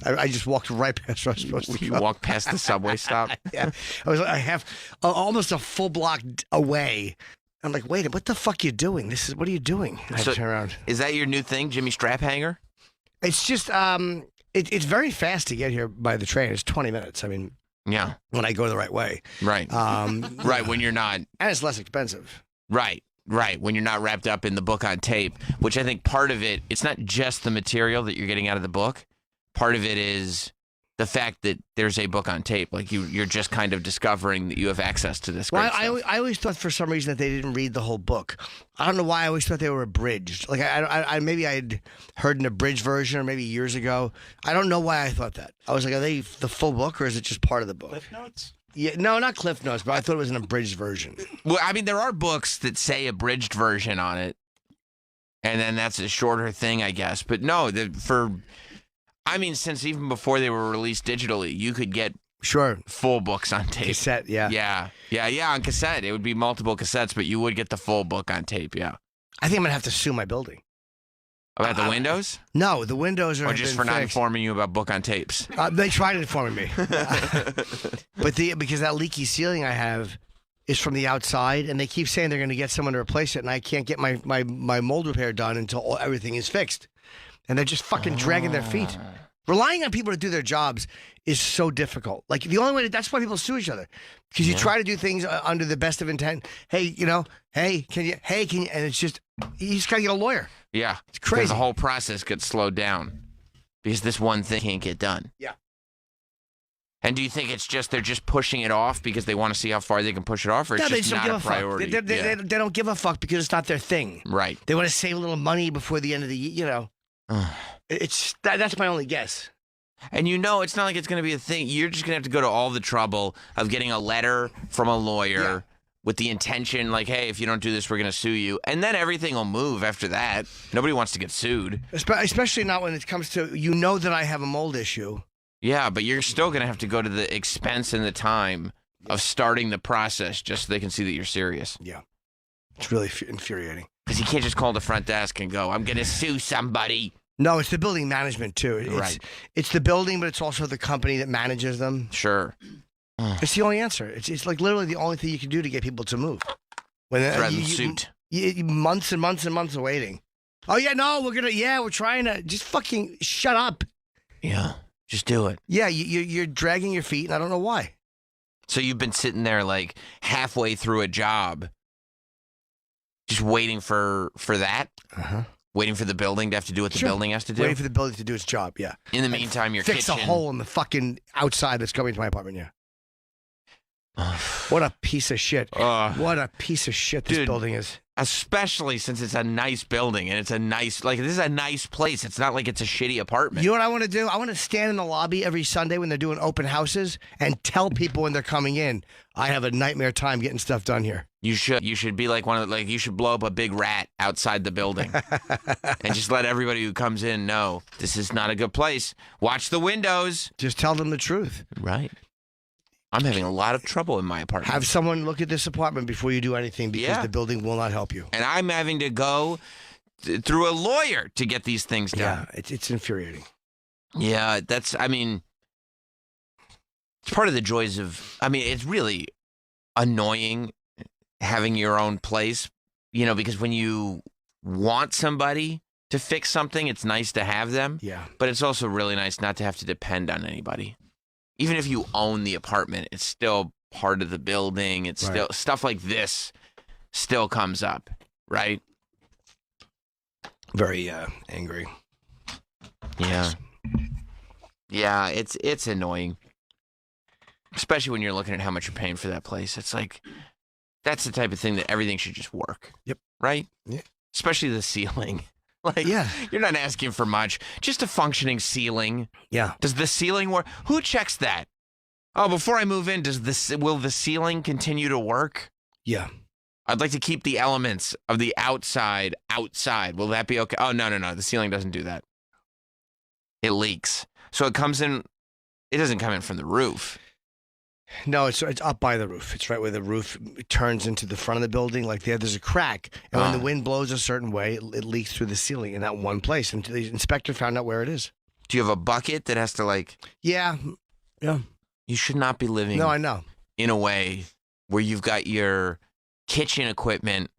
I just walked right past where I was supposed to You go. walked past the subway stop? Yeah. I was almost a full block away. I'm like, wait, what the fuck are you doing? What are you doing? I turn around. Is that your new thing, Jimmy Strap Hanger? It's just, it's very fast to get here by the train. It's 20 minutes. I mean, yeah, when I go the right way. Right. Right, when you're not. And it's less expensive. Right, when you're not wrapped up in the book on tape, which I think part of it, it's not just the material that you're getting out of the book. Part of it is the fact that there's a book on tape. Like you're just kind of discovering that you have access to this. Well, I always thought for some reason that they didn't read the whole book. I don't know why. I always thought they were abridged. Like I maybe I'd heard an abridged version, or maybe years ago. I don't know why I thought that. I was like, are they the full book, or is it just part of the book? Cliff Notes? Yeah, no, not Cliff Notes, but I thought it was an abridged version. Well, I mean, there are books that say abridged version on it, and then that's a shorter thing, I guess. But no, since even before they were released digitally, you could get full books on tape. Cassette, yeah. Yeah, on cassette. It would be multiple cassettes, but you would get the full book on tape, yeah. I think I'm going to have to sue my building. About the windows? No, the windows are Or just for not informing you about book on tapes? They tried informing me. But because that leaky ceiling I have is from the outside, and they keep saying they're going to get someone to replace it, and I can't get my mold repair done until everything is fixed. And they're just fucking dragging their feet. Relying on people to do their jobs is so difficult. Like, the only way, that's why people sue each other. Because you try to do things under the best of intent. Hey, can you, and it's just, you just got to get a lawyer. Yeah. It's crazy. Because the whole process gets slowed down. Because this one thing can't get done. Yeah. And do you think it's just, they're just pushing it off because they want to see how far they can push it off, or it's just not a priority? They don't give a fuck because it's not their thing. Right. They want to save a little money before the end of the year, that's my only guess. And it's not like it's going to be a thing. You're just going to have to go to all the trouble of getting a letter from a lawyer with the intention, like, hey, if you don't do this, we're going to sue you. And then everything will move after that. Nobody wants to get sued. Especially not when it comes to, that I have a mold issue. Yeah, but you're still going to have to go to the expense and the time of starting the process just so they can see that you're serious. Yeah. It's really infuriating. Because you can't just call the front desk and go, I'm going to sue somebody. No, it's the building management, too. It's the building, but it's also the company that manages them. Sure. It's the only answer. It's like literally the only thing you can do to get people to move. Threaten suit. Months and months and months of waiting. Oh, yeah, no, we're trying to, just fucking shut up. Yeah, just do it. Yeah, you're dragging your feet, and I don't know why. So you've been sitting there like halfway through a job, just waiting for that? Uh-huh. Waiting for the building to have to do what the building has to do? Waiting for the building to do its job, yeah. In the meantime, your fix kitchen... a hole in the fucking outside that's going to my apartment, yeah. What a piece of shit. What a piece of shit this building is. Especially since it's a nice building and it's a nice, this is a nice place. It's not like it's a shitty apartment. You know what I want to do? I want to stand in the lobby every Sunday when they're doing open houses and tell people when they're coming in, I have a nightmare time getting stuff done here. You should be like you should blow up a big rat outside the building and just let everybody who comes in know this is not a good place. Watch the windows. Just tell them the truth. Right. I'm having a lot of trouble in my apartment. Have someone look at this apartment before you do anything because the building will not help you. And I'm having to go through a lawyer to get these things done. Yeah, it's infuriating. Yeah, it's part of the joys of, it's really annoying having your own place, because when you want somebody to fix something, it's nice to have them. Yeah. But it's also really nice not to have to depend on anybody. Even if you own the apartment, it's still part of the building. It's still stuff like this still comes up, right? Very angry. Yeah. Yeah, it's annoying. Especially when you're looking at how much you're paying for that place. It's like, that's the type of thing that everything should just work. Yep. Right? Yeah. Especially the ceiling. You're not asking for much. Just a functioning ceiling. Yeah. Does the ceiling work? Who checks that? Oh, before I move in, will the ceiling continue to work? Yeah. I'd like to keep the elements of the outside. Will that be okay? Oh, no. The ceiling doesn't do that. It leaks. So it comes in, it doesn't come in from the roof. No, it's up by the roof. It's right where the roof turns into the front of the building. Like there's a crack. And when the wind blows a certain way, it leaks through the ceiling in that one place. And the inspector found out where it is. Do you have a bucket that has to Yeah. Yeah. You should not be living No, I know. in a way where you've got your kitchen equipment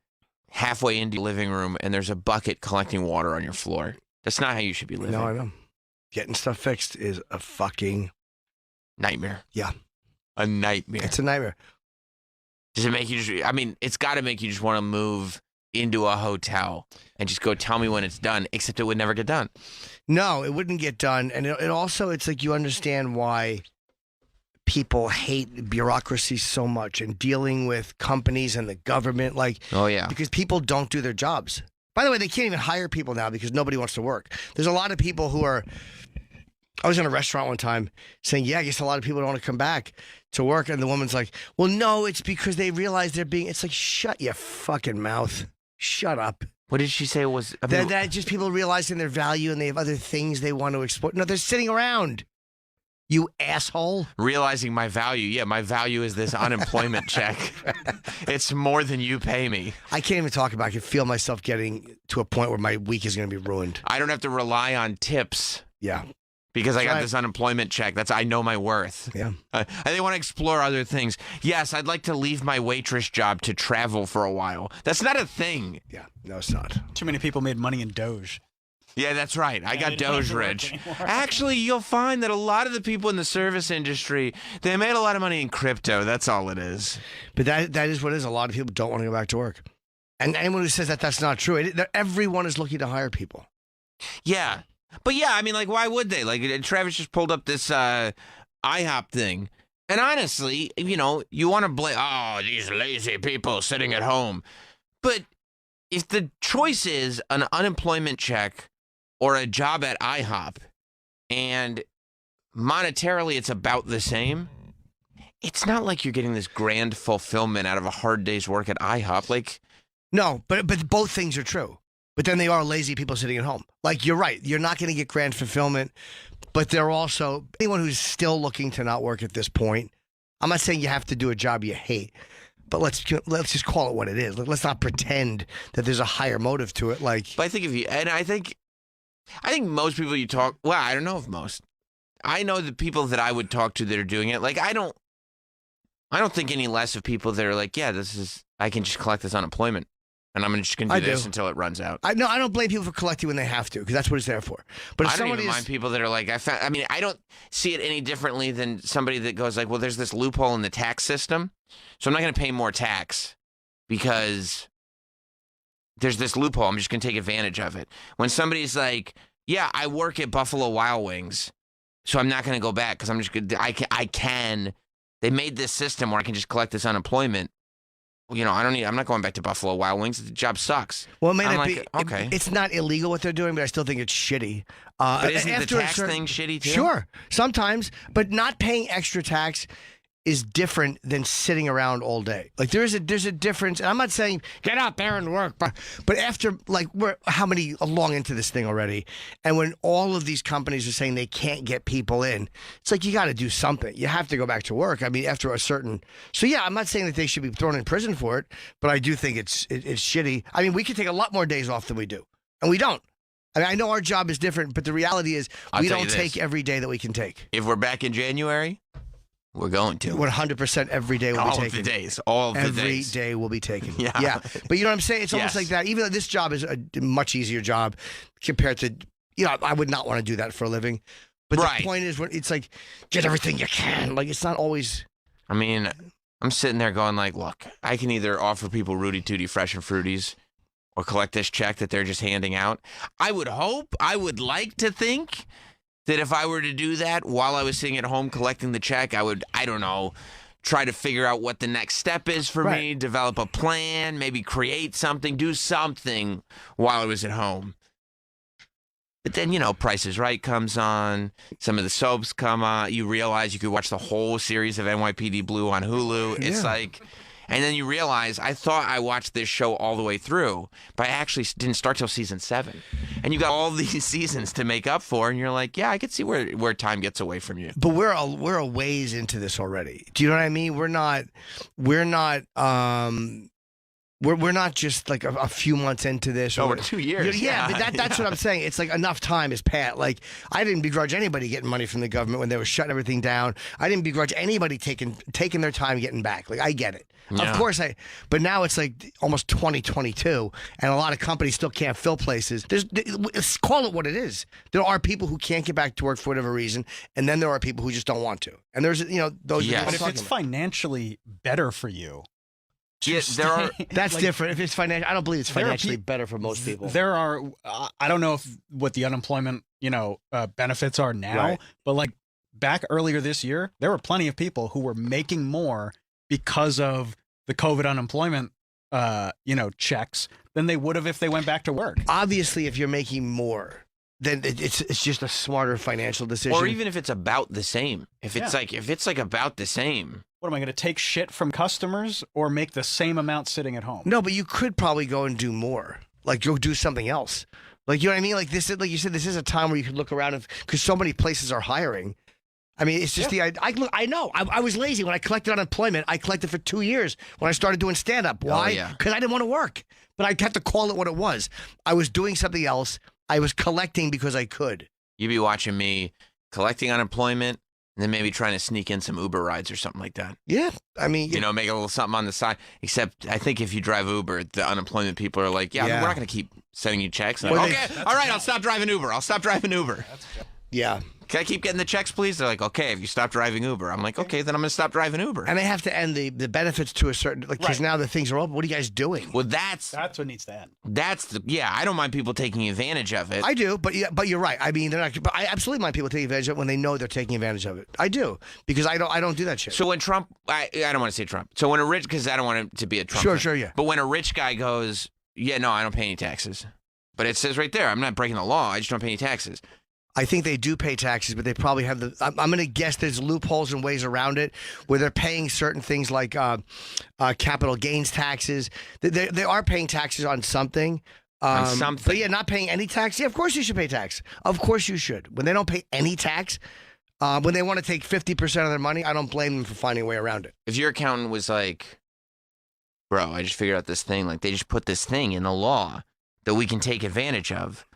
halfway into your living room and there's a bucket collecting water on your floor. That's not how you should be living. No, I know. Getting stuff fixed is a fucking nightmare. Yeah. A nightmare. It's a nightmare. Does it make you it's got to make you just want to move into a hotel and just go tell me when it's done, except it would never get done. No, it wouldn't get done. And it also, it's like you understand why people hate bureaucracy so much and dealing with companies and the government. Oh, yeah. Because people don't do their jobs. By the way, they can't even hire people now because nobody wants to work. There's a lot of people who are... I was in a restaurant one time saying, I guess a lot of people don't want to come back to work. And the woman's like, well, no, it's because they realize they're being... It's like, shut your fucking mouth. Shut up. What did she say was... That just people realizing their value and they have other things they want to exploit. No, they're sitting around. You asshole. Realizing my value. Yeah, my value is this unemployment check. It's more than you pay me. I can't even talk about it. I can feel myself getting to a point where my week is going to be ruined. I don't have to rely on tips. Yeah. Because I got this unemployment check. I know my worth. Yeah. They want to explore other things. Yes, I'd like to leave my waitress job to travel for a while. That's not a thing. Yeah, no, it's not. Too many people made money in Doge. Yeah, that's right. I got Doge rich. Actually, you'll find that a lot of the people in the service industry, they made a lot of money in crypto. That's all it is. But that is what it is. A lot of people don't want to go back to work. And anyone who says that that's not true, everyone is looking to hire people. Yeah. But yeah, why would they? Travis just pulled up this IHOP thing. And honestly, you want to blame, these lazy people sitting at home. But if the choice is an unemployment check or a job at IHOP, and monetarily it's about the same, it's not like you're getting this grand fulfillment out of a hard day's work at IHOP. No, but both things are true. But then they are lazy people sitting at home. You're right. You're not going to get grand fulfillment, but they're also, anyone who's still looking to not work at this point, I'm not saying you have to do a job you hate, but let's just call it what it is. Let's not pretend that there's a higher motive to it. But I think I think most people you talk, well, I don't know if most. I know the people that I would talk to that are doing it. I don't think any less of people that are I can just collect this unemployment. And I'm just going to do this until it runs out. I don't blame people for collecting when they have to, because that's what it's there for. But if I don't even mind people that are I don't see it any differently than somebody that goes well, there's this loophole in the tax system, so I'm not going to pay more tax because there's this loophole. I'm just going to take advantage of it. When somebody's I work at Buffalo Wild Wings, so I'm not going to go back because I'm just going to, they made this system where I can just collect this unemployment. I'm not going back to Buffalo Wild Wings. The job sucks. Well, it may not be. Okay. It's not illegal what they're doing, but I still think it's shitty. But isn't the tax thing shitty too? Sure, sometimes. But not paying extra tax is different than sitting around all day. Like there's a difference, and I'm not saying get out there and work, but after like we're how many long into this thing already, and when all of these companies are saying they can't get people in, it's like you got to do something. You have to go back to work. I mean, after a certain. So yeah, I'm not saying that they should be thrown in prison for it, but I do think it's shitty. I mean, we could take a lot more days off than we do, and we don't. I mean, I know our job is different, but the reality is we don't take every day that we can take. If we're back in January, we're going to. 100% every day will be taken. All of the days. All of the days. Every day will be taken. Yeah. But you know what I'm saying? It's almost like that. Even though this job is a much easier job compared to, I would not want to do that for a living. But the point is, it's like, get everything you can. Like, it's not always. I mean, I'm sitting there going like, look, I can either offer people Rudy Tooty Fresh and Fruities or collect this check that they're just handing out. I would like to think that if I were to do that while I was sitting at home collecting the check, I would, I don't know, try to figure out what the next step is for me, develop a plan, maybe create something, do something while I was at home. But then, Price is Right comes on, some of the soaps come on, you realize you could watch the whole series of NYPD Blue on Hulu. It's like... And then you realize, I thought I watched this show all the way through, but I actually didn't start till season 7. And you got all these seasons to make up for, and you're like, yeah, I could see where time gets away from you. But we're a ways into this already. Do you know what I mean? We're not just like a few months into this. We're 2 years. Yeah, but that's what I'm saying. It's like enough time has passed. Like, I didn't begrudge anybody getting money from the government when they were shutting everything down. I didn't begrudge anybody taking their time getting back. Like, I get it. Yeah. Of course, but now it's like almost 2022, and a lot of companies still can't fill places. Call it what it is. There are people who can't get back to work for whatever reason, and then there are people who just don't want to. And there's, those. But if it's financially better for you. Yes, there are. That's different. If it's financial, I don't believe it's financially better for most people. There are. I don't know what the unemployment benefits are now, but like back earlier this year, there were plenty of people who were making more because of the COVID unemployment, checks than they would have if they went back to work. Obviously, if you're making more, then it's just a smarter financial decision. Or even if it's about the same. If it's like about the same. What am I going to take shit from customers or make the same amount sitting at home? No, but you could probably go and do more. Like go do something else. Like, you know what I mean? Like this, like you said, this is a time where you could look around because so many places are hiring. I mean, it's just I know. I was lazy when I collected unemployment. I collected for 2 years when I started doing stand-up. Why? Because I didn't want to work. But I had to call it what it was. I was doing something else. I was collecting because I could. You'd be watching me collecting unemployment and then maybe trying to sneak in some Uber rides or something like that. Yeah. I mean, make a little something on the side. Except I think if you drive Uber, the unemployment people are like, we're not going to keep sending you checks. Like, okay, all right, I'll stop driving Uber. Yeah. Can I keep getting the checks, please? They're like, okay, if you stop driving Uber. I'm like, okay, then I'm going to stop driving Uber. And they have to end the benefits to a certain, because now the things are open. What are you guys doing? Well, that's what needs to end. I don't mind people taking advantage of it. I do, but you're right. I mean, they're not. But I absolutely mind people taking advantage of it when they know they're taking advantage of it. I do, because I don't do that shit. So when Trump, I don't want to say Trump. So when because I don't want it to be a Trump. Sure, yeah. But when a rich guy goes, I don't pay any taxes. But it says right there, I'm not breaking the law. I just don't pay any taxes. I think they do pay taxes, but they probably have I'm going to guess there's loopholes and ways around it where they're paying certain things like capital gains taxes. They are paying taxes on something. But not paying any tax. Yeah, of course you should pay tax. Of course you should. When they don't pay any tax, when they want to take 50% of their money, I don't blame them for finding a way around it. If your accountant was like, bro, I just figured out this thing. Like, they just put this thing in the law that we can take advantage of.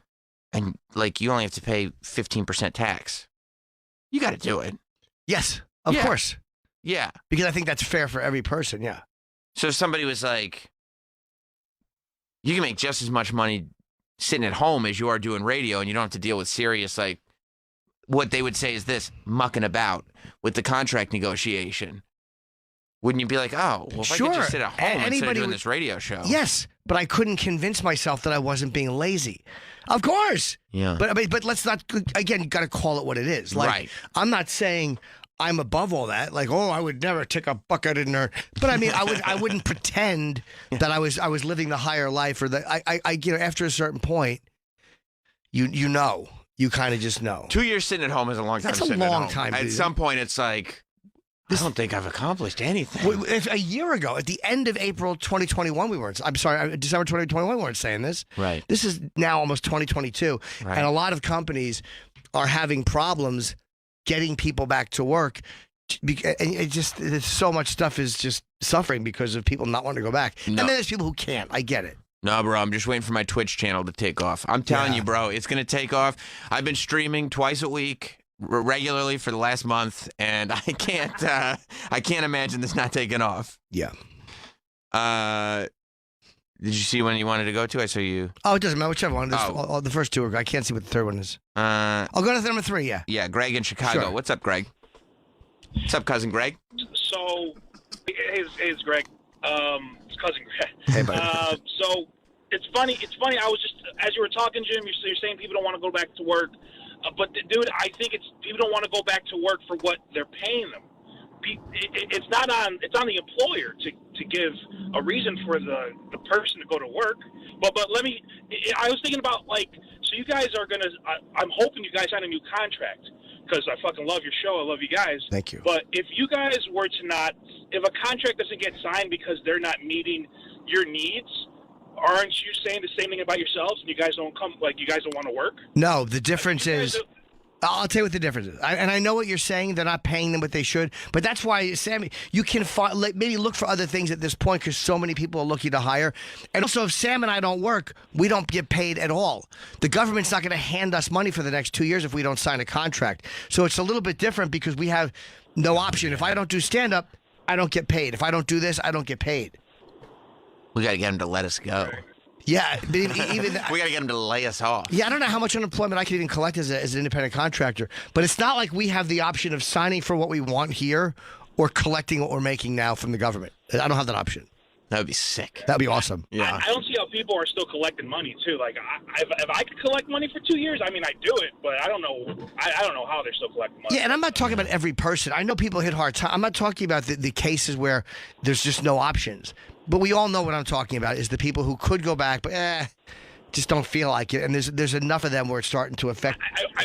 And, like, you only have to pay 15% tax. You got to do it. Yes, of course. Yeah. Because I think that's fair for every person, yeah. So if somebody was like, you can make just as much money sitting at home as you are doing radio, and you don't have to deal with serious, like, what they would say is this, mucking about with the contract negotiation. Wouldn't you be like, oh, well, if I could just sit at home instead of doing this radio show? Yes, but I couldn't convince myself that I wasn't being lazy. Of course. Yeah. But let's not, again, you got to call it what it is. Like, right. I'm not saying I'm above all that. Like, I would never take a bucket in there. But I mean, I wouldn't pretend that I was living the higher life, or that I after a certain point, you kind of just know. 2 years sitting at home is a long time. That's a long time. At some point, it's like, I don't think I've accomplished anything. If a year ago, at the end of April 2021, December 2021, we weren't saying this. Right. This is now almost 2022. Right. And a lot of companies are having problems getting people back to work. And there's so much stuff is just suffering because of people not wanting to go back. No. And then there's people who can't. I get it. No, bro, I'm just waiting for my Twitch channel to take off. I'm telling you, bro, it's going to take off. I've been streaming twice a week regularly for the last month, and I can't imagine this not taking off. Yeah. Did you see when you wanted to go to? I saw you. Oh, it doesn't matter. Whichever one. The first two are. I can't see what the third one is. I'll go to number 3. Yeah. Yeah, Greg in Chicago. Sure. What's up, Greg? What's up, cousin Greg? So, it's Greg. It's cousin Greg. Hey, buddy. So it's funny. I was just, as you were talking, Jim, you're saying people don't want to go back to work, but dude, I think people don't want to go back to work for what they're paying them. It's on the employer to give a reason for the person to go to work. But I was thinking about, like, so you guys are gonna. I'm hoping you guys sign a new contract, because I fucking love your show. I love you guys. Thank you. But if you guys were to if a contract doesn't get signed because they're not meeting your needs, aren't you saying the same thing about yourselves? And you guys don't want to work? No, the difference is. I'll tell you what the difference is. And I know what you're saying. They're not paying them what they should. But that's why, Sammy, you can maybe look for other things at this point, because so many people are looking to hire. And also, if Sam and I don't work, we don't get paid at all. The government's not going to hand us money for the next 2 years if we don't sign a contract. So it's a little bit different because we have no option. If I don't do stand-up, I don't get paid. If I don't do this, I don't get paid. We got to get him to let us go. Yeah, but even we got to get him to lay us off. Yeah, I don't know how much unemployment I can even collect as an independent contractor, but it's not like we have the option of signing for what we want here or collecting what we're making now from the government. I don't have that option. That would be sick. That'd be awesome. Yeah, I don't see how people are still collecting money too. Like, if I could collect money for 2 years, I mean, I do it, but I don't know. I don't know how they're still collecting money. Yeah, and I'm not talking about every person. I know people hit hard time. I'm not talking about the cases where there's just no options. But we all know what I'm talking about is the people who could go back, but just don't feel like it. And there's enough of them where it's starting to affect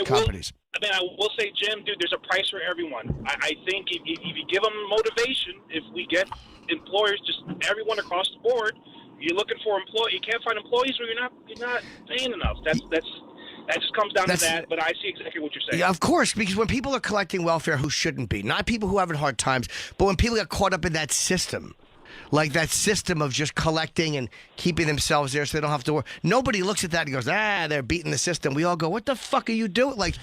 companies. I will say, Jim, dude, there's a price for everyone. I think if you give them motivation, if we get employers, just everyone across the board, you're looking for you can't find employees where you're not paying enough. That just comes down to that. But I see exactly what you're saying. Yeah, of course, because when people are collecting welfare who shouldn't be, not people who are having hard times, but when people get caught up in that system. Like that system of just collecting and keeping themselves there so they don't have to work. Nobody looks at that and goes, they're beating the system. We all go, what the fuck are you doing? Like,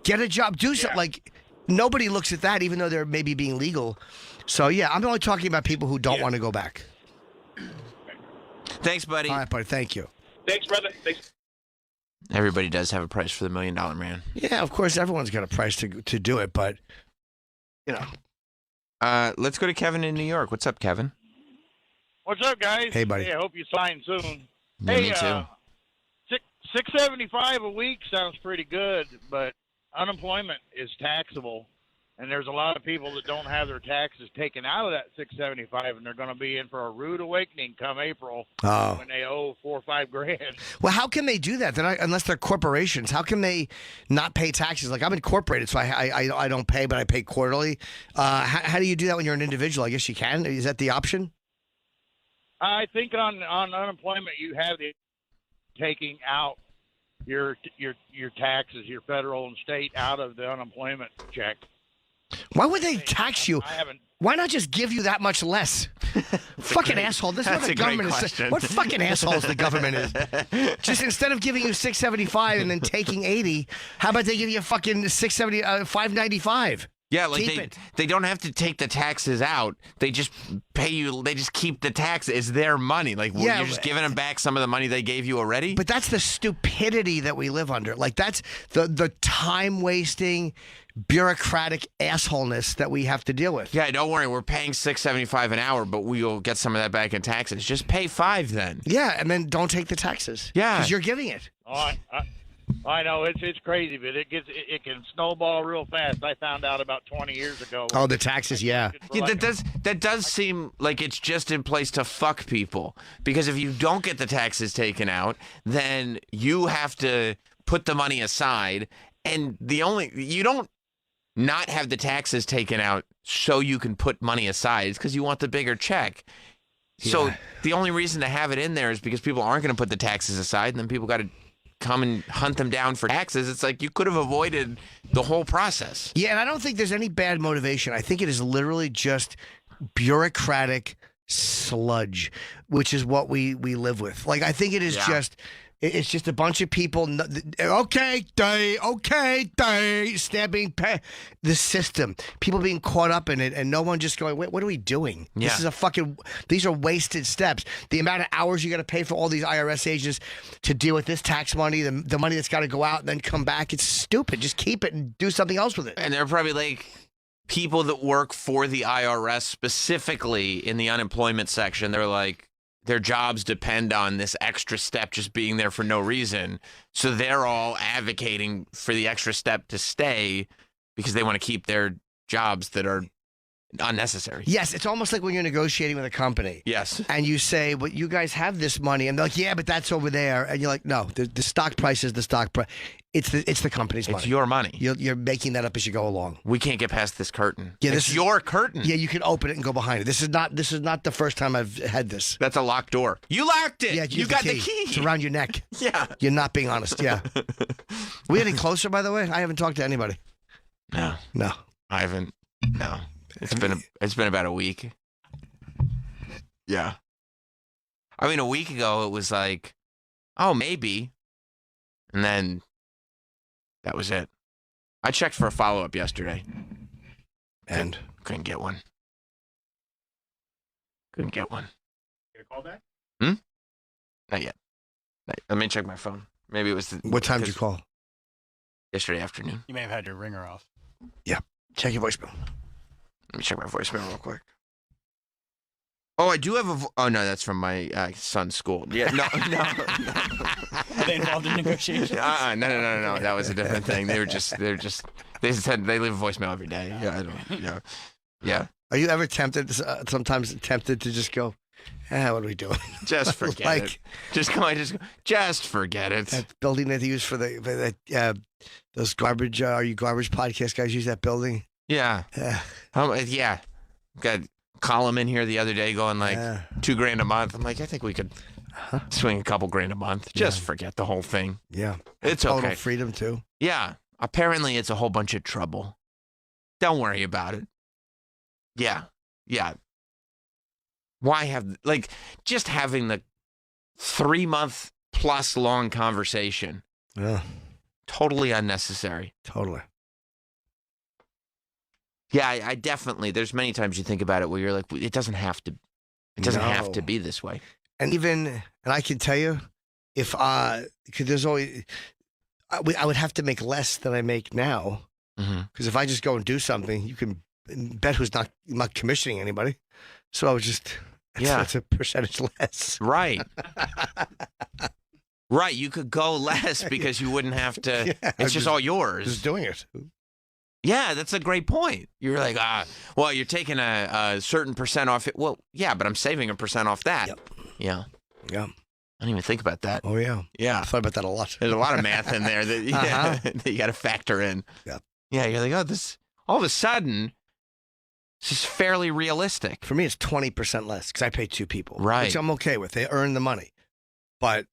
get a job, do something. Like, nobody looks at that, even though they're maybe being legal. So, yeah, I'm only talking about people who don't want to go back. Thanks, buddy. All right, buddy. Thank you. Thanks, brother. Thanks. Everybody does have a price for the $1 Million Man. Yeah, of course, everyone's got a price to do it, but, you know. Let's go to Kevin in New York. What's up, Kevin? What's up, guys? Hey, buddy. Hey, I hope you sign soon. Yeah, hey, me too. $675 a week sounds pretty good, but unemployment is taxable, and there's a lot of people that don't have their taxes taken out of that $675, and they're going to be in for a rude awakening come April when they owe $4 or $5 grand. Well, how can they do that? Unless they're corporations, how can they not pay taxes? Like, I'm incorporated, so I don't pay, but I pay quarterly. How do you do that when you're an individual? I guess you can. Is that the option? I think on unemployment you have the taking out your taxes, your federal and state, out of the unemployment check. Why would they tax you? Why not just give you that much less? Fucking asshole. This is what the government is. What fucking assholes the government is. Just instead of giving you $675 and then taking $80, how about they give you fucking $595? Yeah, like they don't have to take the taxes out. They just pay you. They just keep the tax. It's their money. Like, you're just giving them back some of the money they gave you already. But that's the stupidity that we live under. Like, that's the time wasting, bureaucratic assholeness that we have to deal with. Yeah, don't worry. We're paying $6.75 an hour, but we'll get some of that back in taxes. Just pay $5 then. Yeah, and then don't take the taxes. Yeah, because you're giving it. Oh, I know it's crazy, but it can snowball real fast. I found out about 20 years ago. Oh, the taxes, yeah. That does seem like it's just in place to fuck people. Because if you don't get the taxes taken out, then you have to put the money aside, and you don't not have the taxes taken out so you can put money aside. It's because you want the bigger check. So the only reason to have it in there is because people aren't going to put the taxes aside, and then people got to come and hunt them down for taxes. It's like you could have avoided the whole process. Yeah, and I don't think there's any bad motivation. I think it is literally just bureaucratic sludge, which is what we live with. Like, I think it is just... It's just a bunch of people, stabbing the system. People being caught up in it, and no one just going, wait, what are we doing? Yeah. This is these are wasted steps. The amount of hours you got to pay for all these IRS agents to deal with this tax money, the money that's got to go out and then come back, it's stupid. Just keep it and do something else with it. And they're probably like people that work for the IRS, specifically in the unemployment section. They're like, their jobs depend on this extra step just being there for no reason. So they're all advocating for the extra step to stay because they want to keep their jobs that are unnecessary. Yes, it's almost like when you're negotiating with a company. Yes. And you say, well, you guys have this money. And they're like, yeah, but that's over there. And you're like, no, the stock price is the stock price. It's the company's money. It's your money. You're making that up as you go along. We can't get past this curtain. Yeah, it's your curtain. Yeah, you can open it and go behind it. This is not the first time I've had this. That's a locked door. You locked it. Yeah, you got the key. It's around your neck. Yeah. You're not being honest. Yeah. We getting closer, by the way? I haven't talked to anybody. No. I haven't. No. It's been about a week. Yeah. I mean, a week ago it was like, oh, maybe. And then that was it. I checked for a follow-up yesterday. And? Couldn't get one. Get a call back? Not yet. Let me check my phone. Maybe it was... What time did you call? Yesterday afternoon. You may have had your ringer off. Yeah. Check your voicemail. Let me check my voicemail real quick. Oh, I do have a... Oh, no, that's from my son's school. Yeah, no. Are they involved in negotiations? No. That was a different thing. They said they leave a voicemail every day. Yeah, I don't... Yeah. Are you ever sometimes tempted to just go, what are we doing? Just forget it. Just forget it. That building that they use for those garbage, Are You Garbage podcast guys use that building? Yeah. Yeah. Got a column in here the other day going like $2,000 a month. I'm like, I think we could swing a couple grand a month. Just forget the whole thing. Yeah. It's total okay. freedom too. Yeah. Apparently it's a whole bunch of trouble. Don't worry about it. Yeah. Why have, just having the 3-month plus long conversation. Yeah. Totally unnecessary. Totally. Yeah, I definitely, there's many times you think about it where you're like, it doesn't have to be this way. And I can tell you, because there's always, I would have to make less than I make now. Because if I just go and do something, you can bet I'm not commissioning anybody. So I was just, it's a percentage less. Right. Right. You could go less because you wouldn't have to, it's just all yours. Just doing it. Yeah, that's a great point. You're like, well, you're taking a certain percent off it. Well, yeah, but I'm saving 1% off that. Yep. Yeah. Yeah. I didn't even think about that. Oh, yeah. Yeah. I thought about that a lot. There's a lot of math in there that, that you got to factor in. Yeah. Yeah, you're like, this, all of a sudden, this is fairly realistic. For me, it's 20% less because I pay 2 people. Right. Which I'm okay with. They earn the money. But.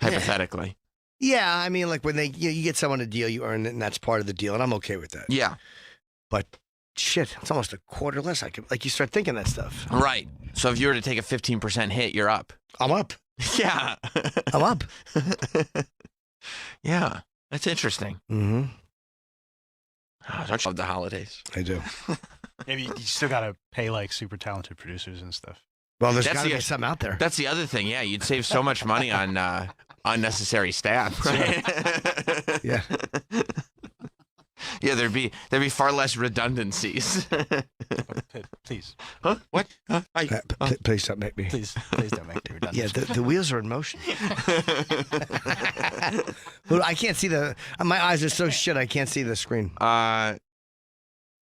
Hypothetically. Yeah, I mean, like when you get someone a deal, you earn it, and that's part of the deal, and I'm okay with that. Yeah. But shit, it's almost a quarter less. You start thinking that stuff. Right. So if you were to take a 15% hit, you're up. I'm up. Yeah. I'm up. Yeah. That's interesting. Mm-hmm. Oh, don't you love the holidays? I do. Maybe you still got to pay like super talented producers and stuff. Well, there's got to be something out there. That's the other thing. Yeah, you'd save so much money on unnecessary staff. Right? Yeah. Yeah, there'd be far less redundancies. Please. Huh? What? Please don't make me. Please don't make me redundant. Yeah, the wheels are in motion. Well, I can't see my eyes are so shit. I can't see the screen. I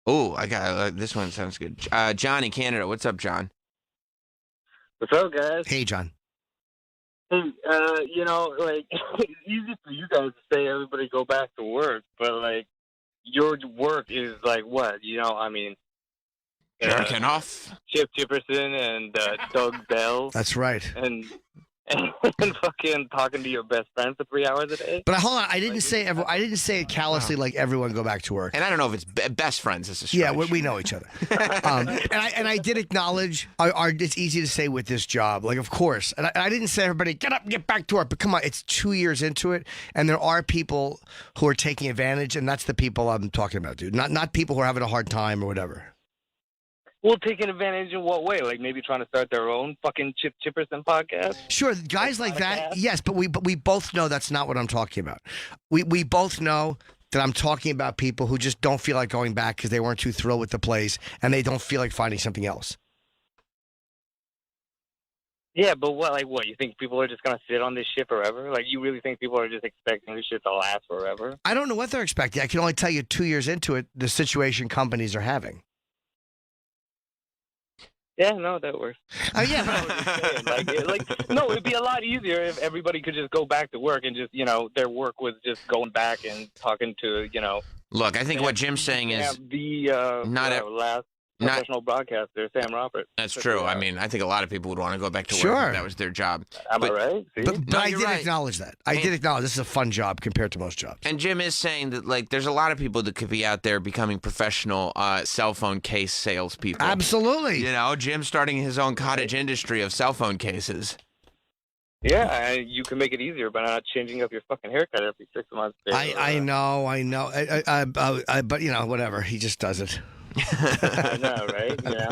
got this one sounds good. John in Canada. What's up, John? What's up, guys? Hey, John. Hey, it's easy for you guys to say everybody go back to work, but your work is like what? I mean, jerking off. Chip Chipperson and Doug Bell. That's right. And fucking talking to your best friend for 3 hours a day. But hold on, I didn't say it callously like everyone go back to work. And I don't know if it's best friends. It's a stretch. Yeah, we know each other. And I did acknowledge it's easy to say with this job, like of course. And I didn't say everybody get up and get back to work. But come on, it's 2 years into it, and there are people who are taking advantage, and that's the people I'm talking about, dude. Not people who are having a hard time or whatever. Well, taking advantage in what way? Like maybe trying to start their own fucking Chip Chipperson podcast? Sure, guys like that, yes, but we both know that's not what I'm talking about. We both know that I'm talking about people who just don't feel like going back because they weren't too thrilled with the place and they don't feel like finding something else. Yeah, but what? You think people are just going to sit on this shit forever? Like, you really think people are just expecting this shit to last forever? I don't know what they're expecting. I can only tell you 2 years into it, the situation companies are having. Yeah, no, that works. Yeah, no, it'd be a lot easier if everybody could just go back to work and just, their work was just going back and talking to, Look, I think what Jim's saying is last professional broadcaster, Sam Roberts. That's true. I mean, I think a lot of people would want to go back to work Sure. if that was their job. Am I right? See? But No, I you're did right. acknowledge that. I did acknowledge this is a fun job compared to most jobs. And Jim is saying that, like, there's a lot of people that could be out there becoming professional cell phone case salespeople. Absolutely. Jim's starting his own cottage industry of cell phone cases. Yeah, you can make it easier by not changing up your fucking haircut every 6 months. I know. But whatever. He just does it. I know, right? Yeah.